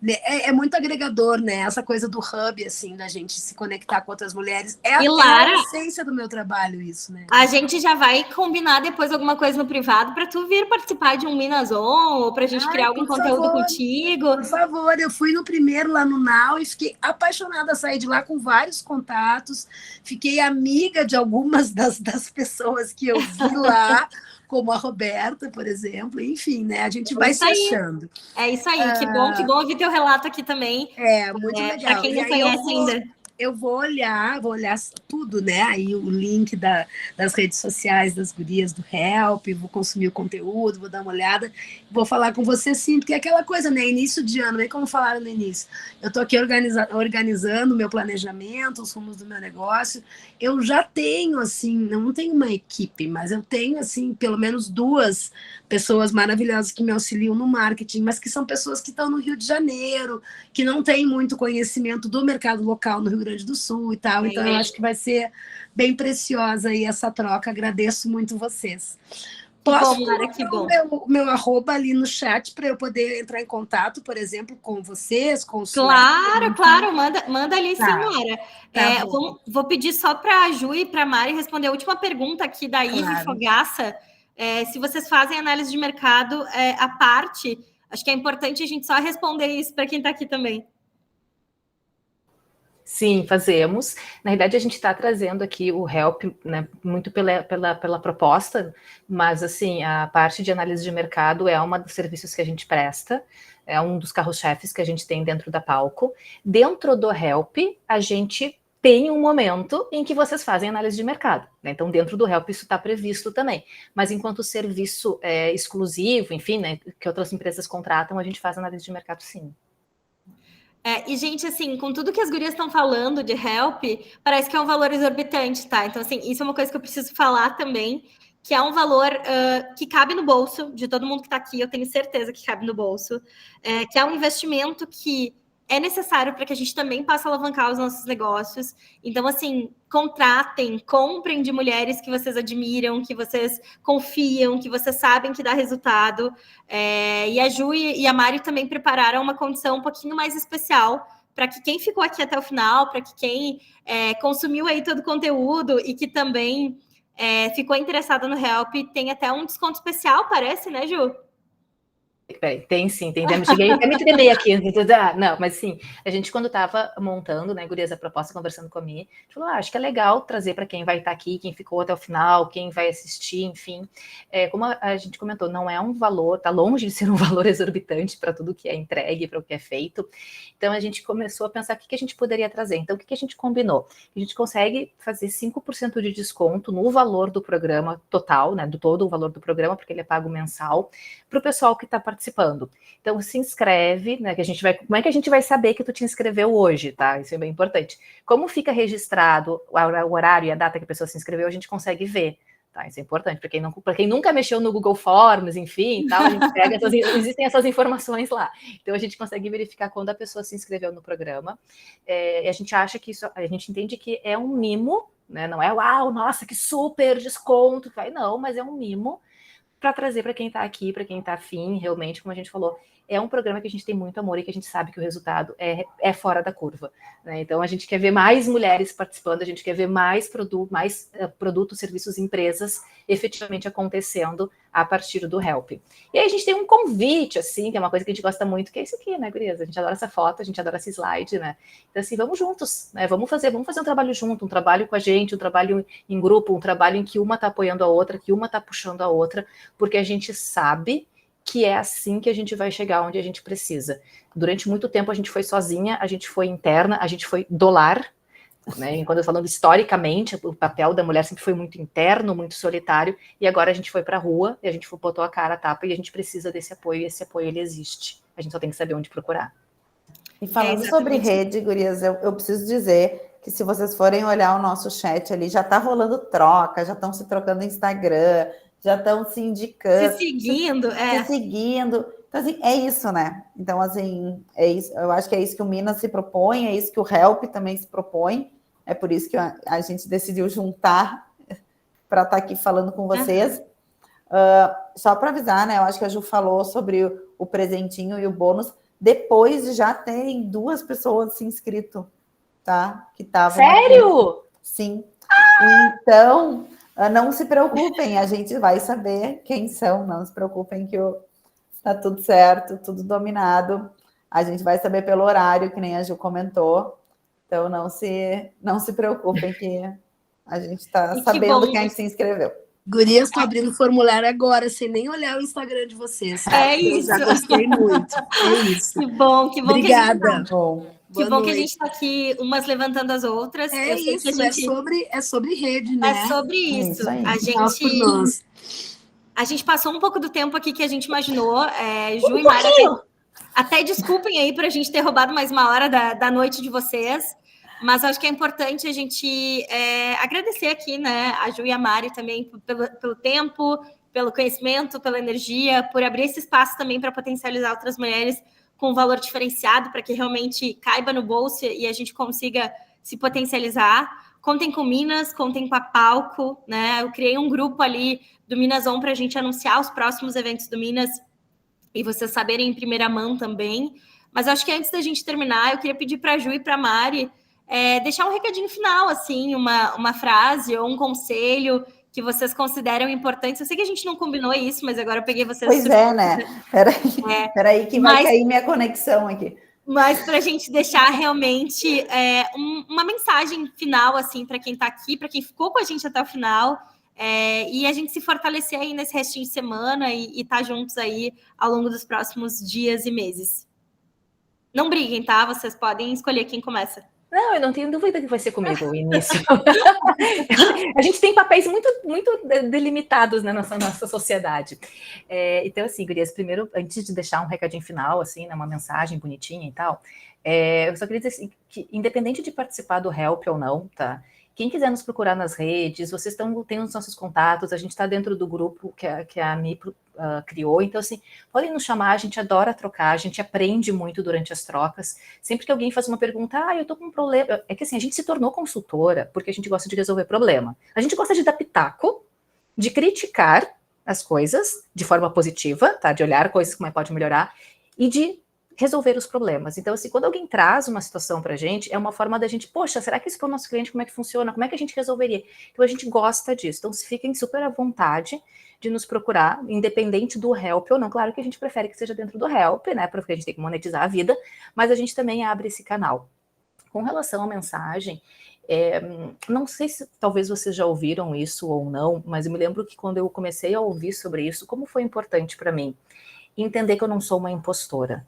né, é muito agregador, né, essa coisa do hub, assim, da gente se conectar com outras mulheres, é a essência do meu trabalho isso, né. A gente já vai combinar depois alguma coisa no privado para tu vir participar de um Minas On, ou para a gente criar algum conteúdo contigo. Por favor, eu fui no primeiro lá no Now e fiquei apaixonada, saí de lá com vários contatos, fiquei amiga de algumas das pessoas que eu vi lá, como a Roberta, por exemplo, enfim, né? A gente vai se achando. É isso aí, que bom ouvir teu relato aqui também. Muito legal. Para quem não conhece ainda. Eu vou olhar tudo, né? Aí o link das redes sociais das gurias do Help, vou consumir o conteúdo, vou dar uma olhada, vou falar com você sim, porque é aquela coisa, né? Início de ano, bem como falaram no início, eu estou aqui organizando o meu planejamento, os rumos do meu negócio. Eu já tenho, assim, não tenho uma equipe, mas eu tenho, assim, pelo menos 2 pessoas maravilhosas que me auxiliam no marketing, mas que são pessoas que estão no Rio de Janeiro, que não têm muito conhecimento do mercado local no Rio Grande do Sul e tal, então eu acho que vai ser bem preciosa aí essa troca, agradeço muito vocês. Posso colocar o meu arroba ali no chat para eu poder entrar em contato, por exemplo, com vocês, com o Claro, manda ali, senhora. Vou pedir só para a Ju e para a Mari responder a última pergunta aqui da Ive Fogaça. Se vocês fazem análise de mercado à parte, acho que é importante a gente só responder isso para quem está aqui também. Sim, fazemos. Na verdade, a gente está trazendo aqui o Help, né, muito pela proposta, mas assim, a parte de análise de mercado é um dos serviços que a gente presta, é um dos carros-chefes que a gente tem dentro da Palco. Dentro do Help, a gente tem um momento em que vocês fazem análise de mercado, né? Então, dentro do Help, isso está previsto também. Mas enquanto serviço exclusivo, enfim, né, que outras empresas contratam, a gente faz análise de mercado, sim. E, gente, assim, com tudo que as gurias estão falando de Help, parece que é um valor exorbitante, tá? Então, assim, isso é uma coisa que eu preciso falar também, que é um valor que cabe no bolso de todo mundo que está aqui, eu tenho certeza que cabe no bolso, que é um investimento que é necessário para que a gente também possa alavancar os nossos negócios. Então, assim, contratem, comprem de mulheres que vocês admiram, que vocês confiam, que vocês sabem que dá resultado. E a Ju e a Mari também prepararam uma condição um pouquinho mais especial para que quem ficou aqui até o final, para que quem consumiu aí todo o conteúdo e que também ficou interessado no Help, tem até um desconto especial, parece, né, Ju? Tem sim, cheguei até me tremei aqui. Não, mas sim, a gente quando estava montando, né, gurias, a proposta, conversando com a Mi, a gente falou, acho que é legal trazer para quem vai estar aqui, quem ficou até o final, quem vai assistir, enfim. Como a gente comentou, não é um valor, tá longe de ser um valor exorbitante para tudo que é entregue, para o que é feito. Então a gente começou a pensar o que a gente poderia trazer. Então o que a gente combinou? A gente consegue fazer 5% de desconto no valor do programa total, né, do todo o valor do programa, porque ele é pago mensal, para o pessoal que está participando. Então, se inscreve, né? Como é que a gente vai saber que tu te inscreveu hoje, tá? Isso é bem importante. Como fica registrado o horário e a data que a pessoa se inscreveu, a gente consegue ver. Tá, isso é importante, para quem nunca mexeu no Google Forms, enfim, tal, a gente pega existem essas informações lá. Então a gente consegue verificar quando a pessoa se inscreveu no programa. E a gente acha que isso, a gente entende que é um mimo, né? Não é uau, nossa, que super desconto, não, mas é um mimo para trazer para quem está aqui, para quem está afim, realmente, como a gente falou, é um programa que a gente tem muito amor e que a gente sabe que o resultado é fora da curva, né? Então a gente quer ver mais mulheres participando, a gente quer ver mais produtos, serviços, empresas efetivamente acontecendo a partir do Help. E aí a gente tem um convite, assim, que é uma coisa que a gente gosta muito, que é isso aqui, né, gurias? A gente adora essa foto, a gente adora esse slide, né? Então, assim, vamos juntos, né? Vamos fazer um trabalho junto, um trabalho com a gente, um trabalho em grupo, um trabalho em que uma está apoiando a outra, que uma está puxando a outra, porque a gente sabe que é assim que a gente vai chegar onde a gente precisa. Durante muito tempo a gente foi sozinha, a gente foi interna, a gente foi do lar, né? E quando eu falando historicamente, o papel da mulher sempre foi muito interno, muito solitário, e agora a gente foi para a rua, e a gente botou a cara a tapa, e a gente precisa desse apoio, e esse apoio ele existe. A gente só tem que saber onde procurar. E falando sobre rede, gurias, eu preciso dizer que se vocês forem olhar o nosso chat ali, já tá rolando troca, já estão se trocando no Instagram, já estão se indicando. Se seguindo, Se seguindo. Então, assim, é isso, né? Então, assim, é isso. Eu acho que é isso que o Minas se propõe, é isso que o Help também se propõe. É por isso que a gente decidiu juntar para estar aqui falando com vocês. Só para avisar, né? Eu acho que a Ju falou sobre o presentinho e o bônus. Depois de já terem 2 pessoas se inscrito, tá? Que estavam. Sério? Aqui. Sim. Então, não se preocupem, a gente vai saber quem são. Não se preocupem que tá tudo certo, tudo dominado. A gente vai saber pelo horário, que nem a Ju comentou. Então, não se preocupem que a gente está sabendo quem se inscreveu. Gurias, estou abrindo o formulário agora, sem nem olhar o Instagram de vocês. É isso. Eu já gostei muito. É isso. Que bom. Obrigada. Que bom que a gente está aqui, umas levantando as outras. É isso, é sobre rede, né? É sobre isso. A gente passou um pouco do tempo aqui que a gente imaginou. Ju e Mara, até desculpem aí por a gente ter roubado mais uma hora da noite de vocês. Mas acho que é importante a gente agradecer aqui, né, a Ju e a Mari também pelo tempo, pelo conhecimento, pela energia, por abrir esse espaço também para potencializar outras mulheres com um valor diferenciado, para que realmente caiba no bolso e a gente consiga se potencializar. Contem com Minas, contem com a Palco, né? Eu criei um grupo ali do Minas On para a gente anunciar os próximos eventos do Minas e vocês saberem em primeira mão também. Mas acho que antes da gente terminar, eu queria pedir para a Ju e para a Mari deixar um recadinho final, assim, uma frase ou um conselho que vocês consideram importantes. Eu sei que a gente não combinou isso, mas agora eu peguei vocês... Pois né? Peraí que vai cair minha conexão aqui. Mas para a gente deixar realmente uma mensagem final, assim, para quem está aqui, para quem ficou com a gente até o final, e a gente se fortalecer aí nesse restinho de semana e estar juntos aí ao longo dos próximos dias e meses. Não briguem, tá? Vocês podem escolher quem começa. Não, eu não tenho dúvida que vai ser comigo o início. A gente tem papéis muito, muito delimitados, né, na nossa sociedade. Então, assim, gurias, primeiro, antes de deixar um recadinho final, assim, né, uma mensagem bonitinha e tal, eu só queria dizer assim, que independente de participar do Help ou não, tá? Quem quiser nos procurar nas redes, vocês têm os nossos contatos, a gente está dentro do grupo que a Mi criou, então assim, podem nos chamar, a gente adora trocar, a gente aprende muito durante as trocas, sempre que alguém faz uma pergunta, eu tô com um problema, é que assim, a gente se tornou consultora porque a gente gosta de resolver problema, a gente gosta de dar pitaco, de criticar as coisas de forma positiva, tá, de olhar coisas como pode melhorar, e de resolver os problemas. Então, assim, quando alguém traz uma situação pra gente, é uma forma da gente, poxa, será que isso para o nosso cliente, como é que funciona? Como é que a gente resolveria? Então, a gente gosta disso. Então, se fiquem super à vontade de nos procurar, independente do Help ou não. Claro que a gente prefere que seja dentro do Help, né, porque a gente tem que monetizar a vida, mas a gente também abre esse canal. Com relação à mensagem, não sei se talvez vocês já ouviram isso ou não, mas eu me lembro que quando eu comecei a ouvir sobre isso, como foi importante para mim entender que eu não sou uma impostora.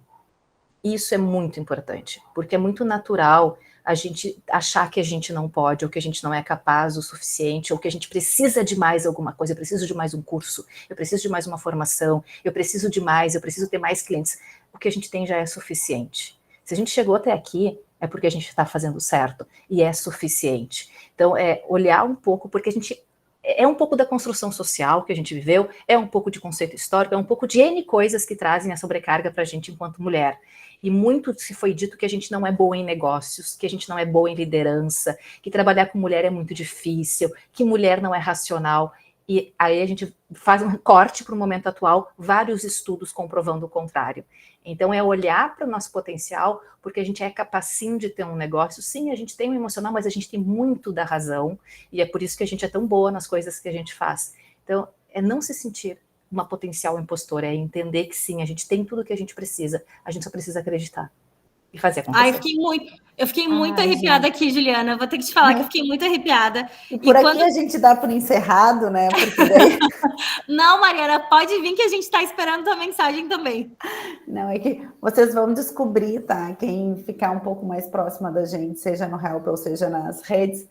Isso é muito importante, porque é muito natural a gente achar que a gente não pode, ou que a gente não é capaz o suficiente, ou que a gente precisa de mais alguma coisa, eu preciso de mais um curso, eu preciso de mais uma formação, eu preciso ter mais clientes. O que a gente tem já é suficiente. Se a gente chegou até aqui, é porque a gente está fazendo certo, e é suficiente. Então, olhar um pouco, porque a gente... É um pouco da construção social que a gente viveu, é um pouco de conceito histórico, é um pouco de N coisas que trazem a sobrecarga para a gente enquanto mulher. E muito se foi dito que a gente não é boa em negócios, que a gente não é boa em liderança, que trabalhar com mulher é muito difícil, que mulher não é racional. E aí a gente faz um corte para o momento atual, vários estudos comprovando o contrário. Então é olhar para o nosso potencial, porque a gente é capaz sim de ter um negócio, sim, a gente tem um emocional, mas a gente tem muito da razão, e é por isso que a gente é tão boa nas coisas que a gente faz. Então é não se sentir uma potencial impostora, é entender que sim, a gente tem tudo o que a gente precisa, a gente só precisa acreditar. e fazer acontecer. Ai, eu fiquei muito arrepiada aqui, Juliana. Eu vou ter que te falar que eu fiquei muito arrepiada. E por aqui a gente dá por encerrado, né? Porque daí... Não, Mariana, pode vir que a gente está esperando tua mensagem também. Não, é que vocês vão descobrir, tá? Quem ficar um pouco mais próxima da gente, seja no Help ou seja nas redes,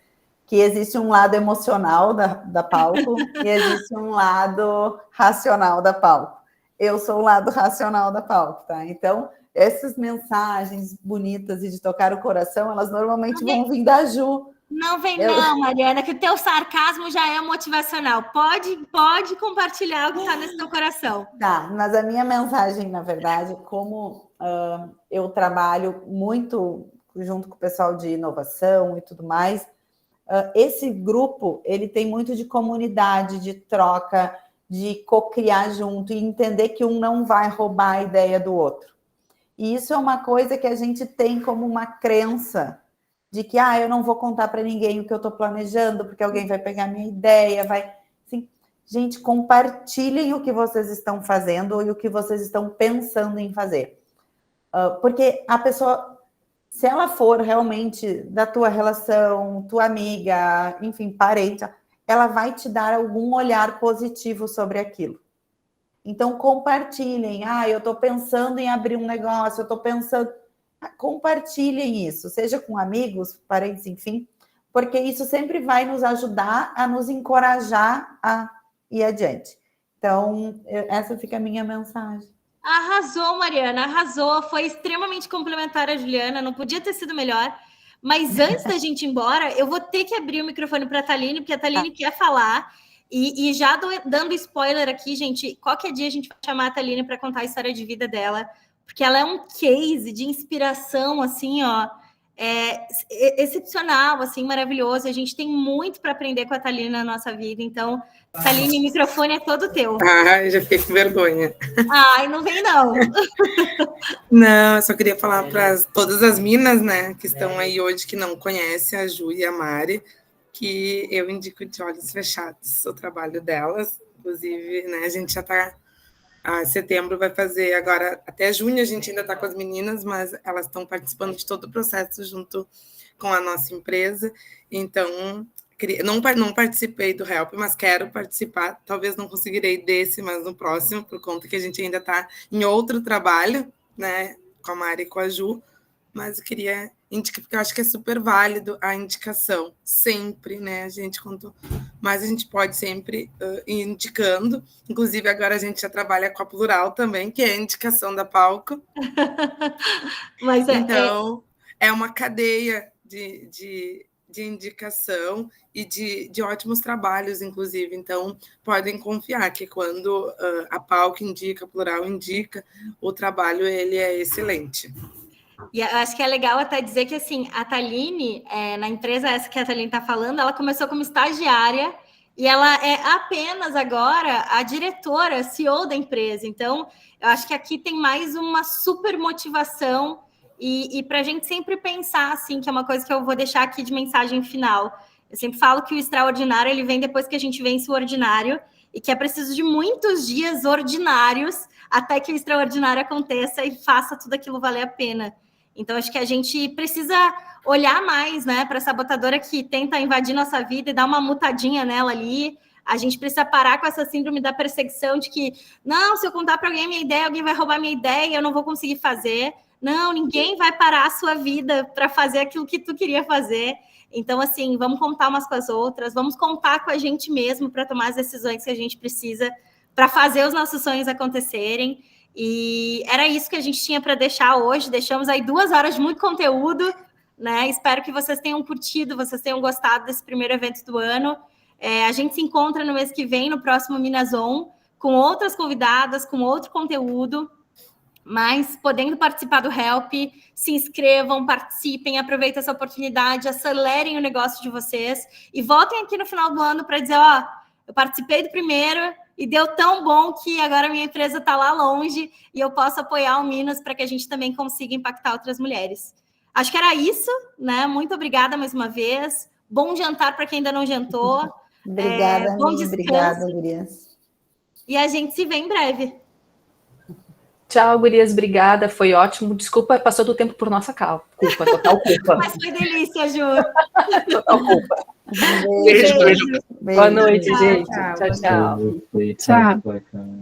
que existe um lado emocional da Palco e existe um lado racional da Palco. Eu sou o lado racional da Palco, tá? Então, essas mensagens bonitas e de tocar o coração, elas normalmente vão vir da Ju. Não vem não, Mariana, que o teu sarcasmo já é motivacional. Pode compartilhar o que está nesse teu coração. Tá, mas a minha mensagem, na verdade, como eu trabalho muito junto com o pessoal de inovação e tudo mais, esse grupo, ele tem muito de comunidade, de troca, de co-criar junto e entender que um não vai roubar a ideia do outro. E isso é uma coisa que a gente tem como uma crença de que eu não vou contar para ninguém o que eu estou planejando, porque alguém vai pegar minha ideia, vai... Assim, gente, compartilhem o que vocês estão fazendo e o que vocês estão pensando em fazer. Porque a pessoa, se ela for realmente da tua relação, tua amiga, enfim, parente, ela vai te dar algum olhar positivo sobre aquilo. Então, compartilhem. Eu estou pensando em abrir um negócio, eu estou pensando... Compartilhem isso, seja com amigos, parentes, enfim, porque isso sempre vai nos ajudar a nos encorajar a ir adiante. Então, essa fica a minha mensagem. Arrasou, Mariana, arrasou. Foi extremamente complementar a Juliana, não podia ter sido melhor. Mas antes da gente ir embora, eu vou ter que abrir o microfone para a Thaline, porque a Thaline quer falar. E já dando spoiler aqui, gente, qualquer dia a gente vai chamar a Thaline para contar a história de vida dela, porque ela é um case de inspiração, assim, excepcional, assim, maravilhoso. A gente tem muito para aprender com a Thaline na nossa vida. Então, Thaline, o microfone é todo teu. Eu já fiquei com vergonha. Ai, não vem não. Não, eu só queria falar para todas as minas, né, que estão aí hoje, que não conhecem a Ju e a Mari, que eu indico de olhos fechados o trabalho delas. Inclusive, né, a gente já está... setembro vai fazer agora, até junho a gente ainda está com as meninas, mas elas estão participando de todo o processo junto com a nossa empresa. Então, não participei do Help, mas quero participar. Talvez não conseguirei desse, mas no próximo, por conta que a gente ainda está em outro trabalho, né, com a Mari e com a Ju. Mas eu queria indicar, porque eu acho que é super válido a indicação, sempre, né? A gente, quanto mais a gente pode sempre ir indicando. Inclusive, agora a gente já trabalha com a Plural também, que é a indicação da Palco. Mas então, é uma cadeia de indicação e de ótimos trabalhos, inclusive. Então, podem confiar que quando a Palco indica, a Plural indica, o trabalho ele é excelente. E eu acho que é legal até dizer que, assim, a Thaline, na empresa essa que a Thaline está falando, ela começou como estagiária e ela é apenas agora a diretora, CEO da empresa. Então, eu acho que aqui tem mais uma super motivação e para a gente sempre pensar, assim, que é uma coisa que eu vou deixar aqui de mensagem final. Eu sempre falo que o extraordinário, ele vem depois que a gente vence o ordinário e que é preciso de muitos dias ordinários até que o extraordinário aconteça e faça tudo aquilo valer a pena. Então, acho que a gente precisa olhar mais, né, para a sabotadora que tenta invadir nossa vida e dar uma mutadinha nela ali. A gente precisa parar com essa síndrome da perseguição de que, não, se eu contar para alguém minha ideia, alguém vai roubar minha ideia e eu não vou conseguir fazer. Não, ninguém vai parar a sua vida para fazer aquilo que tu queria fazer. Então, assim, vamos contar umas com as outras, vamos contar com a gente mesmo para tomar as decisões que a gente precisa para fazer os nossos sonhos acontecerem. E era isso que a gente tinha para deixar hoje. Deixamos aí 2 horas de muito conteúdo, né? Espero que vocês tenham curtido, vocês tenham gostado desse primeiro evento do ano. A gente se encontra no mês que vem, no próximo Minazon, com outras convidadas, com outro conteúdo. Mas podendo participar do Help, se inscrevam, participem, aproveitem essa oportunidade, acelerem o negócio de vocês e voltem aqui no final do ano para dizer, eu participei do primeiro e deu tão bom que agora minha empresa está lá longe e eu posso apoiar o Minas para que a gente também consiga impactar outras mulheres. Acho que era isso, né? Muito obrigada mais uma vez. Bom jantar para quem ainda não jantou. Obrigada, bom descanso. Obrigada, Gurias. E a gente se vê em breve. Tchau, gurias, obrigada, foi ótimo. Desculpa, passou do tempo por nossa culpa, total culpa. Mas foi delícia, Ju. Total culpa. Beijo. Boa noite, Beijo. gente. Tchau, Tchau, tchau. Tchau.